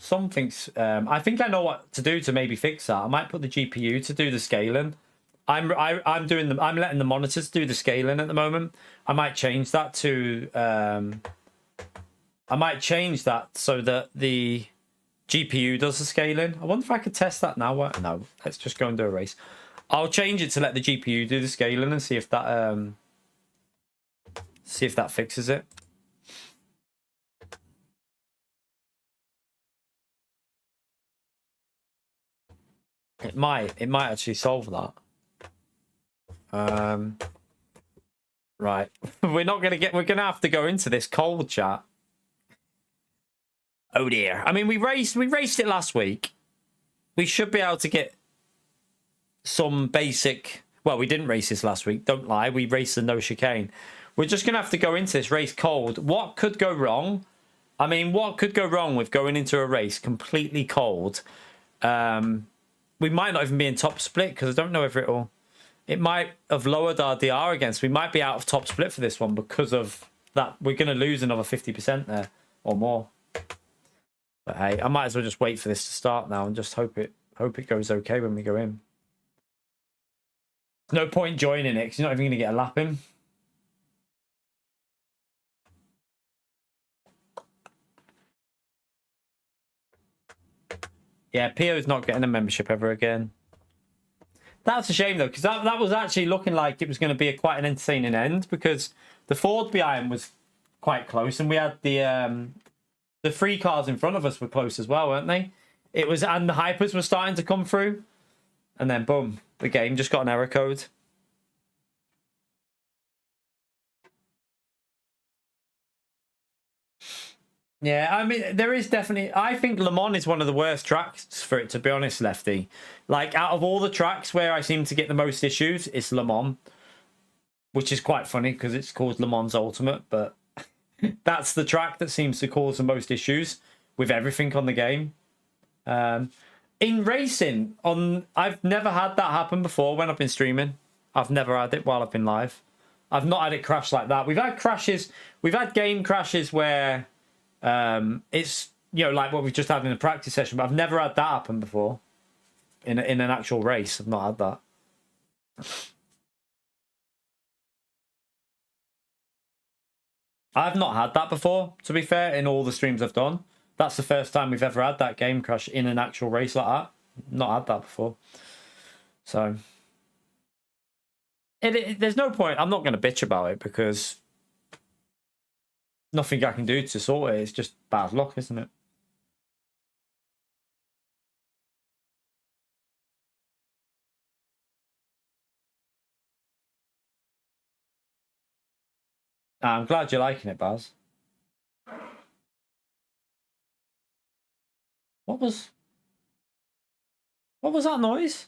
I think I know what to do to maybe fix that. I might put the GPU to do the scaling. I'm letting the monitors do the scaling at the moment. I might change that to I might change that so that the GPU does the scaling. I wonder if I could test that now. No, let's just go and do a race. I'll change it to let the GPU do the scaling and see if that fixes it. It might actually solve that. Right. We're gonna have to go into this cold, chat. Oh dear. I mean, we raced it last week. We should be able to get some basic... Well, we didn't race this last week, don't lie. We raced the no chicane. We're just gonna have to go into this race cold. What could go wrong? I mean, what could go wrong with going into a race completely cold? We might not even be in top split because I don't know if it might have lowered our DR again. So we might be out of top split for this one because of that. We're going to lose another 50% there or more. But hey, I might as well just wait for this to start now and just hope it goes okay when we go in. No point joining it because you're not even going to get a lap in. Yeah, PO's not getting a membership ever again. That's a shame, though, because that was actually looking like it was going to be quite an entertaining end because the Ford behind was quite close and we had the three cars in front of us were close as well, weren't they? And the hypers were starting to come through. And then, boom, the game just got an error code. Yeah, I mean, there is definitely... I think Le Mans is one of the worst tracks for it, to be honest, Lefty. Like, out of all the tracks where I seem to get the most issues, it's Le Mans. Which is quite funny, because it's called Le Mans Ultimate, but that's the track that seems to cause the most issues with everything on the game. In racing, I've never had that happen before when I've been streaming. I've never had it while I've been live. I've not had it crash like that. We've had crashes. We've had game crashes where... it's, you know, like what we've just had in a practice session, but I've never had that happen before in an actual race. I've not had that. I've not had that before, to be fair, in all the streams I've done. That's the first time we've ever had that game crash in an actual race like that. Not had that before. So there's no point. I'm not going to bitch about it because nothing I can do to sort it. It's just bad luck, isn't it? I'm glad you're liking it, Baz. What was that noise?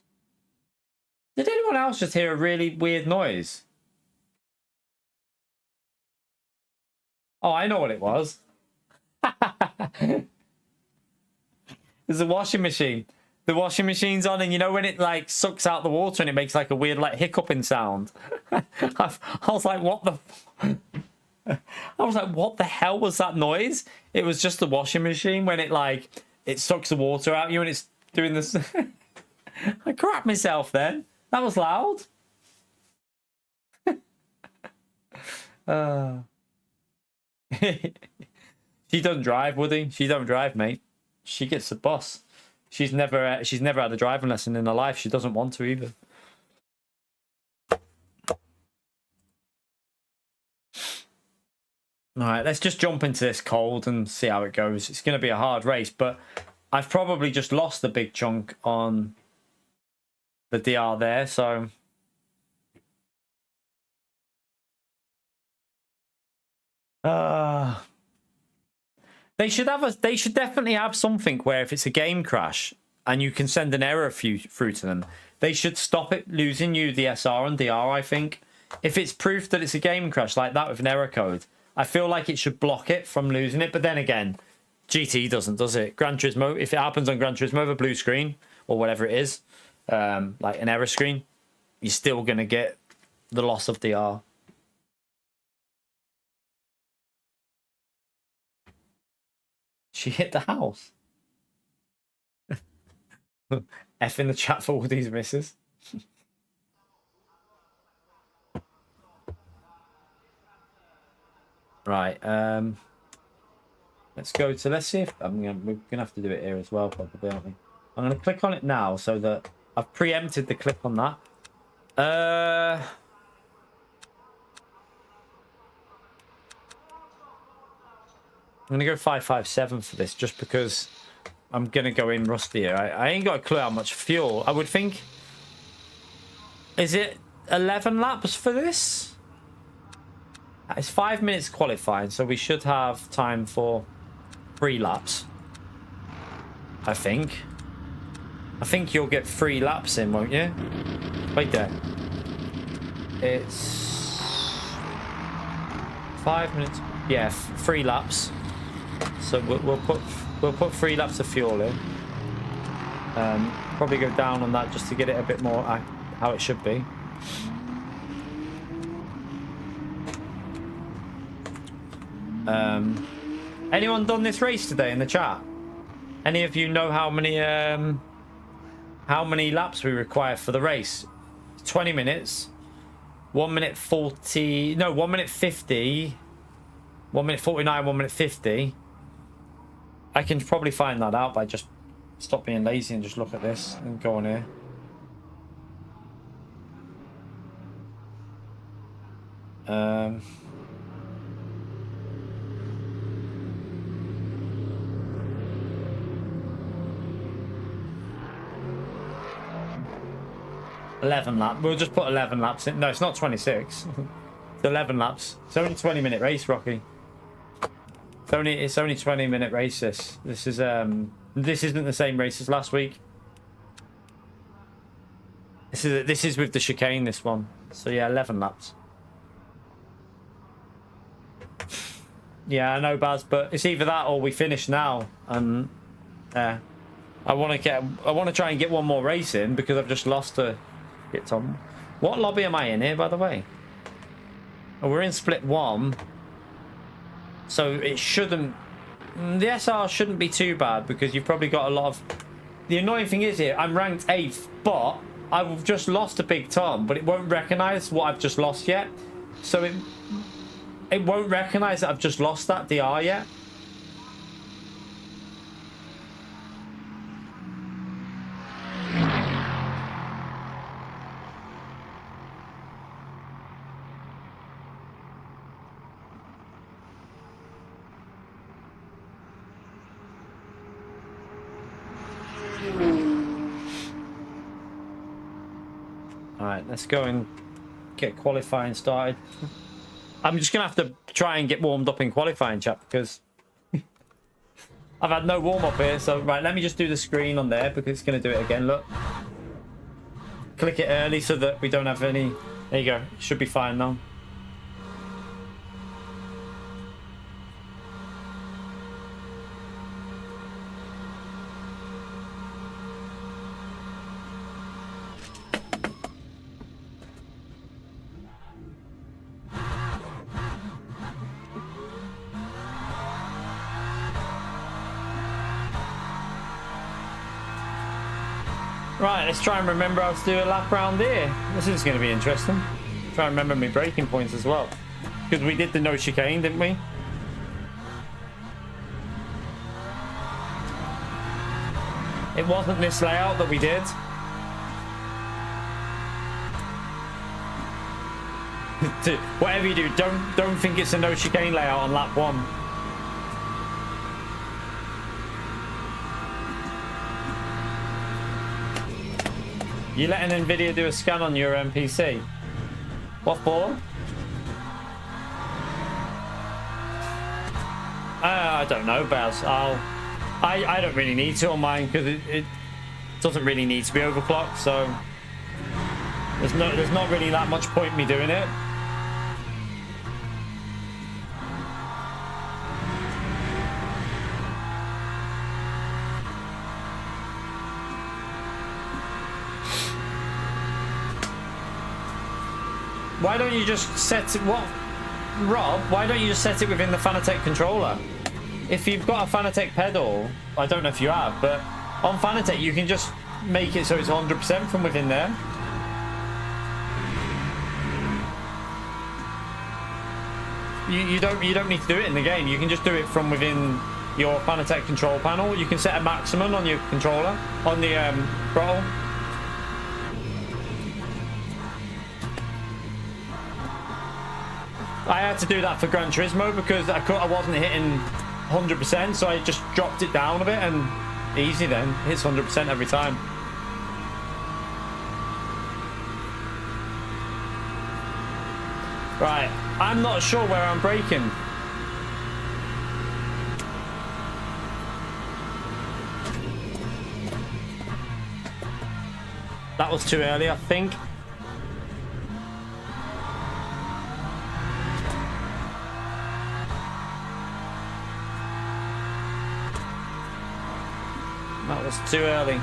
Did anyone else just hear a really weird noise? Oh, I know what it was. There's a washing machine. The washing machine's on, and you know when it like sucks out the water and it makes like a weird like hiccuping sound. I was like, what the? I was like, what the hell was that noise? It was just the washing machine when it sucks the water out of you and it's doing this. I crapped myself then. That was loud. She doesn't drive, Woody. She don't drive, mate. She gets the bus. She's never had a driving lesson in her life. She doesn't want to either. All right, let's just jump into this cold and see how it goes. It's going to be a hard race, but I've probably just lost a big chunk on the DR there, so they should definitely have something where if it's a game crash and you can send an error through to them, they should stop it losing you the SR and DR. I think if it's proof that it's a game crash like that with an error code, I feel like it should block it from losing it. But then again, GT doesn't, does it? Gran Turismo, if it happens on Gran Turismo, a blue screen or whatever it is, like an error screen, you're still going to get the loss of DR. She hit the house. F in the chat for all these misses. Right, let's go to, let's see if we're gonna have to do it here as well, probably, aren't we? I'm gonna click on it now so that I've preempted the click on that. I'm gonna go 557 for this just because I'm gonna go in rusty here. I ain't got a clue how much fuel. I would think, is it 11 laps for this? It's 5 minutes qualifying, so we should have time for 3 laps. I think you'll get 3 laps in, won't you? Wait there. It's 5 minutes. Yeah, 3 laps. So we'll put 3 laps of fuel in. Probably go down on that just to get it a bit more how it should be. Anyone done this race today in the chat? Any of you know how many laps we require for the race? 20 minutes. 1 minute 40. No, 1 minute 50. 1 minute 49. 1 minute 50. I can probably find that out by just stop being lazy and just look at this and go on here. $11 laps. We'll just put 11 laps in. No, it's not 26. It's 11 laps. It's only a 20-minute race, Rocky. It's only 20-minute race. This isn't the same race as last week. This is with the chicane, this one. So yeah, 11 laps. Yeah, I know, Baz, but it's either that or we finish now. And I want to try and get one more race in because I've just lost a bit. Tom, what lobby am I in here, by the way? Oh, we're in split 1, so it shouldn't. The SR shouldn't be too bad because you've probably got a lot of. The annoying thing is here, I'm ranked 8th, but I've just lost a Big Tom, but it won't recognise what I've just lost yet. So it won't recognise that I've just lost that DR yet. Alright, let's go and get qualifying started. I'm just going to have to try and get warmed up in qualifying, chat, because I've had no warm-up here. So, right, let me just do the screen on there because it's going to do it again. Look. Click it early so that we don't have any... There you go. Should be fine now. Right, let's try and remember how to do a lap round here. This is going to be interesting. Try and remember my braking points as well. Because we did the no chicane, didn't we? It wasn't this layout that we did. Whatever you do, don't think it's a no chicane layout on lap 1. You letting Nvidia do a scan on your PC? What for? I don't know, Baz. I don't really need to on mine because it doesn't really need to be overclocked. So there's not really that much point me doing it. Why don't you just set it... What? Rob, why don't you just set it within the Fanatec controller? If you've got a Fanatec pedal, I don't know if you have, but on Fanatec you can just make it so it's 100% from within there. You don't need to do it in the game. You can just do it from within your Fanatec control panel. You can set a maximum on your controller, on the throttle. I had to do that for Gran Turismo because I wasn't hitting 100%, so I just dropped it down a bit and easy then. Hits 100% every time. Right, I'm not sure where I'm braking. That was too early, I think. That was too early.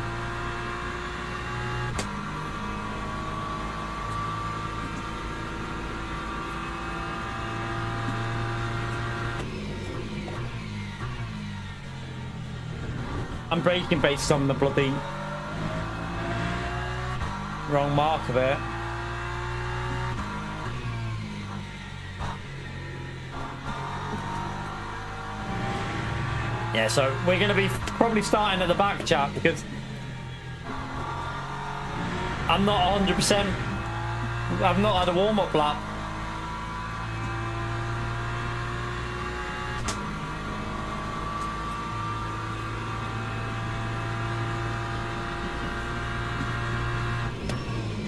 I'm braking based on the bloody wrong marker there. Yeah, so we're going to be probably starting at the back, chat, because I'm not 100%. I've not had a warm-up lap.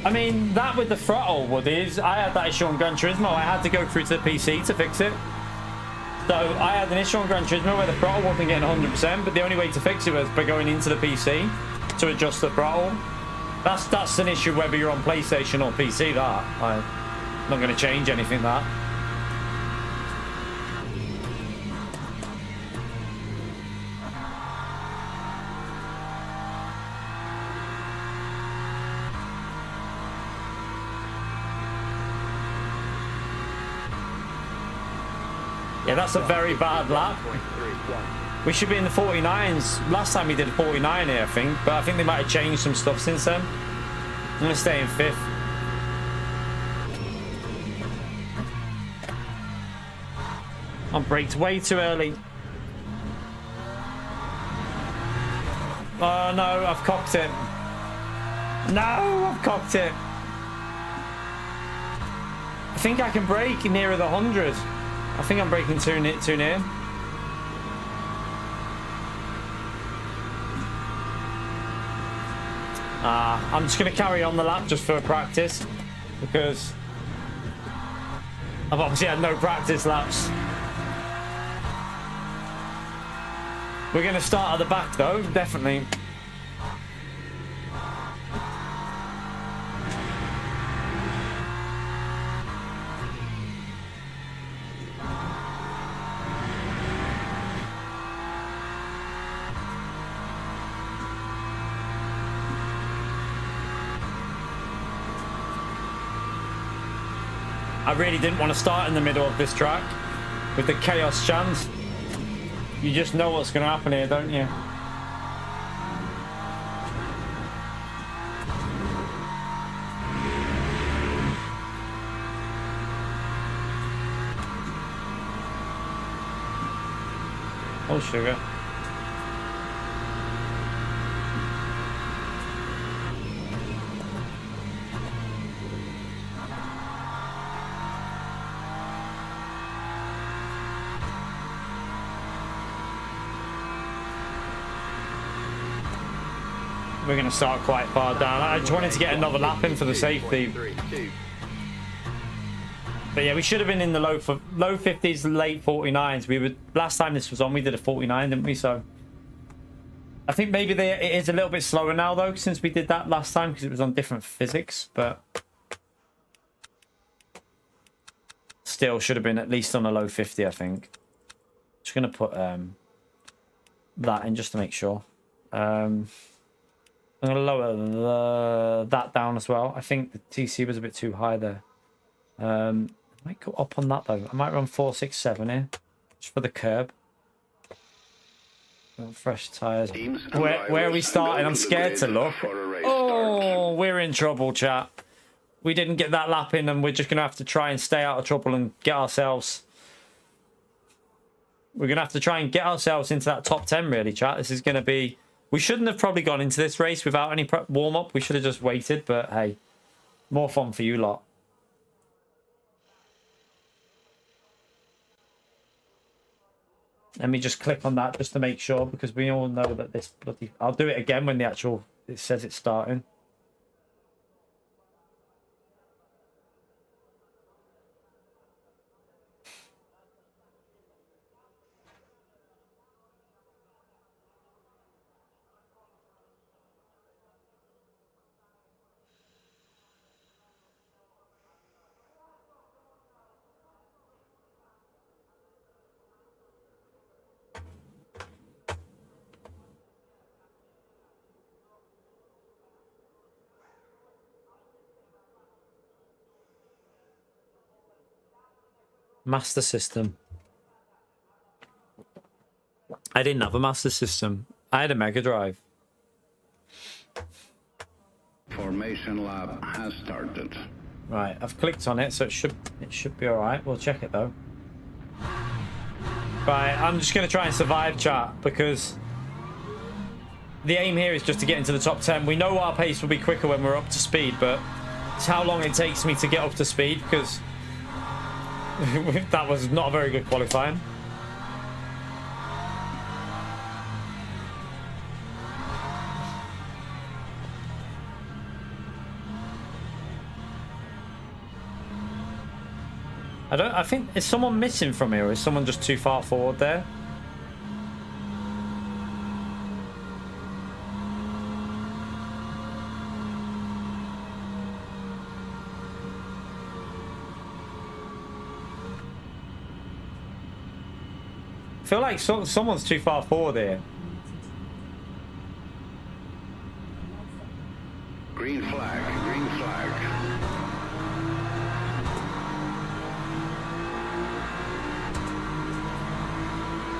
I mean, that with the throttle, I had that issue on Gran Turismo. I had to go through to the PC to fix it. So I had an issue on Gran Turismo where the throttle wasn't getting 100%, but the only way to fix it was by going into the PC to adjust the throttle. That's an issue whether you're on PlayStation or PC. I'm not going to change anything. That. Yeah, that's a very bad lap. We should be in the 49s. Last time we did a 49 here, I think. But I think they might have changed some stuff since then. I'm going to stay in 5th. I braked way too early. Oh, no, I've cocked it. No, I've cocked it. I think I can brake nearer the 100. I think I'm braking too near. I'm just going to carry on the lap just for practice because I've obviously had no practice laps. We're going to start at the back though, definitely. I really didn't want to start in the middle of this track with the chaos chance. You just know what's going to happen here, don't you? Oh, sugar. We're going to start quite far down. I just wanted to get another lap in for the safety. But yeah, we should have been in the low 50s, late 49s. Last time this was on, we did a 49, didn't we? So I think maybe it is a little bit slower now though, since we did that last time because it was on different physics. But still, should have been at least on a low 50, I think. Just going to put that in just to make sure. I'm going to lower that down as well. I think the TC was a bit too high there. I might go up on that though. I might run 467 here, just for the curb. Fresh tyres. Where are we starting? I'm scared to look. Oh, we're in trouble, chat. We didn't get that lap in, and we're just going to have to try and stay out of trouble and get ourselves... We're going to have to try and get ourselves into that top 10, really, chat. This is going to be... We shouldn't have probably gone into this race without any warm-up. We should have just waited, but hey, more fun for you lot. Let me just click on that just to make sure, because we all know that this bloody... I'll do it again when it says it's starting. Master System. I didn't have a Master System. I had a Mega Drive. Formation lab has started. Right, I've clicked on it, so it should be all right. We'll check it though. Right, I'm just going to try and survive, chat, because the aim here is just to get into the top 10. We know our pace will be quicker when we're up to speed, but it's how long it takes me to get up to speed, because that was not a very good qualifying. I think, is someone missing from here, or is someone just too far forward there? I feel like someone's too far forward here. Green flag, green flag.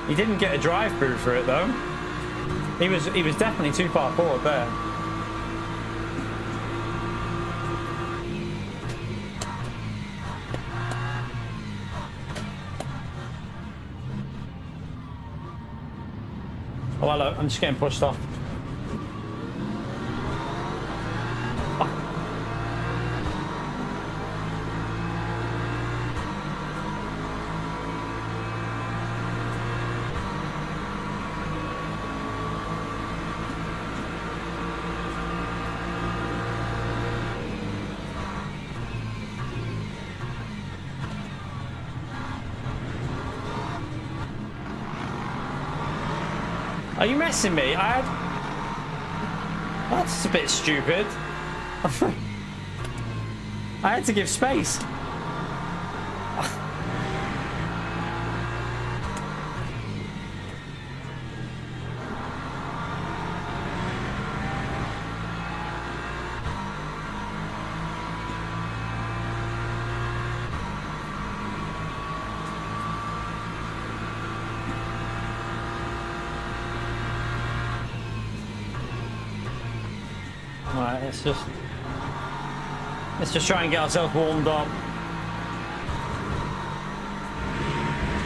He didn't get a drive through for it though. He was definitely too far forward there. Oh hello, I'm just getting pushed off. Are you messing me? That's a bit stupid. I had to give space. Alright, let's just try and get ourselves warmed up.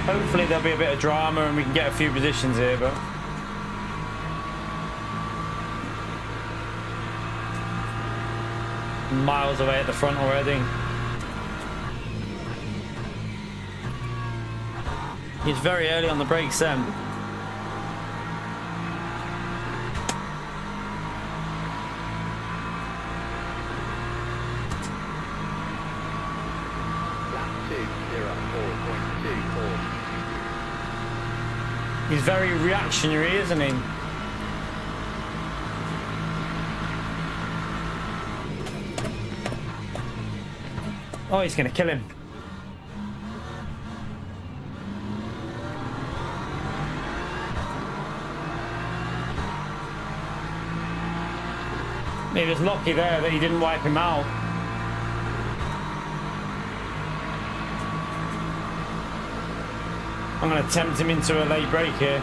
Hopefully there'll be a bit of drama and we can get a few positions here, but miles away at the front already. He's very early on the brakes then. He's very reactionary, isn't he? Oh, he's gonna kill him. He was lucky there that he didn't wipe him out. I'm going to tempt him into a late break here.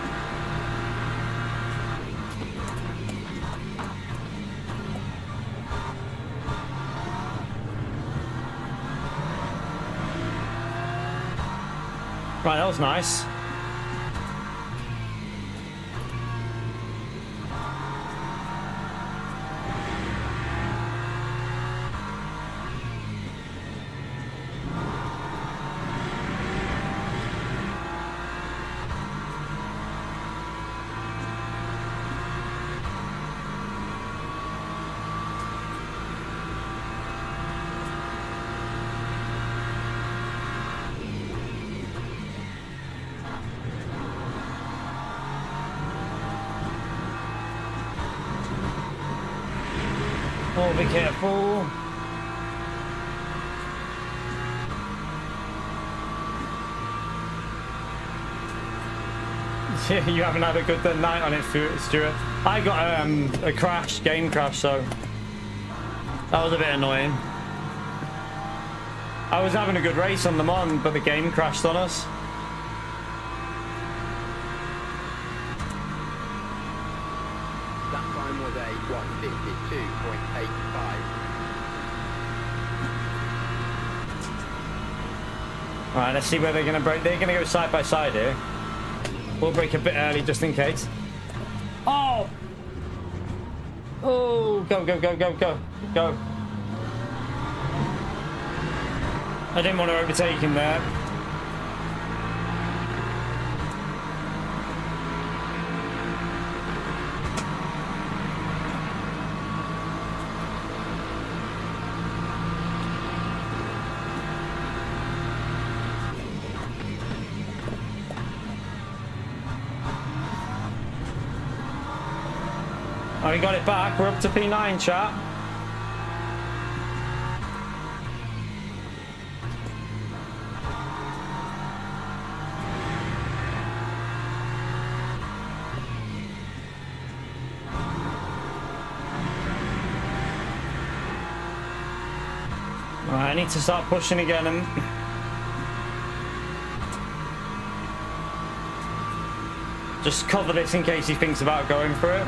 Right, that was nice. Oh, be careful. Yeah, you haven't had a good night on it, Stuart. I got a crash, game crash, so that was a bit annoying. I was having a good race on them on, but the game crashed on us. That time was a 152.85. Alright, let's see where they're going to break. They're going to go side by side here. We'll break a bit early just in case. Oh! Oh, go, go, go, go, go, go. I didn't want to overtake him there. Right, we got it back. We're up to P9, chat. Alright, I need to start pushing again and just cover this in case he thinks about going for it.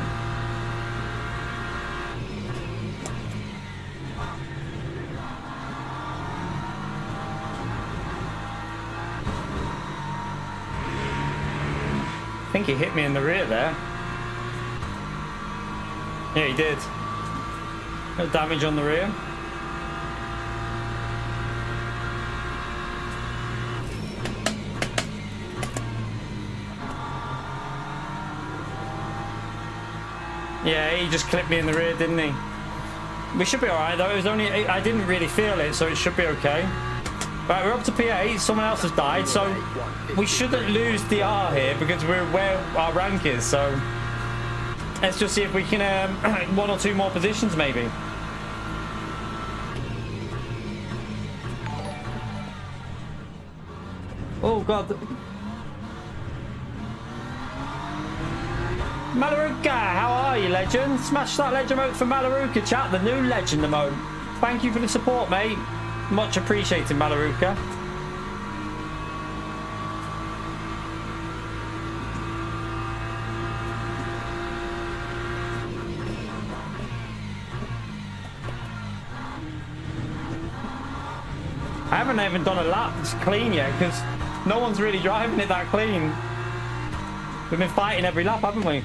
I think he hit me in the rear there. Yeah, he did. No damage on the rear. Yeah, he just clipped me in the rear, didn't he? We should be alright though. It was only, I didn't really feel it, so it should be okay. Right, we're up to P8. Someone else has died, so we shouldn't lose the R here because we're where our rank is. So let's just see if we can one or two more positions maybe. Oh god. Malaruka, how are you, legend? Smash that legend emote for Malaruka, chat, the new legend emote. Thank you for the support, mate. Much appreciated, Malaruka. I haven't even done a lap clean yet because no one's really driving it that clean. We've been fighting every lap, haven't we?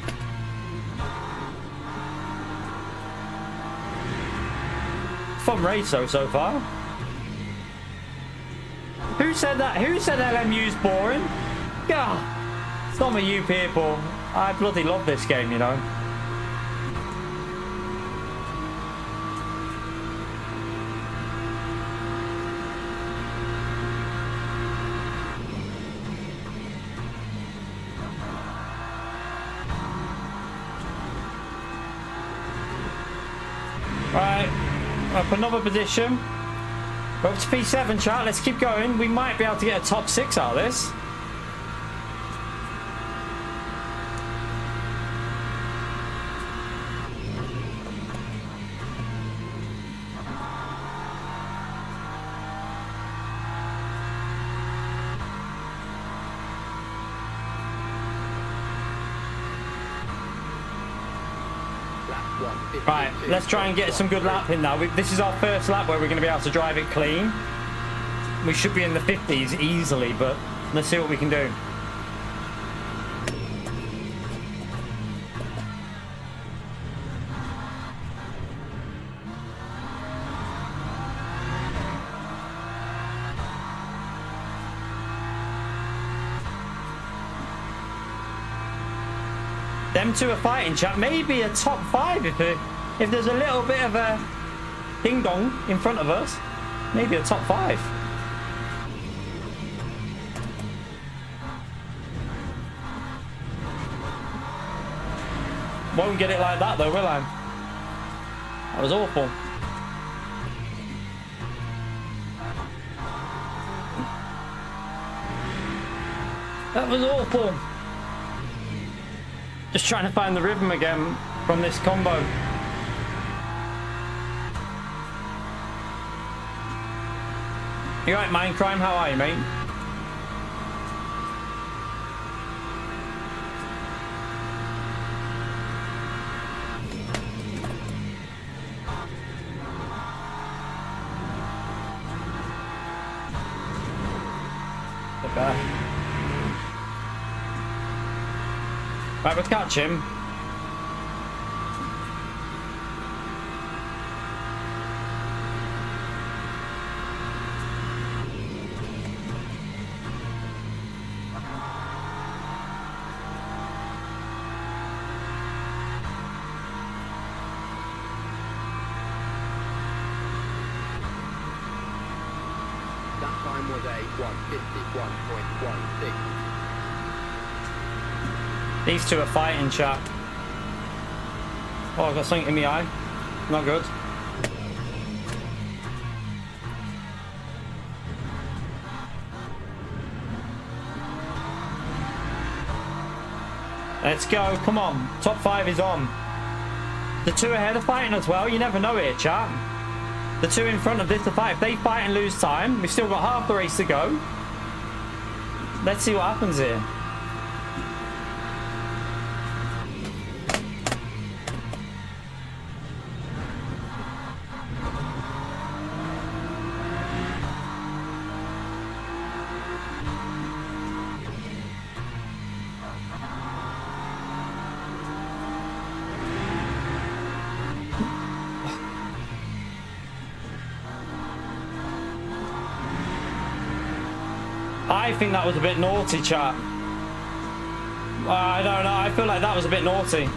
Fun race though so far. Who said that? Who said LMU's boring? Yeah, it's not me, you people. I bloody love this game, you know. Right, up another position. We're up to P7, chat. Let's keep going. We might be able to get a top 6 out of this. Right, let's try and get some good lap in now. This is our first lap where we're going to be able to drive it clean. We should be in the 50s easily, but let's see what we can do. Them two are fighting, chat. Maybe a top 5 if there's a little bit of a ding dong in front of us. Maybe a top 5. Won't get it like that though, will I? That was awful. That was awful. Just trying to find the rhythm again from this combo. You right, Mindcrime? How are you, mate? Okay. Right, we'll catch him. That time was a 151.16. These two are fighting, chat. Oh, I got something in my eye. Not good. Let's go. Come on. Top 5 is on. The 2 ahead are fighting as well. You never know it, chat. The 2 in front of this are fighting. If they fight and lose time, we've still got half the race to go. Let's see what happens here. I think that was a bit naughty, chat. I don't know. I feel like that was a bit naughty.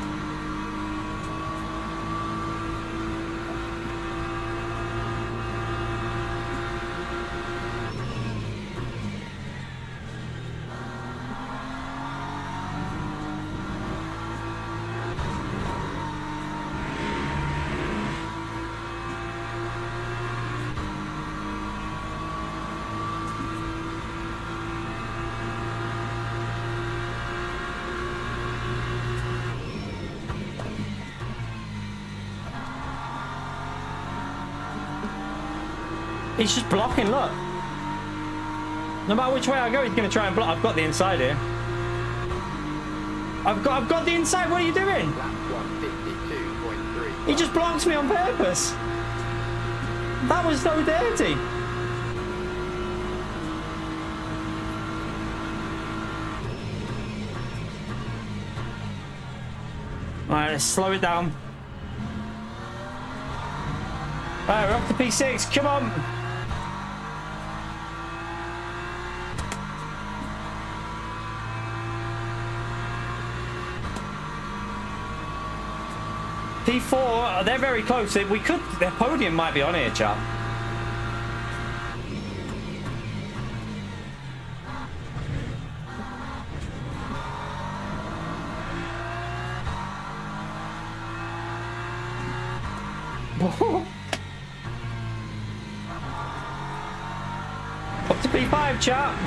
He's just blocking, look. No matter which way I go, he's going to try and block. I've got the inside here. I've got the inside. What are you doing? Lap 152.3. He just blocks me on purpose. That was so dirty. Alright, let's slow it down. Alright, we're up to P6. Come on. P4, they're very close. We could, their podium might be on here, chap. Up to P5, chap.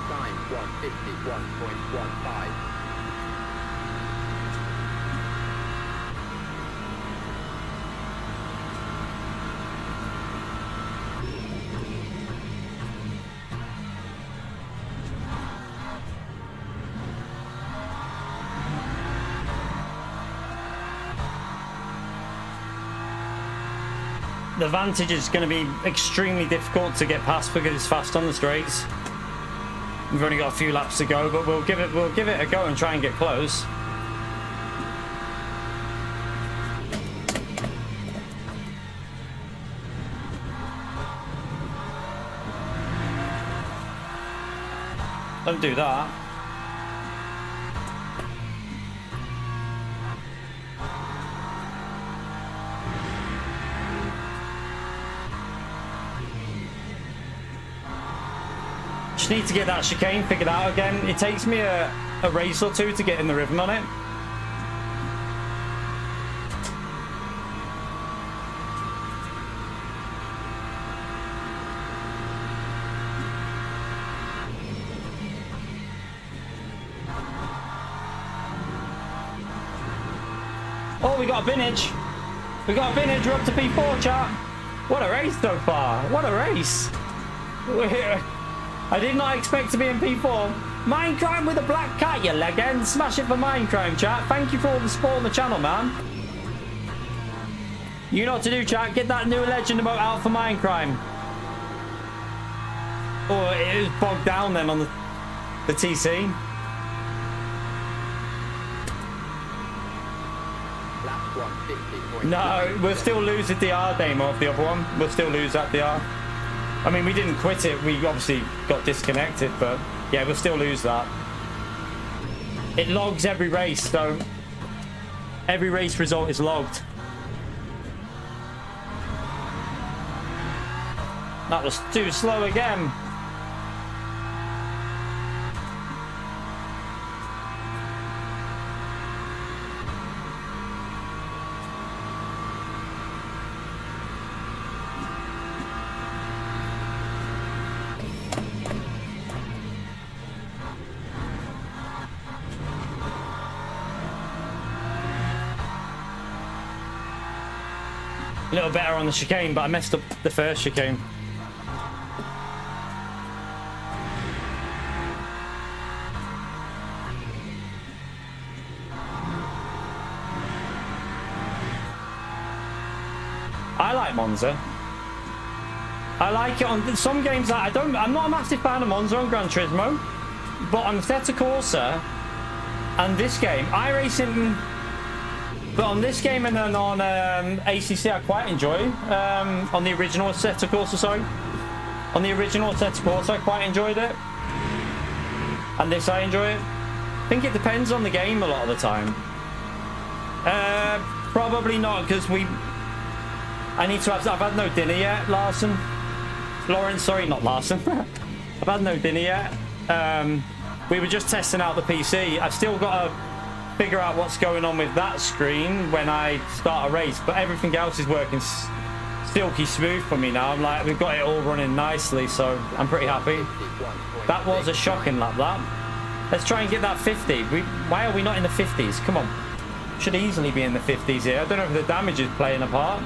Time 151.15. The Vantage is going to be extremely difficult to get past because it's fast on the straights. We've only got a few laps to go, but we'll give it a go and try and get close. Don't do that. Just need to get that chicane figured out again. It takes me a race or two to get in the rhythm on it. Oh, we got a vintage. We got a vintage. We're up to P4, chat. What a race so far. What a race. I did not expect to be in P4. Mindcrime with a black cat, you legend. Smash it for Mindcrime, chat. Thank you for all the support on the channel, man. You know what to do, chat. Get that new legend emote out for Mindcrime. Oh, it was bogged down then on the TC. No, we'll still lose the DR demo of the other one. We'll still lose that DR. I mean, we didn't quit it. We obviously got disconnected, but yeah, we'll still lose that. It logs every race, so every race result is logged. That was too slow again. A little better on the chicane, but I messed up the first chicane. I like Monza. I like it on some games that I'm not a massive fan of Monza on Gran Turismo, but on Assetto Corsa and this game, iRacing. But on this game and then on ACC, I quite enjoy. On the original Assetto Corsa, sorry. On the original Assetto Corsa, I quite enjoyed it. And this, I enjoy it. I think it depends on the game a lot of the time. Probably not, because I've had no dinner yet, Larson. Lawrence, sorry, not Larson. I've had no dinner yet. We were just testing out the PC. I've still got to figure out what's going on with that screen when I start a race, but everything else is working silky smooth for me now. I'm like, we've got it all running nicely, so I'm pretty happy. That was a shocking lap, that. Let's try and get that 50. Why are we not in the 50s? Come on. Should easily be in the 50s here. I don't know if the damage is playing a part.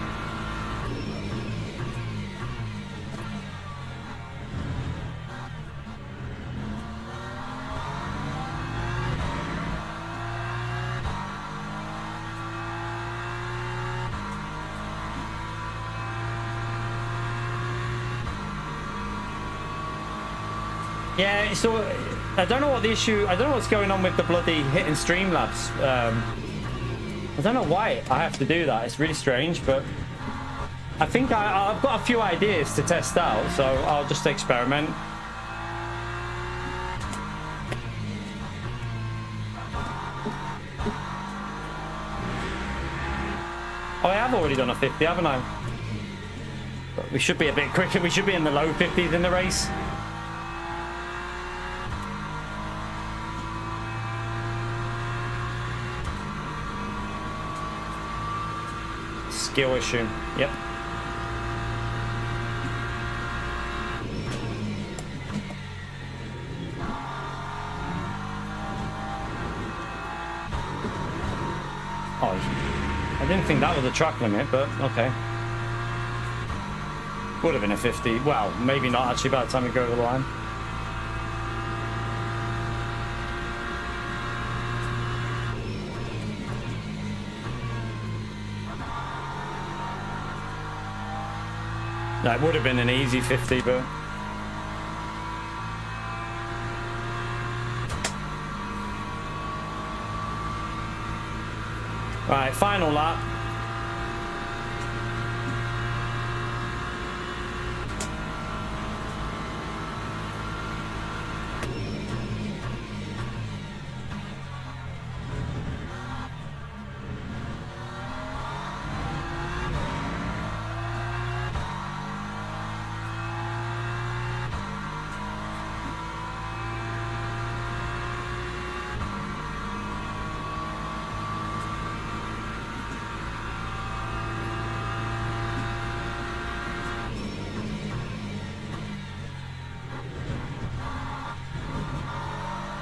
Yeah, so I don't know what the issue. I don't know what's going on with the bloody hitting Streamlabs. I don't know why I have to do that. It's really strange, but I think I've got a few ideas to test out, so I'll just experiment. Oh, I have already done a 50, haven't I? But we should be a bit quicker. We should be in the low 50s in the race. Skill issue. Yep. Oh, I didn't think that was a track limit, but okay. Would have been a 50. Well, maybe not actually by the time we go over the line. That would have been an easy 50, but right, final lap.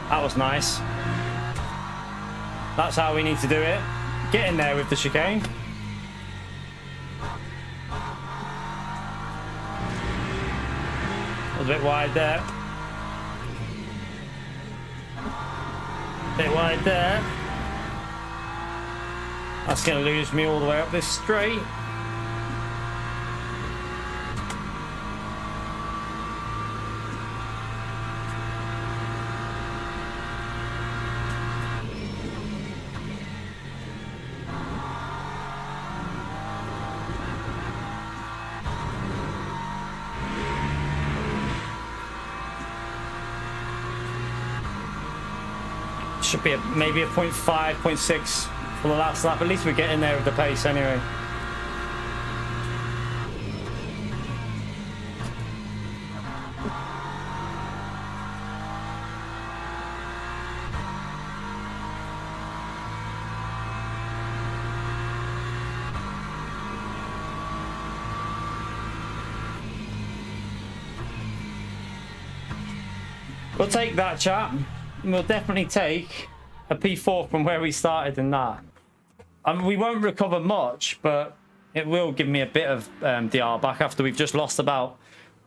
That was nice. That's how we need to do it. Get in there with the chicane. a bit wide there. Bit wide there. That's going to lose me all the way up this straight. Should be maybe a 0.5, 0.6 for the last lap. At least we're getting there with the pace anyway. We'll take that, chat. We'll definitely take a P4 from where we started in that. I mean, we won't recover much, but it will give me a bit of DR back after we've just lost about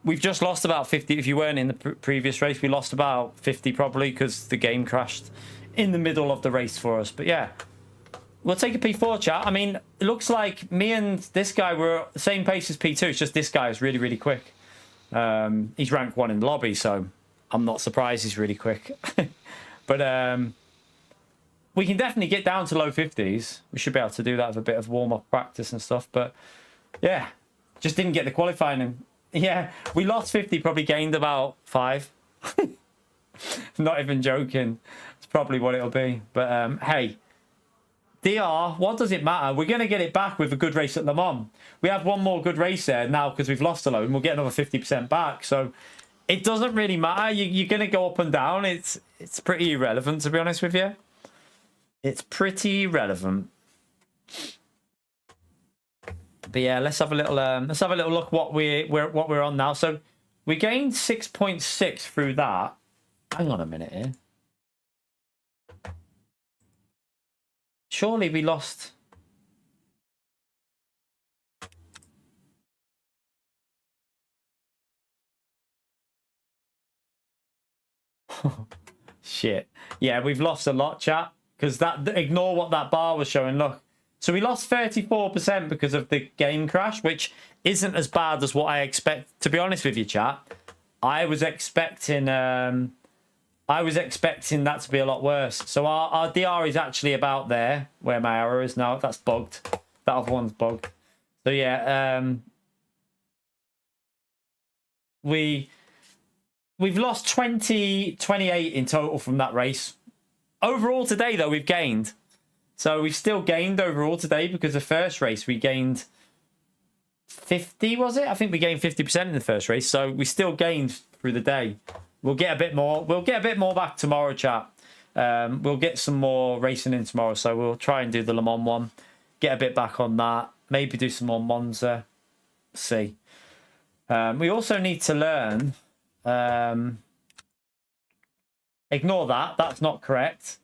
50. If you weren't in the previous race, we lost about 50 probably because the game crashed in the middle of the race for us. But yeah, we'll take a P4, chat. I mean, it looks like me and this guy were the same pace as P2. It's just this guy is really, really quick. He's rank 1 in the lobby, so I'm not surprised he's really quick. But we can definitely get down to low 50s. We should be able to do that with a bit of warm-up practice and stuff. But yeah, just didn't get the qualifying. And yeah, we lost 50, probably gained about 5. Not even joking. It's probably what it'll be. But hey, DR, what does it matter? We're going to get it back with a good race at Le Mans. We have one more good race there now because we've lost a load, and we'll get another 50% back. So it doesn't really matter. You're going to go up and down. It's pretty irrelevant, to be honest with you. It's pretty irrelevant. But yeah, let's have a little look what we're on now. So we gained 6.6 through that. Hang on a minute here. Surely we lost. Shit. Yeah, we've lost a lot, chat. Because that, ignore what that bar was showing. Look. So we lost 34% because of the game crash, which isn't as bad as what I expect. To be honest with you, chat, I was expecting that to be a lot worse. So our DR is actually about there where my arrow is now. That's bugged. That other one's bugged. So yeah, we've lost 28 in total from that race. Overall today, though, we've gained. So we've still gained overall today because the first race we gained 50, was it? I think we gained 50% in the first race. So we still gained through the day. We'll get a bit more. We'll get a bit more back tomorrow, chat. We'll get some more racing in tomorrow. So we'll try and do the Le Mans one. Get a bit back on that. Maybe do some more Monza. See. We also need to learn. Ignore that. That's not correct.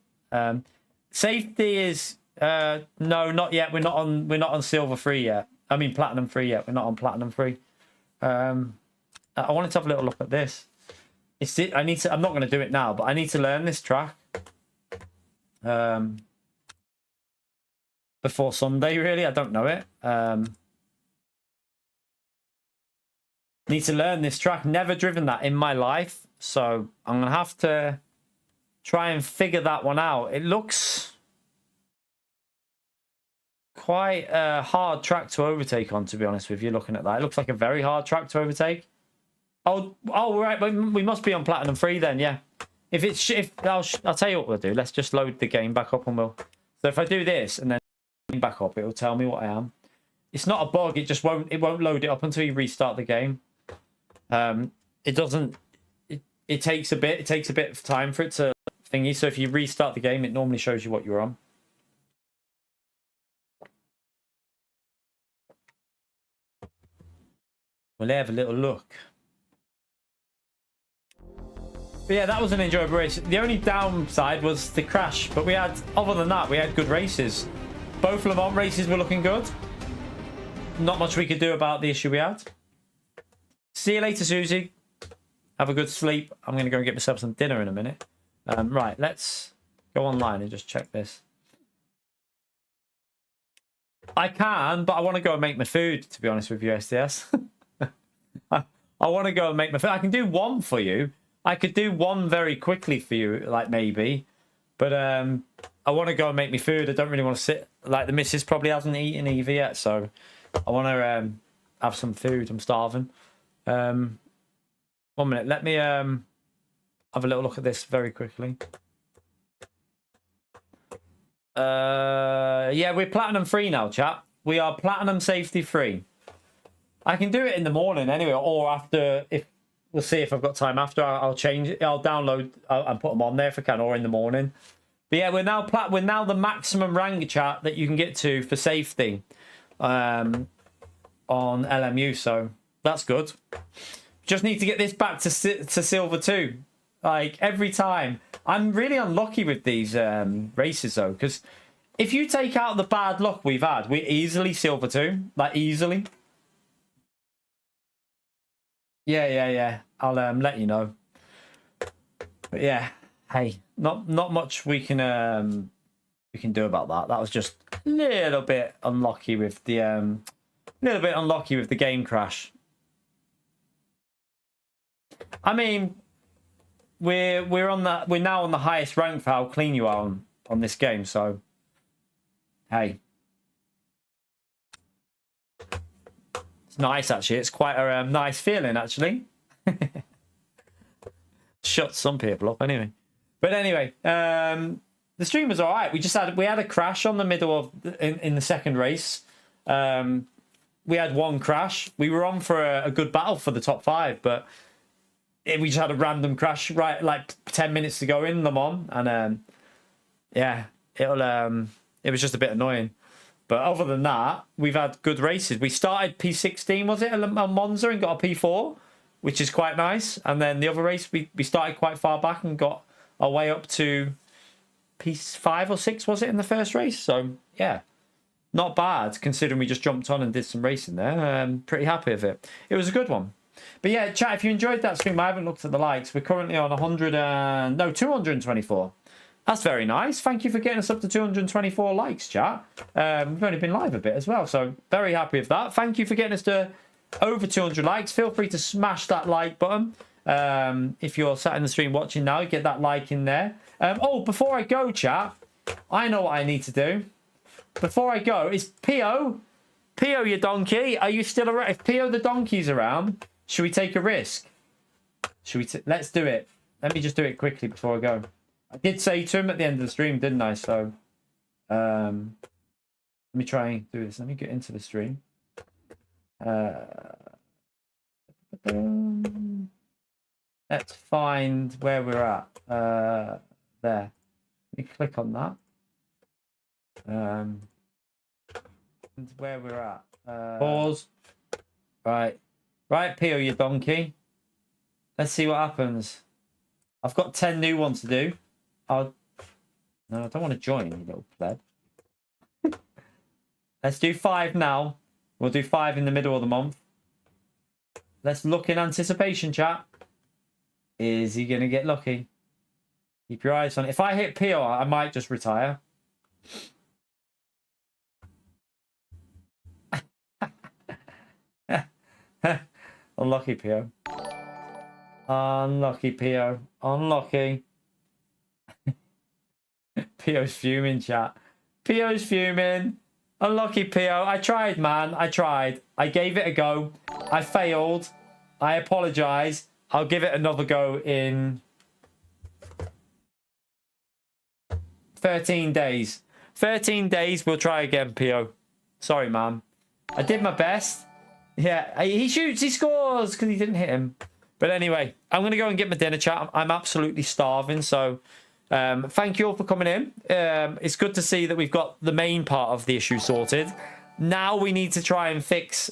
Safety is no, not yet. We're not on silver 3 yet. I mean platinum 3 yet. We're not on platinum 3. I wanted to have a little look at this. I'm not going to do it now, but I need to learn this track before Sunday. Really, I don't know it. Need to learn this track. Never driven that in my life, so I'm gonna have to try and figure that one out. It looks quite a hard track to overtake on, to be honest with you. Looking at that, it looks like a very hard track to overtake. Oh, right. We must be on platinum 3 then. Yeah. I'll tell you what we'll do. Let's just load the game back up and we'll. So if I do this and then back up, it'll tell me what I am. It's not a bug. It just won't. It won't load it up until you restart the game. It doesn't. It takes a bit. It takes a bit of time for it to thingy. So if you restart the game, it normally shows you what you're on. We'll have a little look. But yeah, that was an enjoyable race. The only downside was the crash, but other than that, we had good races. Both Le Mans races were looking good. Not much we could do about the issue we had. See you later, Susie. Have a good sleep. I'm going to go and get myself some dinner in a minute. Right, let's go online and just check this. I can, but I want to go and make my food, to be honest with you, SDS. I want to go and make my food. I can do one for you. I could do one very quickly for you, like maybe. But I want to go and make my food. I don't really want to sit. Like the missus probably hasn't eaten either yet, so I want to have some food. I'm starving. 1 minute. Let me have a little look at this very quickly. Yeah, we're platinum free now, chat. We are platinum safety free. I can do it in the morning anyway, or after. If we'll see if I've got time after. I'll change it. I'll download and put them on there if I can, or in the morning. But yeah, we're now the maximum rank, chat, that you can get to for safety on LMU. So that's good. Just need to get this back to silver too. Like every time, I'm really unlucky with these races though, because if you take out the bad luck we've had, we're easily silver too. Like easily. Yeah. I'll let you know. But yeah, hey, not much we can do about that. That was just a little bit unlucky with the game crash. I mean, we're now on the highest rank for how clean you are on this game. So, hey. Nice, actually. It's quite a nice feeling, actually. Shut some people up, anyway. But anyway, the stream was all right. We had a crash on the middle of in the second race. We had one crash. We were on for a good battle for the top 5, but we just had a random crash right like 10 minutes to go in Le Mans, and yeah, it was just a bit annoying. But other than that, we've had good races. We started P16, was it, at Monza, and got a P4, which is quite nice. And then the other race, we started quite far back and got our way up to P5 or 6, was it, in the first race? So, yeah, not bad, considering we just jumped on and did some racing there. Pretty happy with it. It was a good one. But yeah, chat, if you enjoyed that stream, I haven't looked at the likes. We're currently on 224. That's very nice. Thank you for getting us up to 224 likes, chat. We've only been live a bit as well, so very happy with that. Thank you for getting us to over 200 likes. Feel free to smash that like button. If you're sat in the stream watching now, get that like in there. Oh, before I go, chat, I know what I need to do. Before I go, is Pio, you donkey, are you still around? If Pio the donkey's around, should we take a risk? Let's do it. Let me just do it quickly before I go. I did say to him at the end of the stream, didn't I? So, let me try and do this. Let me get into the stream. Let's find where we're at. There. Let me click on that. Where we're at. Pause. Right, Pio, you donkey. Let's see what happens. I've got 10 new ones to do. No, I don't want to join, you little pleb. Let's do 5 now. We'll do 5 in the middle of the month. Let's look in anticipation, chat. Is he going to get lucky? Keep your eyes on it. If I hit Pio, I might just retire. Unlucky, Pio. Unlucky, Pio. Unlucky. Pio's fuming, chat. Pio's fuming. Unlucky, Pio. I tried, man. I tried. I gave it a go. I failed. I apologise. I'll give it another go in 13 days. 13 days, we'll try again, Pio. Sorry, man. I did my best. Yeah, he shoots, he scores, because he didn't hit him. But anyway, I'm going to go and get my dinner, chat. I'm absolutely starving, so thank you all for coming in. It's good to see that we've got the main part of the issue sorted. Now we need to try and fix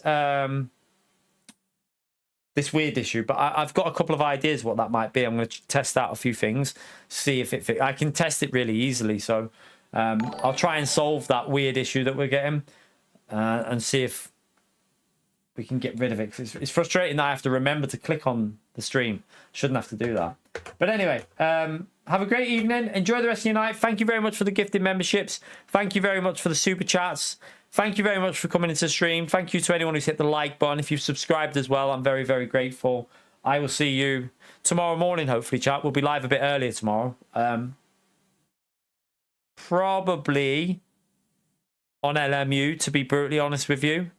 this weird issue, but I've got a couple of ideas what that might be. I'm going to test out a few things, see if it fits. I can test it really easily, so I'll try and solve that weird issue that we're getting and see if we can get rid of it. 'Cause it's frustrating that I have to remember to click on the stream. Shouldn't have to do that. But anyway, have a great evening. Enjoy the rest of your night. Thank you very much for the gifted memberships. Thank you very much for the super chats. Thank you very much for coming into the stream. Thank you to anyone who's hit the like button. If you've subscribed as well, I'm very, very grateful. I will see you tomorrow morning, hopefully, chat. We'll be live a bit earlier tomorrow. Probably on LMU, to be brutally honest with you.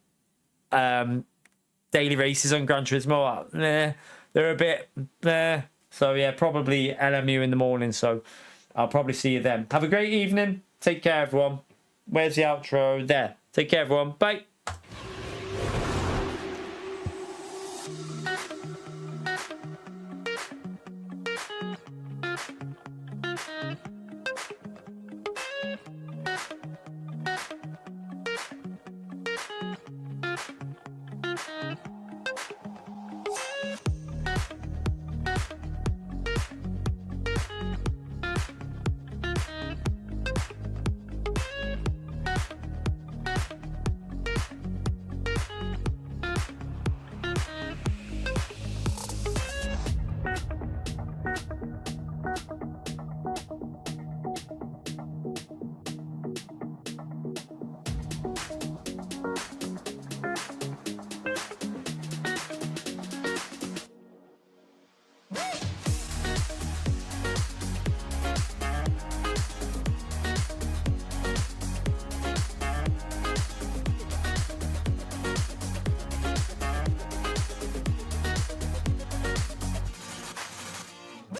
Daily races on Gran Turismo, they're a bit so yeah, probably LMU in the morning, so I'll probably see you then. Have a great evening. Take care, everyone. Where's the outro? There. Take care, everyone. Bye.